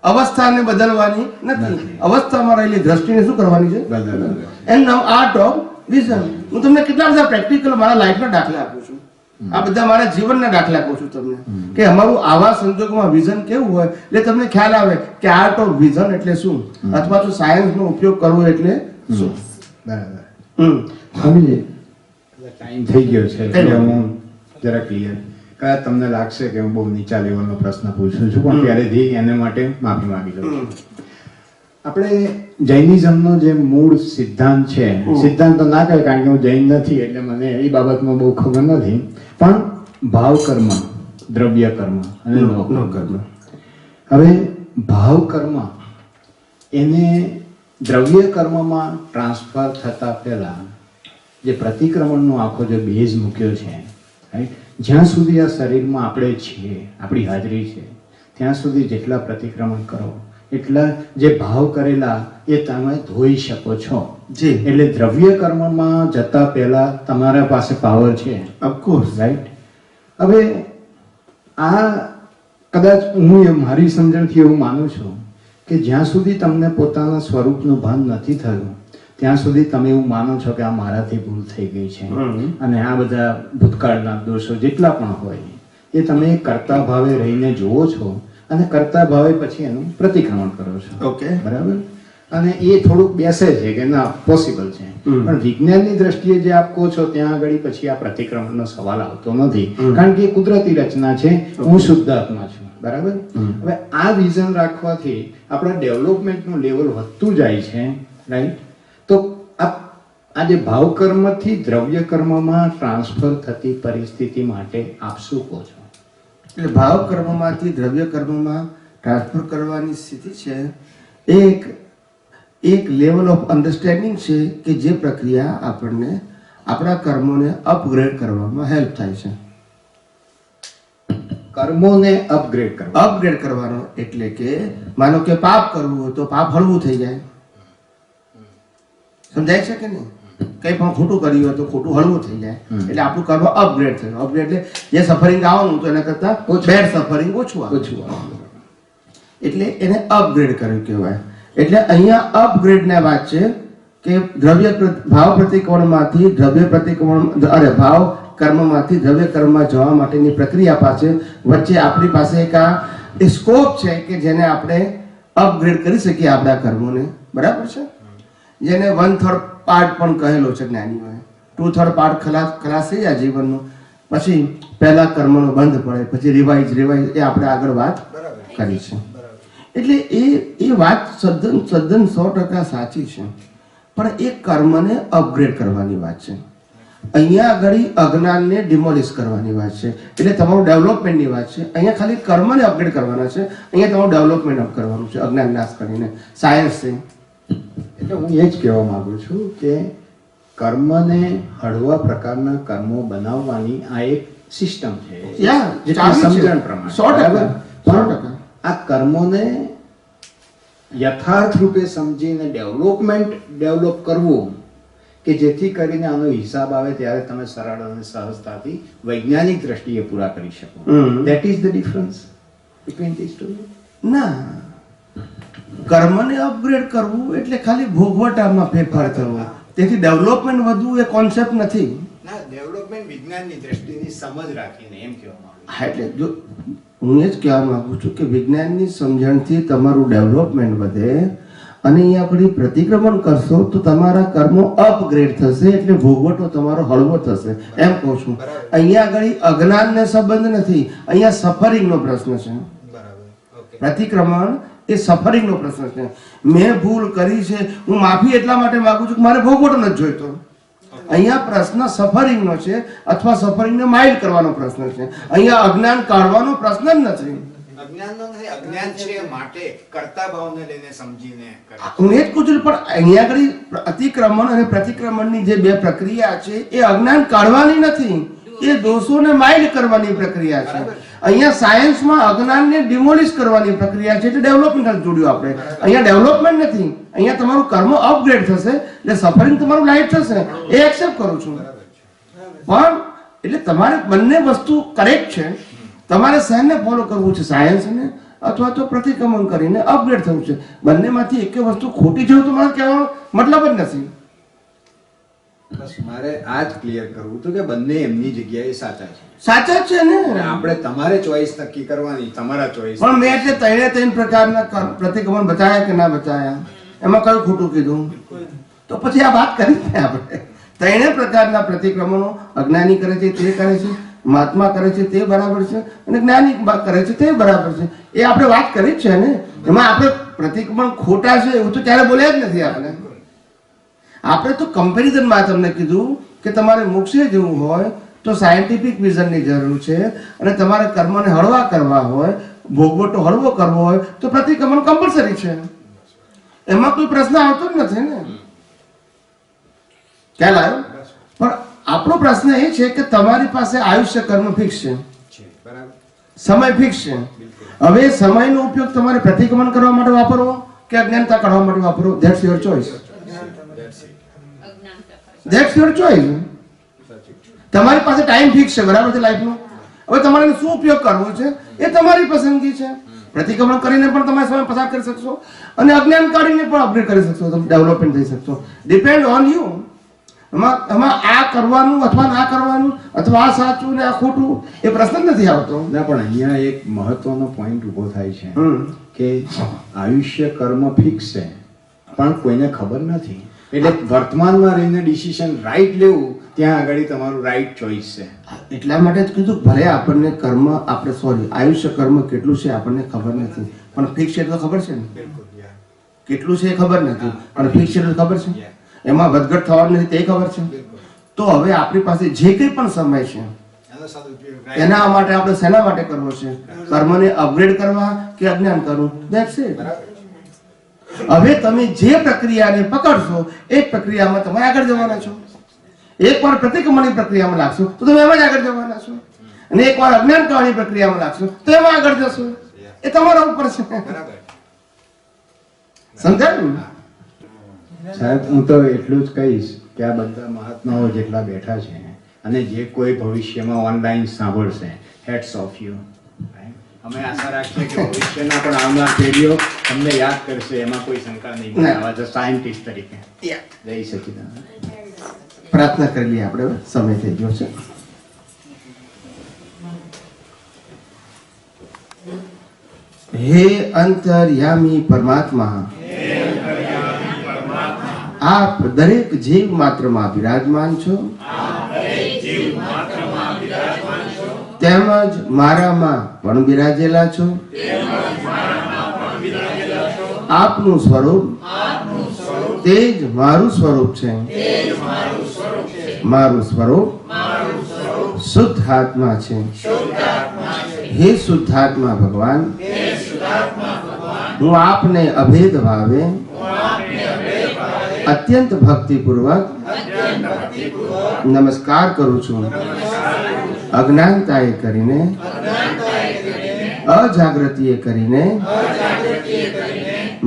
અવસ્થાને બદલવાની નથી, અવસ્થામાં રહેલી દ્રષ્ટિને શું કરવાની છે? બદલવાની. એનું નામ આર્ટ ઓફ વિઝન. હું તમને કેટલા બધા પ્રેક્ટિકલ મારા લાઈફના દાખલા આપું છું. આ બધા મારા જીવનના દાખલા કહું છું તમને કે અમારું આવા સંજોગોમાં વિઝન કેવું હોય એટલે તમને ખ્યાલ આવે કે આર્ટ ઓફ વિઝન એટલે શું, અથવા તો સાયન્સનો ઉપયોગ કરવો એટલે શું. બરાબર. સ્વામીજી ટાઈમ થઈ ગયો છે એટલે હું જરા ક્લિયર. કદાચ તમને લાગશે કે હું બહુ નીચા લેવલનો પ્રશ્ન પૂછું છું, પણ પહેલેથી એને માટે માફી માંગી લઉં છું. આપણે જૈનિઝમનો જે મૂળ સિદ્ધાંત છે, સિદ્ધાંત તો ના કહે કારણ કે હું જૈન નથી એટલે મને એ બાબતમાં બહુ ખબર નથી, પણ ભાવ કર્મ, દ્રવ્ય કર્મ અને નો કર્મ. હવે ભાવ કર્મ એને દ્રવ્ય કર્મમાં ટ્રાન્સફર થતા પહેલા જે પ્રતિક્રમણનો આખો જે બેઝ મૂક્યો છે, રાઈટ, જ્યાં સુધી આ શરીરમાં આપણે છીએ, આપણી હાજરી છે, ત્યાં સુધી જેટલા પ્રતિક્રમણ કરો એટલા જે ભાવ કરેલા એ તમે ધોઈ શકો છો. એટલે દ્રવ્ય કર્મમાં જતા પહેલા તમારા પાસે પાવર છે, ઓફકોર્સ, રાઈટ. હવે આ કદાચ હું મારી સમજણથી એવું માનું છું કે જ્યાં સુધી તમને પોતાના સ્વરૂપનું ભાન નથી થયું ત્યાં સુધી તમે એવું માનો છો કે આ મારાથી ભૂલ થઈ ગઈ છે, અને આ બધા ભૂતકાળના દોષો જેટલા પણ હોય એ તમે કરતા ભાવે રહીને જુઓ છો અને કરતા ભાવે પછી એનું પ્રતિક્રમણ કરો છો. ઓકે, બરાબર. અને એ થોડુંક બેસે છે કે ના પોસિબલ છે, પણ વિજ્ઞાનની દ્રષ્ટિએ જે આપ કહો છો ત્યાં આગળ પછી આ પ્રતિક્રમણનો સવાલ આવતો નથી, કારણ કે એ કુદરતી રચના છે, હું શુદ્ધ આત્મા છું. બરાબર. હવે આ વિઝન રાખવાથી આપણા ડેવલપમેન્ટનું લેવલ વધતું જાય છે, રાઈટ. તો આ જે ભાવ કર્મથી દ્રવ્ય કર્મમાં ટ્રાન્સફર થતી પરિસ્થિતિ માટે આપ શું કહો છો? એટલે ભાવ કર્મમાંથી દ્રવ્ય કર્મમાં ટ્રાન્સફર કરવાની સ્થિતિ છે એક લેવલ ઓફ અન્ડરસ્ટેન્ડિંગ છે કે જે પ્રક્રિયા આપણને આપણા કર્મોને અપગ્રેડ કરવામાં હેલ્પ થાય છે. કર્મોને અપગ્રેડ કરવાનો એટલે કે માનો કે પાપ કરવું હોય તો પાપ હળવું થઈ જાય. સમજાય છે કે નહીં? કઈ પણ ખોટું કર્યું હોય તો ખોટું હળવું થઈ જાય, એટલે આપણું કર્મ અપગ્રેડ થયું. અપગ્રેડ એટલે જે સફરિંગ આવવાનું તો એના કરતા બેડ સફરિંગ ઓછું આવે, એટલે એને અપગ્રેડ કર્યું કહેવાય. એટલે અહીંયા અપગ્રેડ ના વાત છે કે ભાવ પ્રતિક્રમણમાંથી દ્રવ્ય પ્રતિક્રમણ ભાવ કર્મમાંથી દ્રવ્ય કર્મમાં જવા માટેની પ્રક્રિયા પાસે વચ્ચે આપણી પાસે એક આ સ્કોપ છે કે જેને આપણે અપગ્રેડ કરી શકીએ આપણા કર્મોને, બરાબર છે? જેને 1/3 પાર્ટ પણ કહેલો છે જ્ઞાનીઓએ. 2/3 પાર્ટ ખલાસ થઈ જાય જીવનનો, પછી પહેલા કર્મનો બંધ પડે, પછી રિવાઇઝ એ આપણે આગળ વાત કરી છે. એટલે એ વાત તદ્દન 100% સાચી છે, પણ એ કર્મને અપગ્રેડ કરવાની વાત છે. અહીંયા આગળ અજ્ઞાનને ડિમોલિશ કરવાની વાત છે, એટલે તમારું ડેવલપમેન્ટની વાત છે. અહીંયા ખાલી કર્મને અપગ્રેડ કરવાના છે, અહીંયા તમારું ડેવલપમેન્ટ અપ કરવાનું છે અજ્ઞાન નાશ કરીને. સાયન્સ છે. એટલે હું એ જ કહેવા માંગુ છું કે કર્મને હળવા પ્રકારના કર્મો બનાવવાની આ એક સિસ્ટમ છે, સમજણ પ્રમાણે. 100%. પણ આ કર્મોને યથાર્થ રૂપે સમજીને ડેવલપ કરવું કે જેથી કરીને આનો હિસાબ આવે ત્યારે તમે સરળ અને સહજતાથી વૈજ્ઞાનિક દ્રષ્ટિએ પૂરા કરી શકો. That is the difference between this two. ના, કર્મને અપગ્રેડ કરવું એટલે ખાલી ભોગવટામાં ફેરફાર કરવો, તેથી ડેવલપમેન્ટ વધવું એ કોન્સેપ્ટ નથી. ના, ડેવલપમેન્ટ વિજ્ઞાનની દ્રષ્ટિની સમજ રાખીને એમ કહેવા માંગુ છું. હા, એટલે જો હું એ જ કહેવા માંગુ છું કે વિજ્ઞાનની સમજણથી તમારું ડેવલપમેન્ટ વધે, અને અહીંયા આગળ પ્રતિક્રમણ કરશો તો તમારા કર્મો અપગ્રેડ થશે, એટલે ભોગવટો તમારો હળવો થશે, એમ કહું છું. અહીંયા આગળ અજ્ઞાનને સંબંધ નથી, અહીંયા સફરિંગનો પ્રશ્ન છે. પ્રતિક્રમણ એ સફરિંગનો પ્રશ્ન છે. મેં ભૂલ કરી છે, હું માફી એટલા માટે માંગુ છું કે મારે ભોગવટો નથી જોઈતો. અહીંયા પ્રશ્ન સફરિંગનો છે, અથવા સફરિંગને માઇલ્ડ કરવાનો પ્રશ્ન છે. અહીંયા અજ્ઞાન કાઢવાનો પ્રશ્ન જ નથી. અજ્ઞાન છે માટે કર્તા ભાવને લઈને સમજીને કરે. હું એ જ કહું છું, પણ અહીંયા આગળ અતિક્રમણ અને પ્રતિક્રમણની જે બે પ્રક્રિયા છે એ અજ્ઞાન કાઢવાની નથી, એ દોષોને માઇલ્ડ કરવાની પ્રક્રિયા છે. અહીંયા સાયન્સમાં અજ્ઞાનને ડિમોલિશ કરવાની પ્રક્રિયા છે, એટલે ડેવલપમેન્ટ જોડ્યું આપણે. અહીંયા ડેવલપમેન્ટ નથી, અહીંયા તમારું કર્મ અપગ્રેડ થશે, એટલે સફરિંગ તમારું લાઇટ થશે, એ એક્સેપ્ટ કરું છું. પણ એટલે તમારે બંને વસ્તુ કરેક્ટ છે. તમારે શેને ફોલો કરવું છે, સાયન્સને અથવા તો પ્રતિક્રમણ કરીને અપગ્રેડ થવું છે. બંનેમાંથી એક વસ્તુ ખોટી છે તો મારે કહેવાનો મતલબ જ નથી. બસ મારે આ જ ક્લિયર કરવું હતું કે બંને એમની જગ્યાએ સાચા છે. સાચા જ છે ને. આપણે તમારે ચોઈસ નક્કી કરવાની, તમારા ચોઈસ. પણ મેં એટલે ત્રણે પ્રકારના પ્રતિક્રમણ બતાવ્યા કે ના બતાવ્યા, એમાં કયું ખોટું કીધું? તો પછી આ વાત કરી ને આપણે. ત્રણે પ્રકારના પ્રતિક્રમણો અજ્ઞાની કરે છે તે કરે છે, મહાત્મા કરે છે તે બરાબર છે, અને જ્ઞાની કરે છે તે બરાબર છે. એ આપણે વાત કરી જ છે ને. એમાં આપણે પ્રતિક્રમણ ખોટા છે એવું તો ક્યારે બોલ્યા જ નથી આપણે. આપણે તો કમ્પેરિઝનમાં તમને કીધું કે તમારે મોક્ષે જવું હોય તો સાયન્ટિફિક વિઝનની જરૂર છે, અને તમારે કર્મને હળવા કરવા હોય, ભોગવટો હળવો કરવો હોય તો પ્રતિક્રમણ કમ્પલસરી છે. એમાં કોઈ પ્રશ્ન આવતો જ નથી ને. ખ્યાલ આવ્યો? પણ આપણો પ્રશ્ન એ છે કે તમારી પાસે આયુષ્ય કર્મ ફિક્સ છે, સમય ફિક્સ છે. હવે સમયનો ઉપયોગ તમારે પ્રતિક્રમણ કરવા માટે વાપરવો કે અજ્ઞાનતા કાઢવા માટે વાપરવો, that's your choice. That's your choice. તમારી પાસે ટાઈમ ફિક્સ છે, બરાબર છે, લાઈફનો. હવે તમારે શું ઉપયોગ કરવો છે એ તમારી પસંદગી છે. પ્રતિક્રમણ કરીને પણ તમે સમય પસાર કરી શકશો, અને અજ્ઞાન કાઢીને પણ અપગ્રેડ કરી શકશો, તમે ડેવલપમેન્ટ થઈ શકશો. Depend on you. એમાં આ કરવાનું અથવા ના કરવાનું, અથવા આ સાચું ને આ ખોટું, એ પ્રશ્ન જ નથી આવતો. ના, પણ અહીંયા એક મહત્વનો પોઈન્ટ ઉભો થાય છે કે આયુષ્ય કર્મ ફિક્સ છે, પણ કોઈને ખબર નથી. એટલે વર્તમાનમાં રહીને ડિસિઝન રાઈટ લેવું, ત્યાં આગળ તમારું રાઈટ ચોઈસ છે. એટલા માટે જ કીધું, ભલે આપણને કર્મ આયુષ્ય કર્મ કેટલું છે આપણને ખબર નથી, પણ ફિક્સ છે તો ખબર છે ને. કેટલું છે એ ખબર નથી, પણ ફિક્સ છે તો ખબર છે. એમાં વધઘટ થવાનું નથી તે ખબર છે. તો હવે આપણી પાસે જે કંઈ પણ સમય છે એના માટે આપણે શેના માટે કરવો છે? કર્મને અપગ્રેડ કરવા કે અજ્ઞાન કરવું? That's it. હવે તમે જે પ્રક્રિયાને પકડશો એ પ્રક્રિયામાં તમે આગળ જવાના છો. એકવાર પ્રતિક્રમણની પ્રક્રિયામાં લાગશો તો તમે એમાં જ આગળ જવાના છો, અને એકવાર અજ્ઞાન કરવાની પ્રક્રિયામાં લાગશો તો એમાં આગળ જશો. એ તમારા ઉપર છે. સમજાયું? સાહેબ, હું તો એટલું જ કહીશ કે આ બધા મહાત્માઓ જેટલા બેઠા છે, અને જે કોઈ ભવિષ્યમાં ઓનલાઈન સાંભળશે, હેડ્સ ઓફ યુ. અમે આશા રાખીએ કે ભવિષ્યના પણ આવનાર પેઢીઓ તમને યાદ કરશે, એમાં કોઈ શંકા નહીં ના. આવા જ સાયન્ટિસ્ટ તરીકે. જય સચિદાનંદ. પ્રાર્થના કરી લઈએ આપણે, સમય થઈ ગયો છે. હે અંતર્યામી પરમાત્મા, આપ દરેક જીવ માત્રમાં બિરાજમાન છો, તેમજ મારામાં પણ બિરાજેલા છો. આપનું સ્વરૂપ તે જ મારું સ્વરૂપ છે. મારું સ્વરૂપ શુદ્ધ આત્મા છે. હે શુદ્ધાત્મા ભગવાન, હું આપને અભેદ ભાવે અત્યંત ભક્તિપૂર્વક નમસ્કાર કરું છું. અજ્ઞાનતાએ કરીને, અજાગૃતિએ કરીને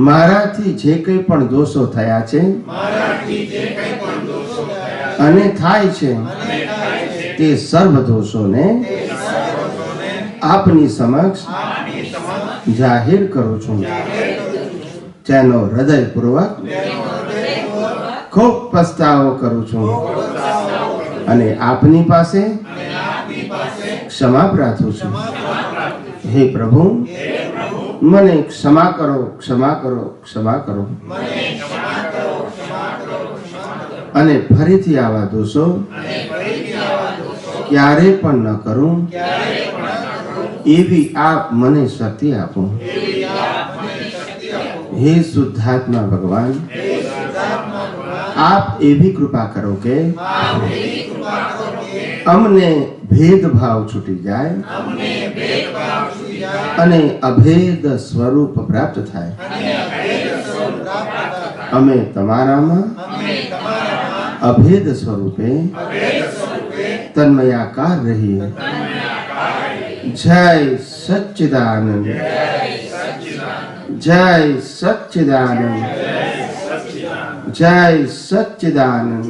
મારાથી જે કંઈ પણ દોષો થયા છે અને થાય છે તે સર્વ દોષોને આપની સમક્ષ જાહેર કરું છું. તેનો હૃદયપૂર્વક ખૂબ પસ્તાવો કરું છું અને આપની પાસે ક્ષમા પ્રાર્થું છું. હે પ્રભુ, મને ક્ષમા કરો, ક્ષમા કરો, ક્ષમા કરો. અને ફરીથી આવા દોષો ક્યારે પણ ન કરું એવી આપ મને શક્તિ આપો. હે શુદ્ધાત્મા ભગવાન, આપ એવી કૃપા કરો કે અમને ભેદભાવ છૂટી જાય અને અભેદ સ્વરૂપ પ્રાપ્ત થાય. અમે તમારામાં અભેદ સ્વરૂપે તન્મયાકાર રહીએ. જય સચ્ચિદાનંદ, જય સચ્ચિદાનંદ, જય સચ્ચિદાનંદ.